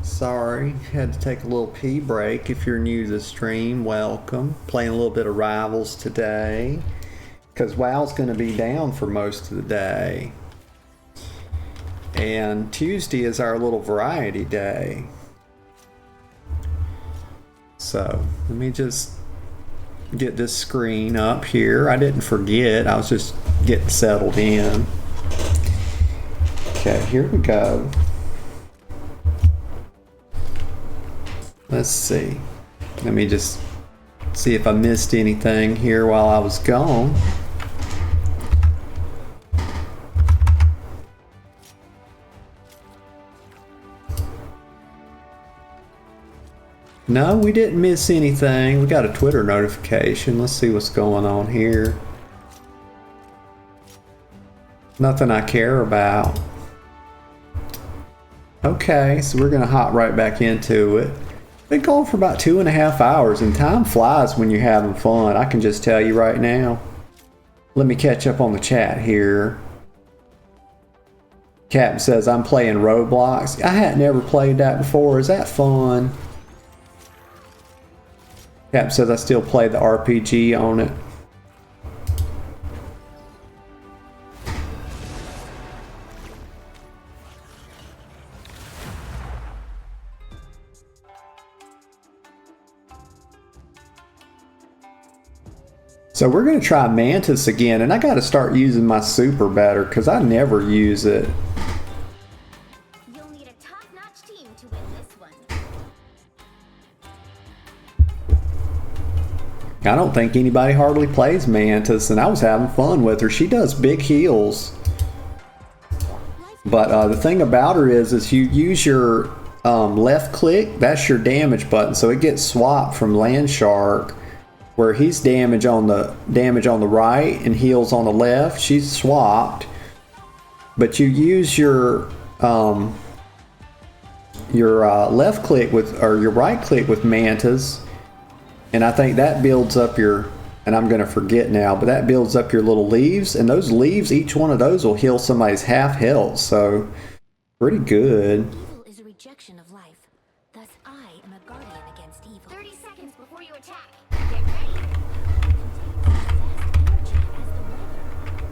Sorry, had to take a little pee break. If you're new to the stream, welcome. Playing a little bit of Rivals today, because WoW's going to be down for most of the day. And Tuesday is our little variety day. So, let me just get this screen up here. I didn't forget, I was just getting settled in. Okay, here we go. Let's see. Let me just see if I missed anything here while I was gone. No, we didn't miss anything. We got a Twitter notification. Let's see what's going on here. Nothing I care about. Okay, so we're gonna hop right back into it. Been going for about 2.5 hours, and time flies when you're having fun. I can just tell you right now. Let me catch up on the chat here. Captain says, I'm playing Roblox. I had never played that before. Is that fun? Captain says, I still play the RPG on it. So we're going to try Mantis again, and I got to start using my super better because I never use it. You'll need a top-notch team to win this one. I don't think anybody hardly plays Mantis, and I was having fun with her. She does big heals. But the thing about her is you use your left click, that's your damage button, so it gets swapped from Land Shark, where he's damage on the right and heals on the left. She's swapped, but you use your left click with, or your right click with Mantis, and I think that builds up your, and I'm gonna forget now, but that builds up your little leaves, and those leaves, each one of those will heal somebody's half health, so pretty good. Evil is a rejection of life. Thus, I am a guardian against evil. 30 seconds before you attack. Get ready.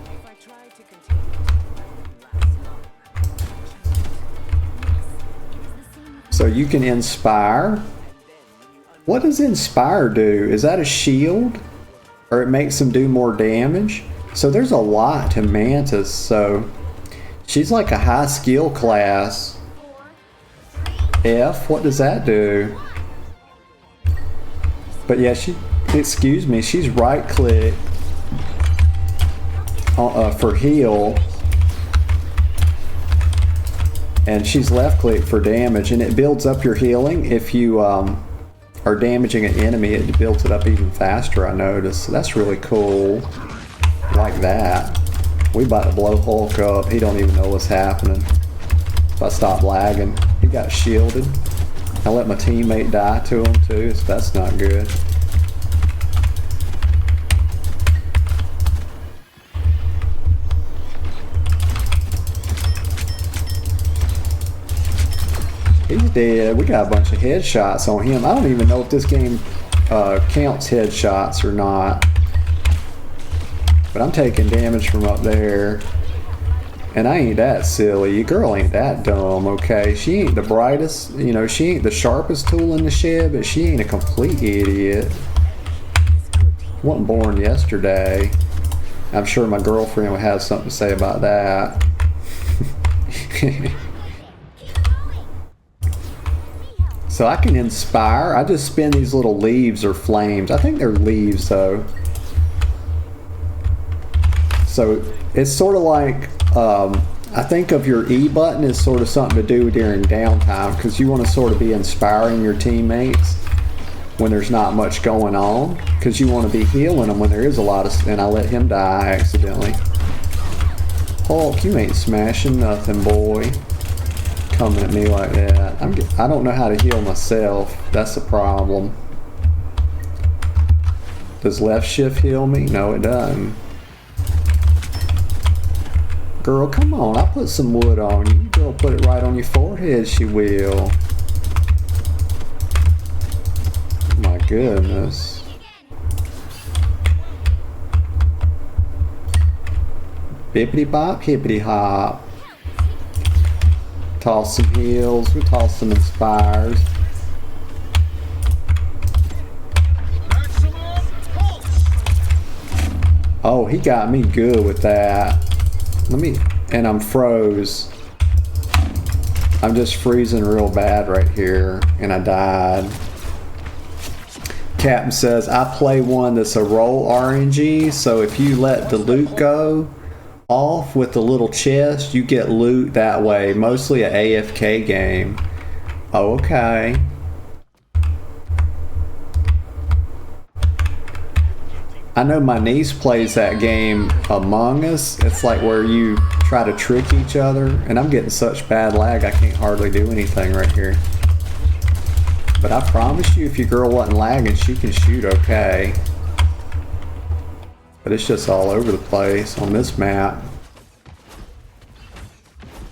If I try to continue, it last long. So you can inspire. What does inspire do? Is that a shield? Or it makes them do more damage? So there's a lot to Mantis, so she's like a high skill class. F, what does that do? But yeah, excuse me, she's right click for heal. And she's left click for damage, and it builds up your healing. If you are damaging an enemy, it builds it up even faster, I noticed. So that's really cool. Like that. We about to blow Hulk up. He don't even know what's happening. If I stop lagging. He got shielded. I let my teammate die to him too, so that's not good. He's dead. We got a bunch of headshots on him. I don't even know if this game counts headshots or not. But I'm taking damage from up there. And I ain't that silly. Your girl ain't that dumb, okay? She ain't the brightest, you know, she ain't the sharpest tool in the shed, but she ain't a complete idiot. Wasn't born yesterday. I'm sure my girlfriend would have something to say about that. So I can inspire. I just spin these little leaves or flames. I think they're leaves though. So it's sort of like, I think of your E button as sort of something to do during downtime, because you want to sort of be inspiring your teammates when there's not much going on, because you want to be healing them when there is a lot of, and I let him die accidentally. Hulk, you ain't smashing nothing, boy. Coming at me like that. I don't know how to heal myself. That's the problem. Does left shift heal me? No, it doesn't. Girl, come on. I'll put some wood on you. Girl, put it right on your forehead. She will. My goodness. Bippity bop, hippity hop. Toss some heals, we toss some inspires. Oh, he got me good with that. And I'm froze. I'm just freezing real bad right here, and I died. Captain says, I play one that's a roll RNG, so if you let the loot go off with the little chest, you get loot that way. Mostly a AFK game. Oh, okay. I know my niece plays that game Among Us. It's like where you try to trick each other, and I'm getting such bad lag I can't hardly do anything right here. But I promise you, if your girl wasn't lagging, she can shoot okay. But it's just all over the place on this map.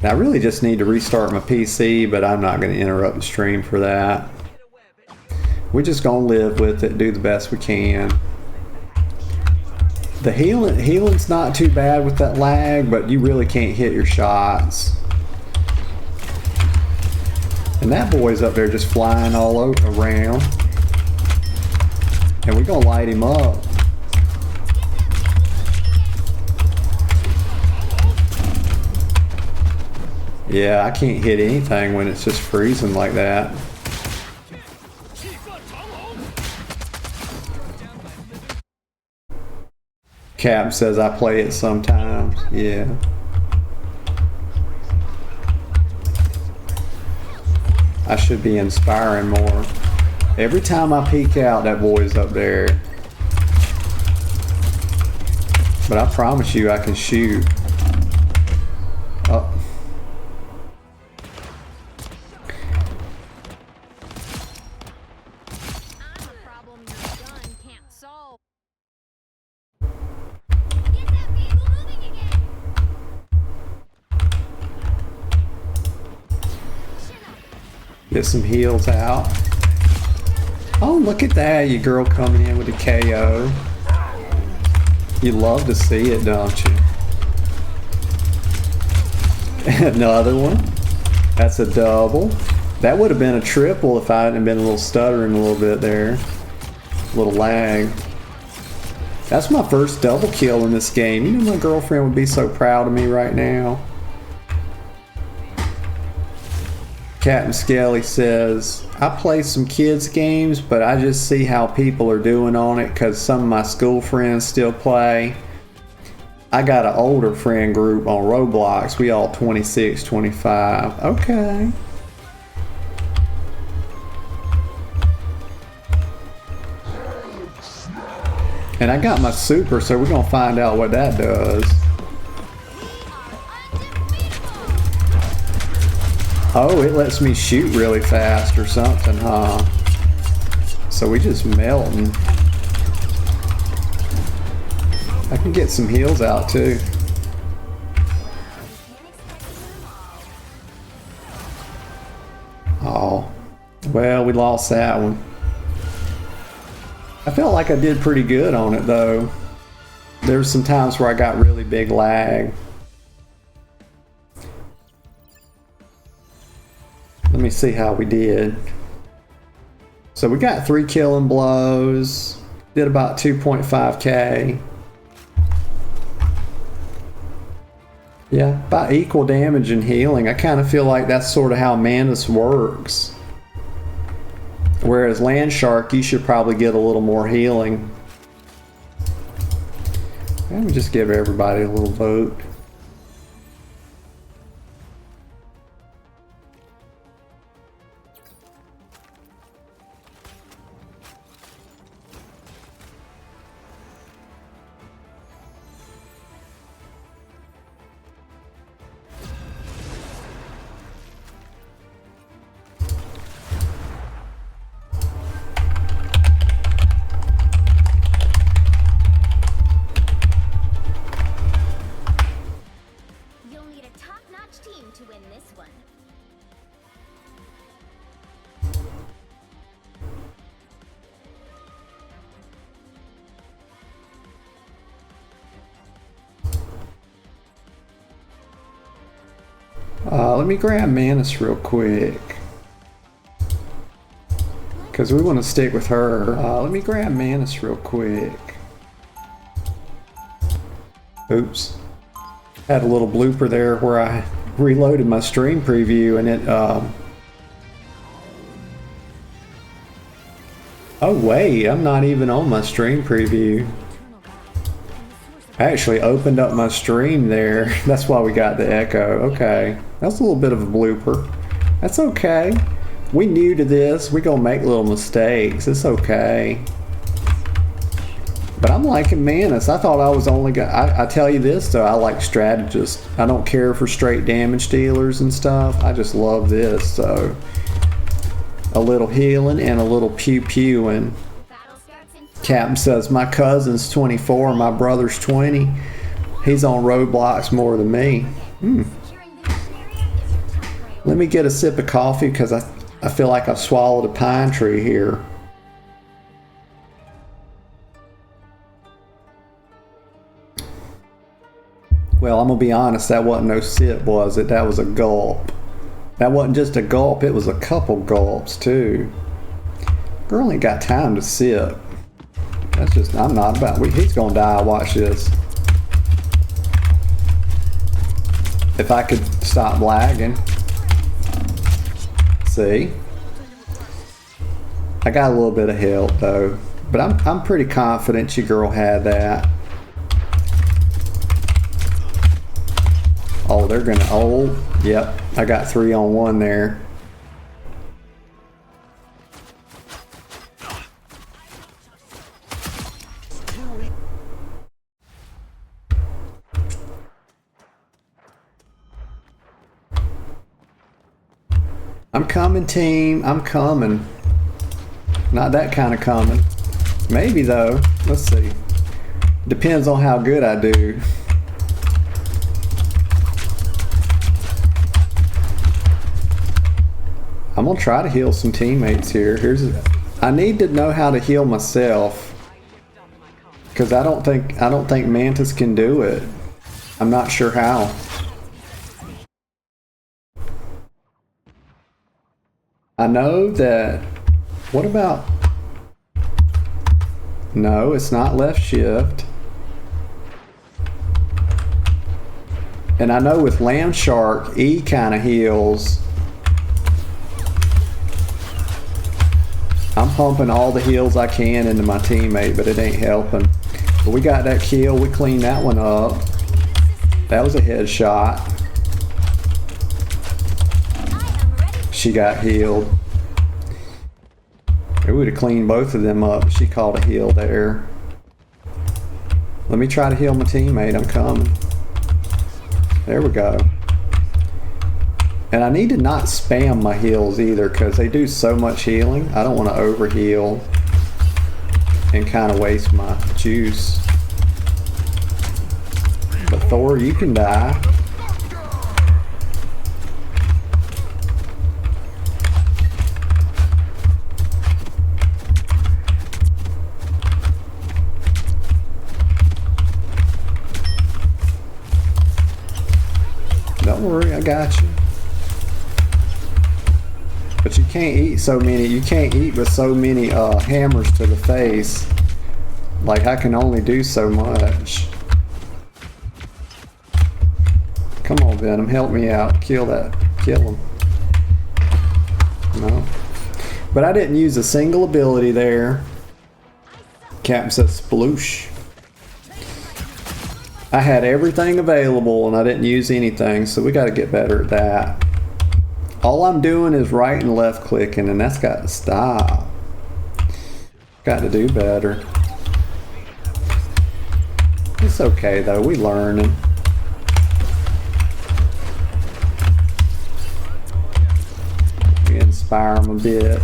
Now, I really just need to restart my PC, but I'm not going to interrupt the stream for that. We're just going to live with it, do the best we can. The healing's not too bad with that lag, but you really can't hit your shots. And that boy's up there just flying all around. And we're going to light him up. Yeah, I can't hit anything when it's just freezing like that. Cap says I play it sometimes. Yeah. I should be inspiring more. Every time I peek out, that boy's up there. But I promise you I can shoot. Oh. Get some heals out. Oh, look at that, you girl coming in with a KO. You love to see it, don't you? Another one. That's a double. That would have been a triple if I hadn't been a little stuttering a little bit there. A little lag. That's my first double kill in this game. You know my girlfriend would be so proud of me right now. Captain Skelly says, I play some kids games, but I just see how people are doing on it because some of my school friends still play. I got an older friend group on Roblox. We all 26, 25. Okay. And I got my super, so we're going to find out what that does. Oh, it lets me shoot really fast or something, huh? So we just melting. I can get some heals out too. Oh, well, we lost that one. I felt like I did pretty good on it though. There were some times where I got really big lag. Let me see how we did. So we got 3 killing blows, did about 2.5k. Yeah, about equal damage and healing. I kind of feel like that's sort of how Mantis works. Whereas Land Shark, you should probably get a little more healing. Let me just give everybody a little vote. Let me grab Mantis real quick. Because we want to stick with her. Let me grab Mantis real quick. Oops. Had a little blooper there where I reloaded my stream preview and it... Oh wait, I'm not even on my stream preview. I actually opened up my stream there. That's why we got the echo. Okay. That's a little bit of a blooper. That's okay. We new to this. We're gonna make little mistakes. It's okay. But I'm liking Manus. I thought I was only I tell you this though, I like strategists. I don't care for straight damage dealers and stuff. I just love this. So a little healing and a little pew-pewing. Captain says, my cousin's 24, my brother's 20. He's on roadblocks more than me. Let me get a sip of coffee because I feel like I've swallowed a pine tree here. Well, I'm going to be honest, that wasn't no sip, was it? That was a gulp. That wasn't just a gulp, it was a couple gulps, too. Girl ain't got time to sip. That's just, I'm not about, he's going to die, watch this. If I could stop lagging. See? I got a little bit of help, though. But I'm pretty confident your girl had that. Oh, they're gonna, oh, yep, I got 3 on 1 there. I'm coming, team, I'm coming. Not that kind of coming. Maybe though, let's see. Depends on how good I do. I'm gonna try to heal some teammates here. I need to know how to heal myself because I don't think Mantis can do it. I'm not sure how. I know that. What about? No, it's not left shift. And I know with Land Shark, E kind of heals. I'm pumping all the heals I can into my teammate, but it ain't helping. But we got that kill. We cleaned that one up. That was a headshot. She got healed. We would have cleaned both of them up. She called a heal there. Let me try to heal my teammate. I'm coming. There we go. And I need to not spam my heals either because they do so much healing. I don't want to overheal and kind of waste my juice. But Thor, you can die. Don't worry, I got you. But you can't eat so many, you can't eat with so many hammers to the face. Like, I can only do so much. Come on, Venom, help me out. Kill him. No. But I didn't use a single ability there. Captain says sploosh. I had everything available and I didn't use anything, so we got to get better at that. All I'm doing is right and left clicking, and that's got to stop. Got to do better. It's okay though, we learning. We inspire them a bit.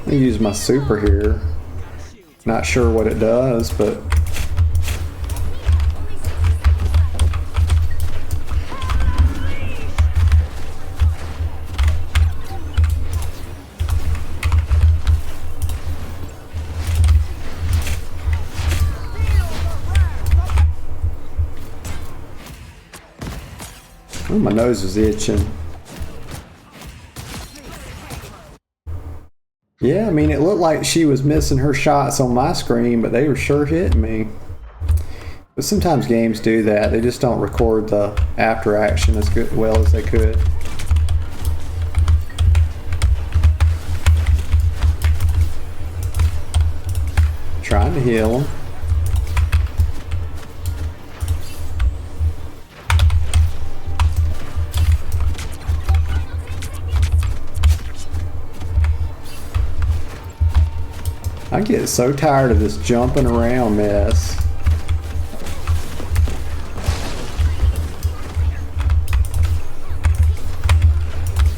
I use my super here. Not sure what it does, but oh, my nose is itching. Yeah, I mean, it looked like she was missing her shots on my screen, but they were sure hitting me. But sometimes games do that. They just don't record the after action as well as they could. Trying to heal him. I get so tired of this jumping around mess.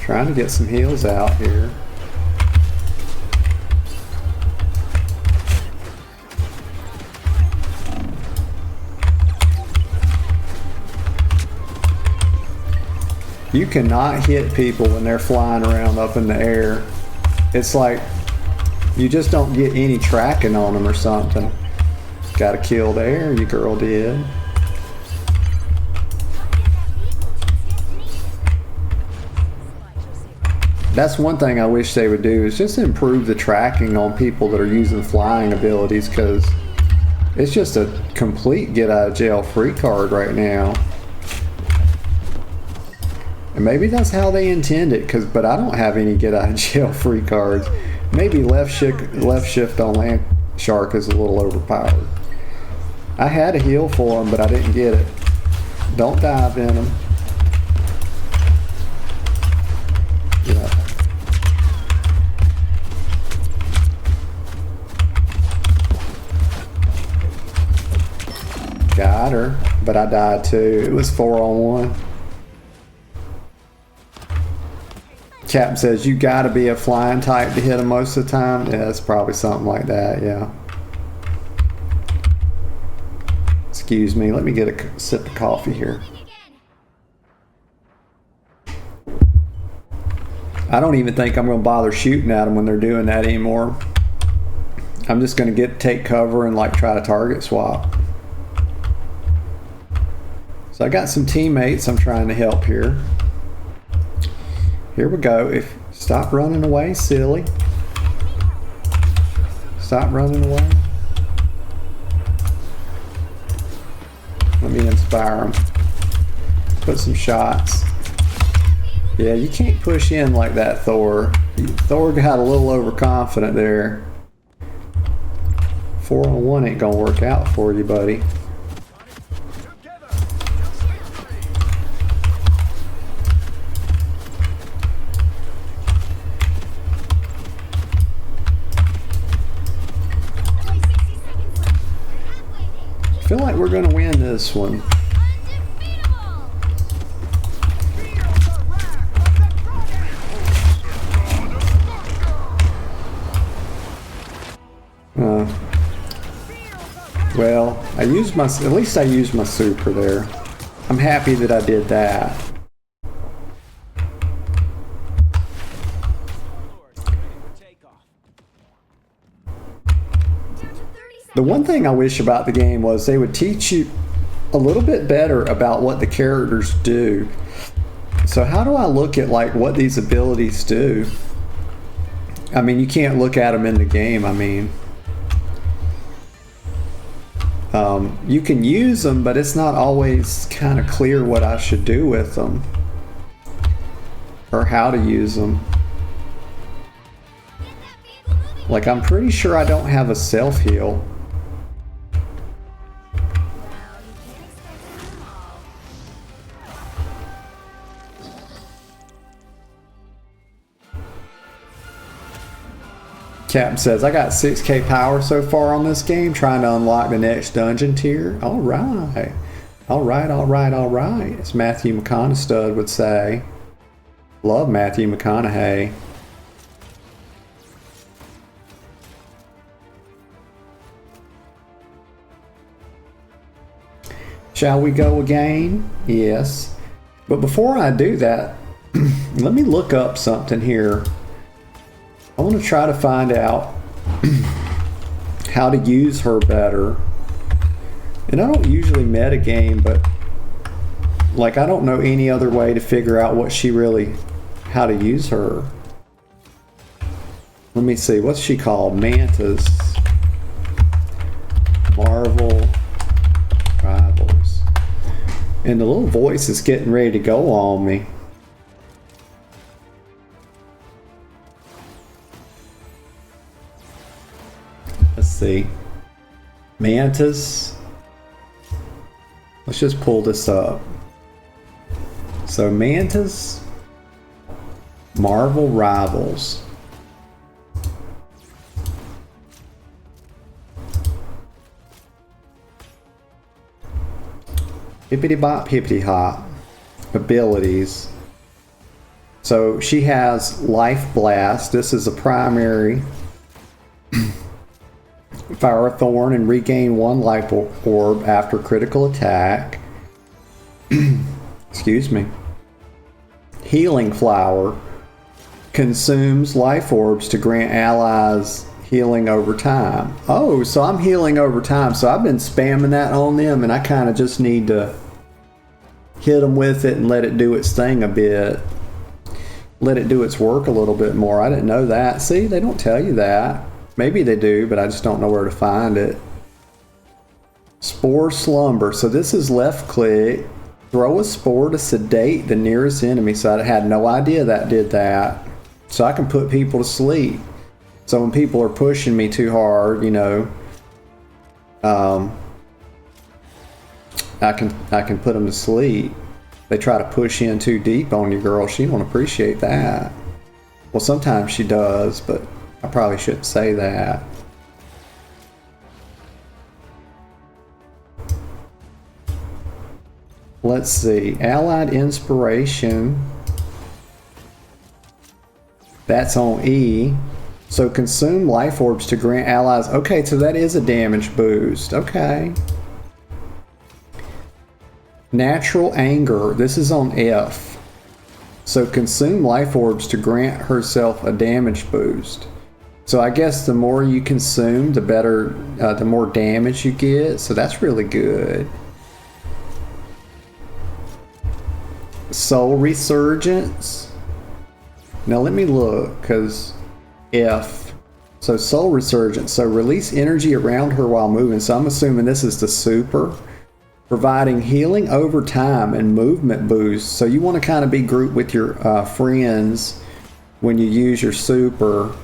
Trying to get some heals out here. You cannot hit people when they're flying around up in the air. It's like you just don't get any tracking on them or something. Got a kill there, you girl did. That's one thing I wish they would do, is just improve the tracking on people that are using flying abilities, because it's just a complete get out of jail free card right now. And maybe that's how they intend it, but I don't have any get out of jail free cards. Maybe left shift on Land Shark is a little overpowered. I had a heal for him, but I didn't get it. Don't dive in him. Yeah. Got her, but I died too. It was 4-on-1. Captain says you gotta be a flying type to hit him most of the time. Yeah, it's probably something like that, yeah. Excuse me, let me get a sip of coffee here. I don't even think I'm gonna bother shooting at them when they're doing that anymore. I'm just gonna take cover and like try to target swap. So I got some teammates I'm trying to help here. Here we go. Stop running away, silly. Stop running away. Let me inspire them. Put some shots. Yeah, you can't push in like that, Thor. Thor got a little overconfident there. 4-on-1 ain't gonna work out for you, buddy. I feel like we're going to win this one. Well, at least I used my super there. I'm happy that I did that. The one thing I wish about the game was they would teach you a little bit better about what the characters do. So how do I look at like what these abilities do? I mean, you can't look at them in the game, I mean. You can use them, but it's not always kind of clear what I should do with them. Or how to use them. Like, I'm pretty sure I don't have a self-heal. Captain says, I got 6k power so far on this game, trying to unlock the next dungeon tier. Alright. Alright, alright, alright. As Matthew McConaughey would say. Love Matthew McConaughey. Shall we go again? Yes. But before I do that, let me look up something here. I want to try to find out how to use her better. And I don't usually metagame, but like I don't know any other way to figure out how to use her. Let me see, what's she called? Mantis. Marvel Rivals. And the little voice is getting ready to go on me. Let's see. Mantis. Let's just pull this up. So Mantis, Marvel Rivals. Hippity bop, hippity hop. Abilities. So she has Life Blast. This is a primary. Fire a Thorn and regain 1 life orb after critical attack. Excuse me. Healing Flower consumes life orbs to grant allies healing over time. Oh, so I'm healing over time. So I've been spamming that on them, and I kind of just need to hit them with it and let it do its thing a bit. Let it do its work a little bit more. I didn't know that. See, they don't tell you that. Maybe they do, but I just don't know where to find it. Spore Slumber. So this is left click. Throw a spore to sedate the nearest enemy. So I had no idea that did that. So I can put people to sleep. So when people are pushing me too hard, you know, I can put them to sleep. They try to push in too deep on you, girl. She don't appreciate that. Well, sometimes she does, but I probably shouldn't say that. Let's see. Allied Inspiration. That's on E. So consume life orbs to grant allies. Okay, so that is a damage boost. Okay. Natural Anger. This is on F. So consume life orbs to grant herself a damage boost. So I guess the more you consume, the better, the more damage you get. So that's really good. Soul Resurgence. Now let me look, because F. So Soul Resurgence. So release energy around her while moving. So I'm assuming this is the super. Providing healing over time and movement boost. So you want to kind of be grouped with your friends when you use your super.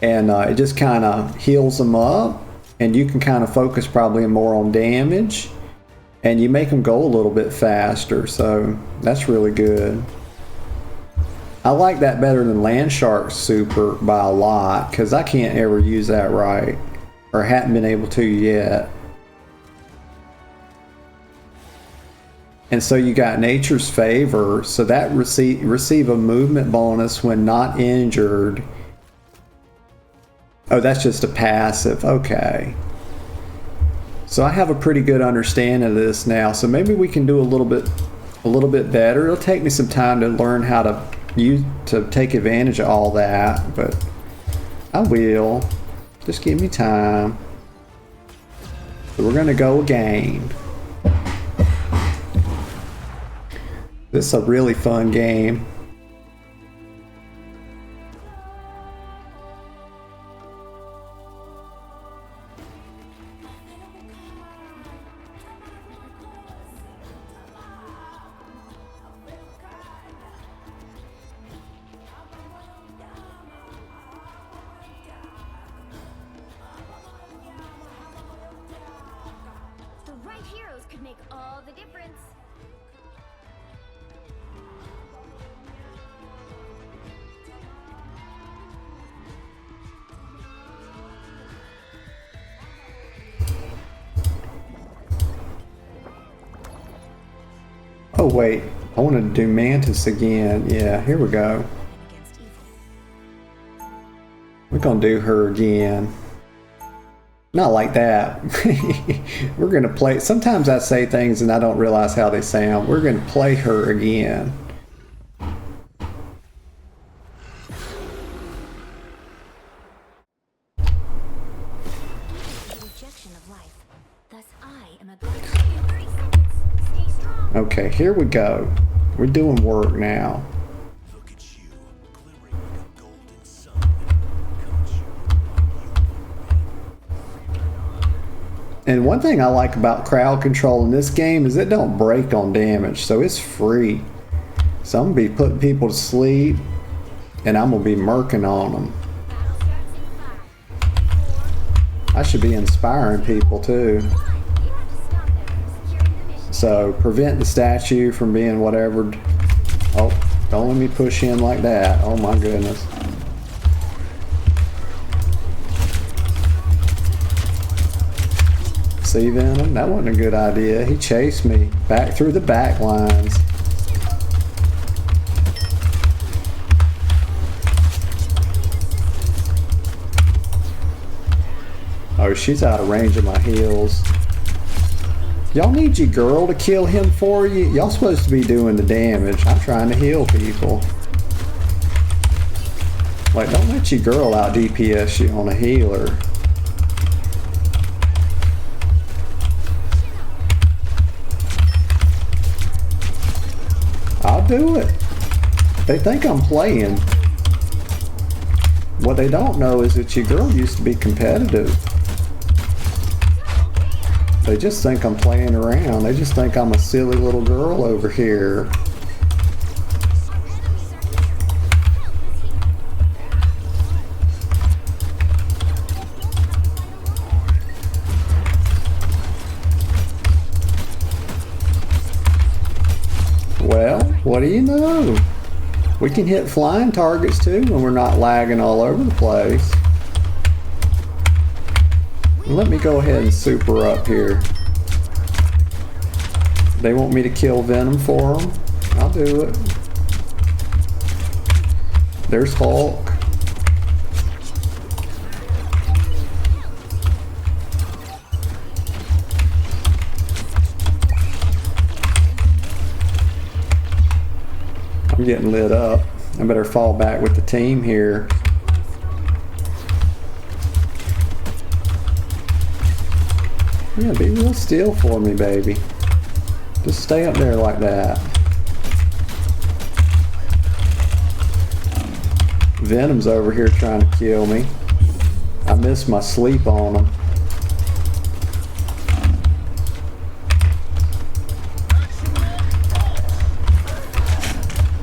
And it just kind of heals them up. And you can kind of focus probably more on damage. And you make them go a little bit faster. So that's really good. I like that better than Landshark's super by a lot. Because I can't ever use that right. Or haven't been able to yet. And so you got Nature's Favor. So that receive a movement bonus when not injured. Oh, that's just a passive. Okay. So I have a pretty good understanding of this now. So maybe we can do a little bit better. It'll take me some time to learn how to take advantage of all that, but I will. Just give me time. So we're gonna go again. This is a really fun game. The right heroes could make all the difference. Oh wait, I wanted to do Mantis again. Yeah, here we go. We're gonna do her again. Not like that. We're gonna play. Sometimes I say things and I don't realize how they sound. We're gonna play her again. Okay, here we go. We're doing work now. And one thing I like about crowd control in this game is it don't break on damage, so it's free. So I'm gonna be putting people to sleep, and I'm gonna be murking on them. I should be inspiring people too. You have to stop them from securing the mission. So prevent the statue from being whatever. Oh, don't let me push in like that. Oh my goodness. See Venom? That wasn't a good idea. He chased me back through the back lines. Oh, she's out of range of my heals. Y'all need your girl to kill him for you? Y'all supposed to be doing the damage. I'm trying to heal people. Like, don't let your girl out DPS you on a healer. I'll do it. They think I'm playing. What they don't know is that your girl used to be competitive. They just think I'm playing around. They just think I'm a silly little girl over here. Well, what do you know? We can hit flying targets too when we're not lagging all over the place. Let me go ahead and super up here. They want me to kill Venom for them. I'll do it. There's Hulk. I'm getting lit up. I better fall back with the team here. Yeah, be real still for me, baby. Just stay up there like that. Venom's over here trying to kill me. I missed my sleep on him.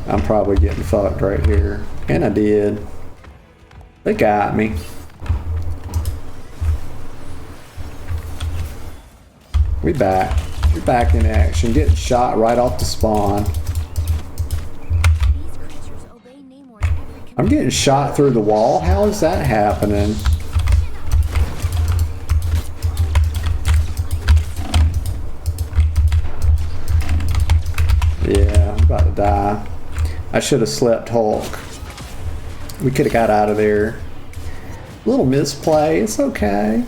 I'm probably getting fucked right here. And I did. They got me. We back. We're back in action. Getting shot right off the spawn. I'm getting shot through the wall? How is that happening? Yeah, I'm about to die. I should have slept Hulk. We could have got out of there. A little misplay. It's okay.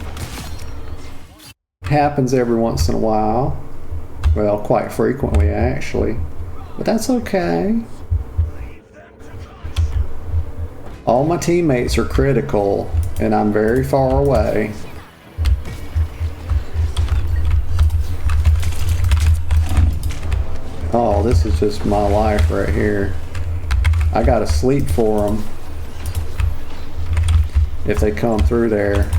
Happens every once in a while. Well, quite frequently actually. But that's okay. All my teammates are critical and I'm very far away. Oh, this is just my life right here. I gotta sleep for them if they come through there.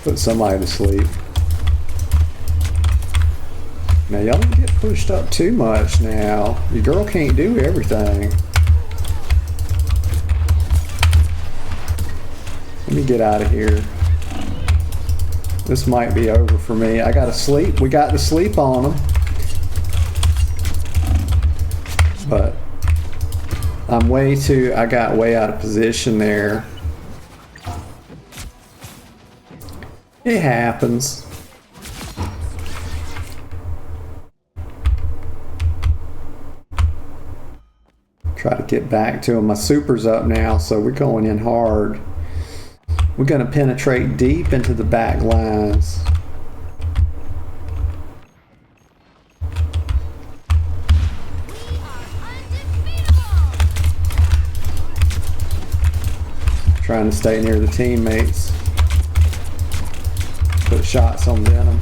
Put somebody to sleep. Now y'all don't get pushed up too much now. Your girl can't do everything. Let me get out of here. This might be over for me. I gotta sleep. We got to sleep on them. But I got way out of position there. It happens. Try to get back to him. My super's up now, so we're going in hard. We're going to penetrate deep into the back lines. Trying to stay near the teammates. Put shots on Venom.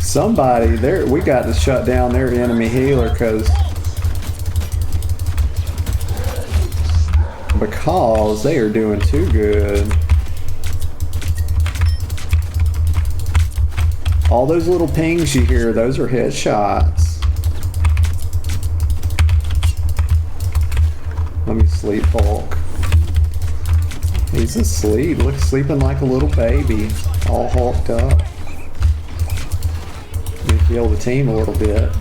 Somebody there, we got to shut down their enemy healer because they are doing too good. All those little pings you hear, those are headshots. Let me sleep, Hulk. He's asleep. Look, sleeping like a little baby. All hulked up. Let me heal the team a little bit.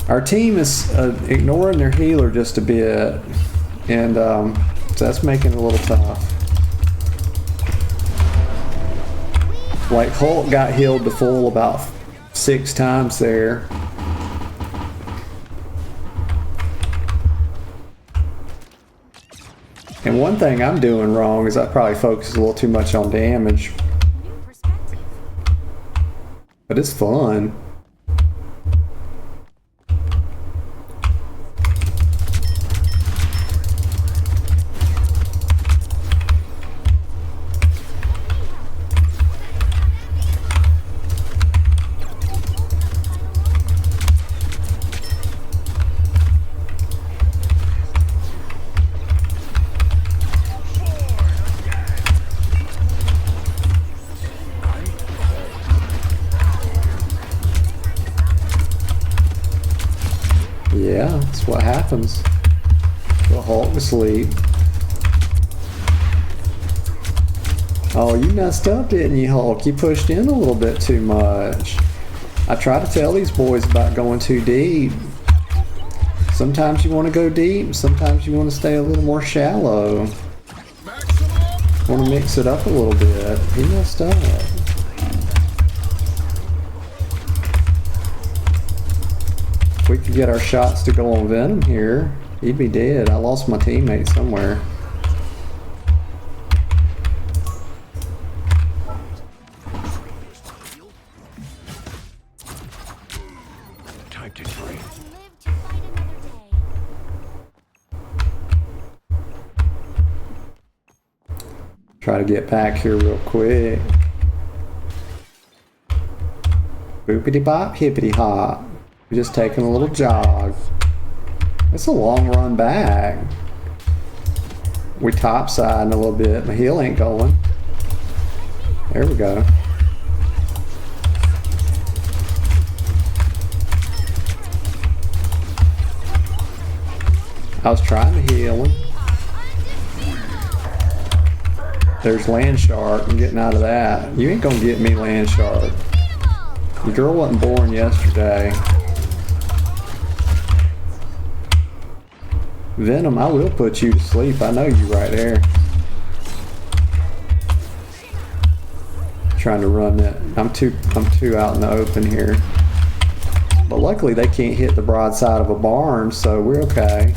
Our team is ignoring their healer just a bit. And so that's making it a little tough. Like Hulk got healed to full about 6 times there. And one thing I'm doing wrong is I probably focus a little too much on damage. But it's fun. Yeah, that's what happens. Put Hulk to sleep. Oh, you messed up, didn't you, Hulk? You pushed in a little bit too much. I try to tell these boys about going too deep. Sometimes you want to go deep, sometimes you want to stay a little more shallow. Want to mix it up a little bit. He messed up. If we could get our shots to go on Venom here, he'd be dead. I lost my teammate somewhere. Time to train. Try to get back here real quick. Boopity bop, hippity hop. We're just taking a little jog. It's a long run back. We topsiding a little bit. My heel ain't going. There we go. I was trying to heal him. There's Land Shark. I'm getting out of that. You ain't gonna get me, Land Shark. The girl wasn't born yesterday. Venom, I will put you to sleep. I know you right there. Trying to run that. I'm too out in the open here. But luckily they can't hit the broadside of a barn, so we're okay.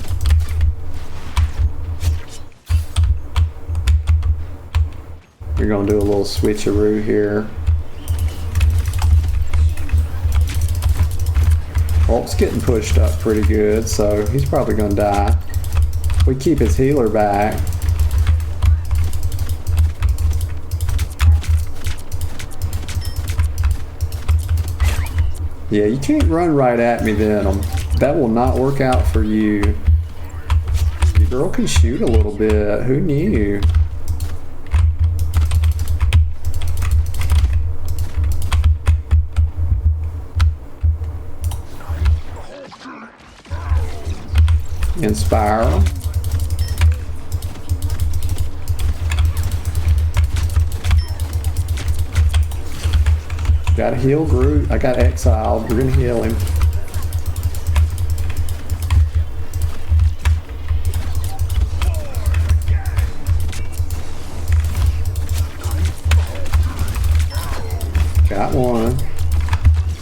We're gonna do a little switcheroo here. Hulk's getting pushed up pretty good, so he's probably gonna die. We keep his healer back. Yeah, you can't run right at me, Venom. That will not work out for you. Your girl can shoot a little bit. Who knew? Inspire them. Gotta heal Groot. I got exiled. We're gonna heal him. Got one.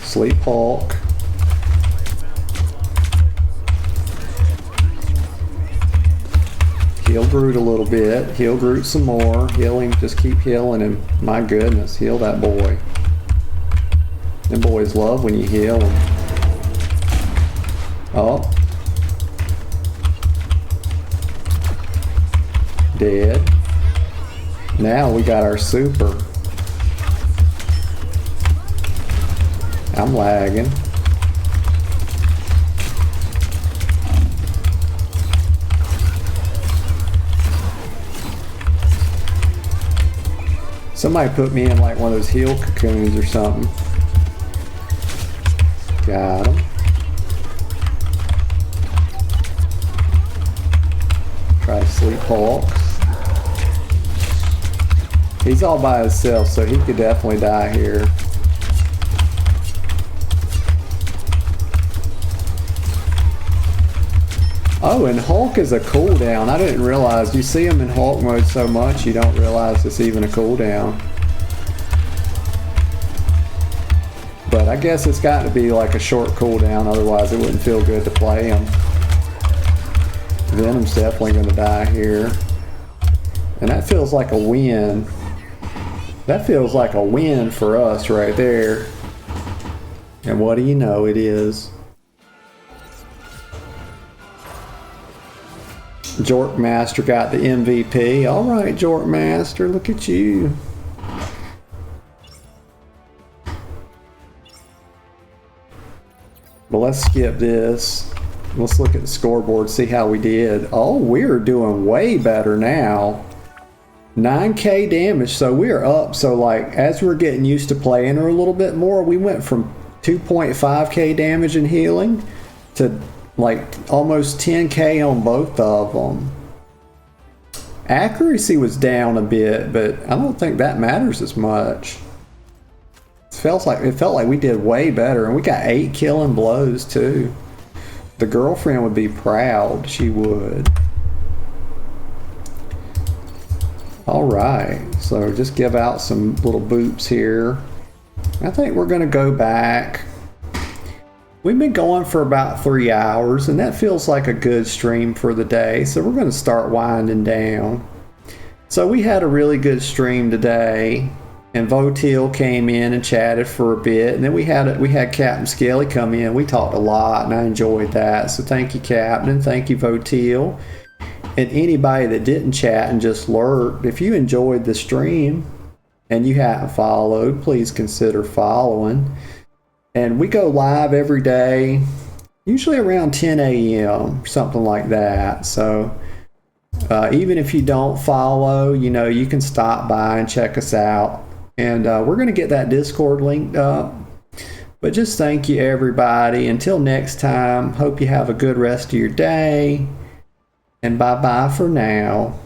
Sleep Hulk. Heal Groot a little bit. Heal Groot some more. Heal him. Just keep healing him. My goodness. Heal that boy. Them boys love when you heal them. Oh. Dead. Now we got our super. I'm lagging. Somebody put me in like one of those heel cocoons or something. Got him. Try to sleep Hulk. He's all by himself, so he could definitely die here. Oh, and Hulk is a cooldown. I didn't realize. You see him in Hulk mode so much, you don't realize it's even a cooldown. But I guess it's got to be like a short cooldown, otherwise it wouldn't feel good to play him. Venom's definitely going to die here. And that feels like a win. That feels like a win for us right there. And what do you know, it is. Jork Master got the MVP. Alright, Jork Master, look at you. But let's skip this. Let's look at the scoreboard, see how we did. Oh, we're doing way better now. 9k damage, so we're up. So like, as we're getting used to playing her a little bit more, we went from 2.5k damage and healing to like almost 10k on both of them. Accuracy was down a bit, but I don't think that matters as much. It felt like we did way better, and we got 8 killing blows too. The girlfriend would be proud. She would. Alright, so just give out some little boops here. I think we're going to go back. We've been going for about 3 hours, and that feels like a good stream for the day, so we're going to start winding down. So we had a really good stream today, and Votil came in and chatted for a bit, and then we had Captain Skelly come in. We talked a lot, and I enjoyed that, so thank you, Captain. Thank you, Votil. And anybody that didn't chat and just lurked, if you enjoyed the stream and you haven't followed, please consider following. And we go live every day, usually around 10 a.m., something like that. So even if you don't follow, you know, you can stop by and check us out. And we're going to get that Discord linked up. But just thank you, everybody. Until next time, hope you have a good rest of your day. And bye-bye for now.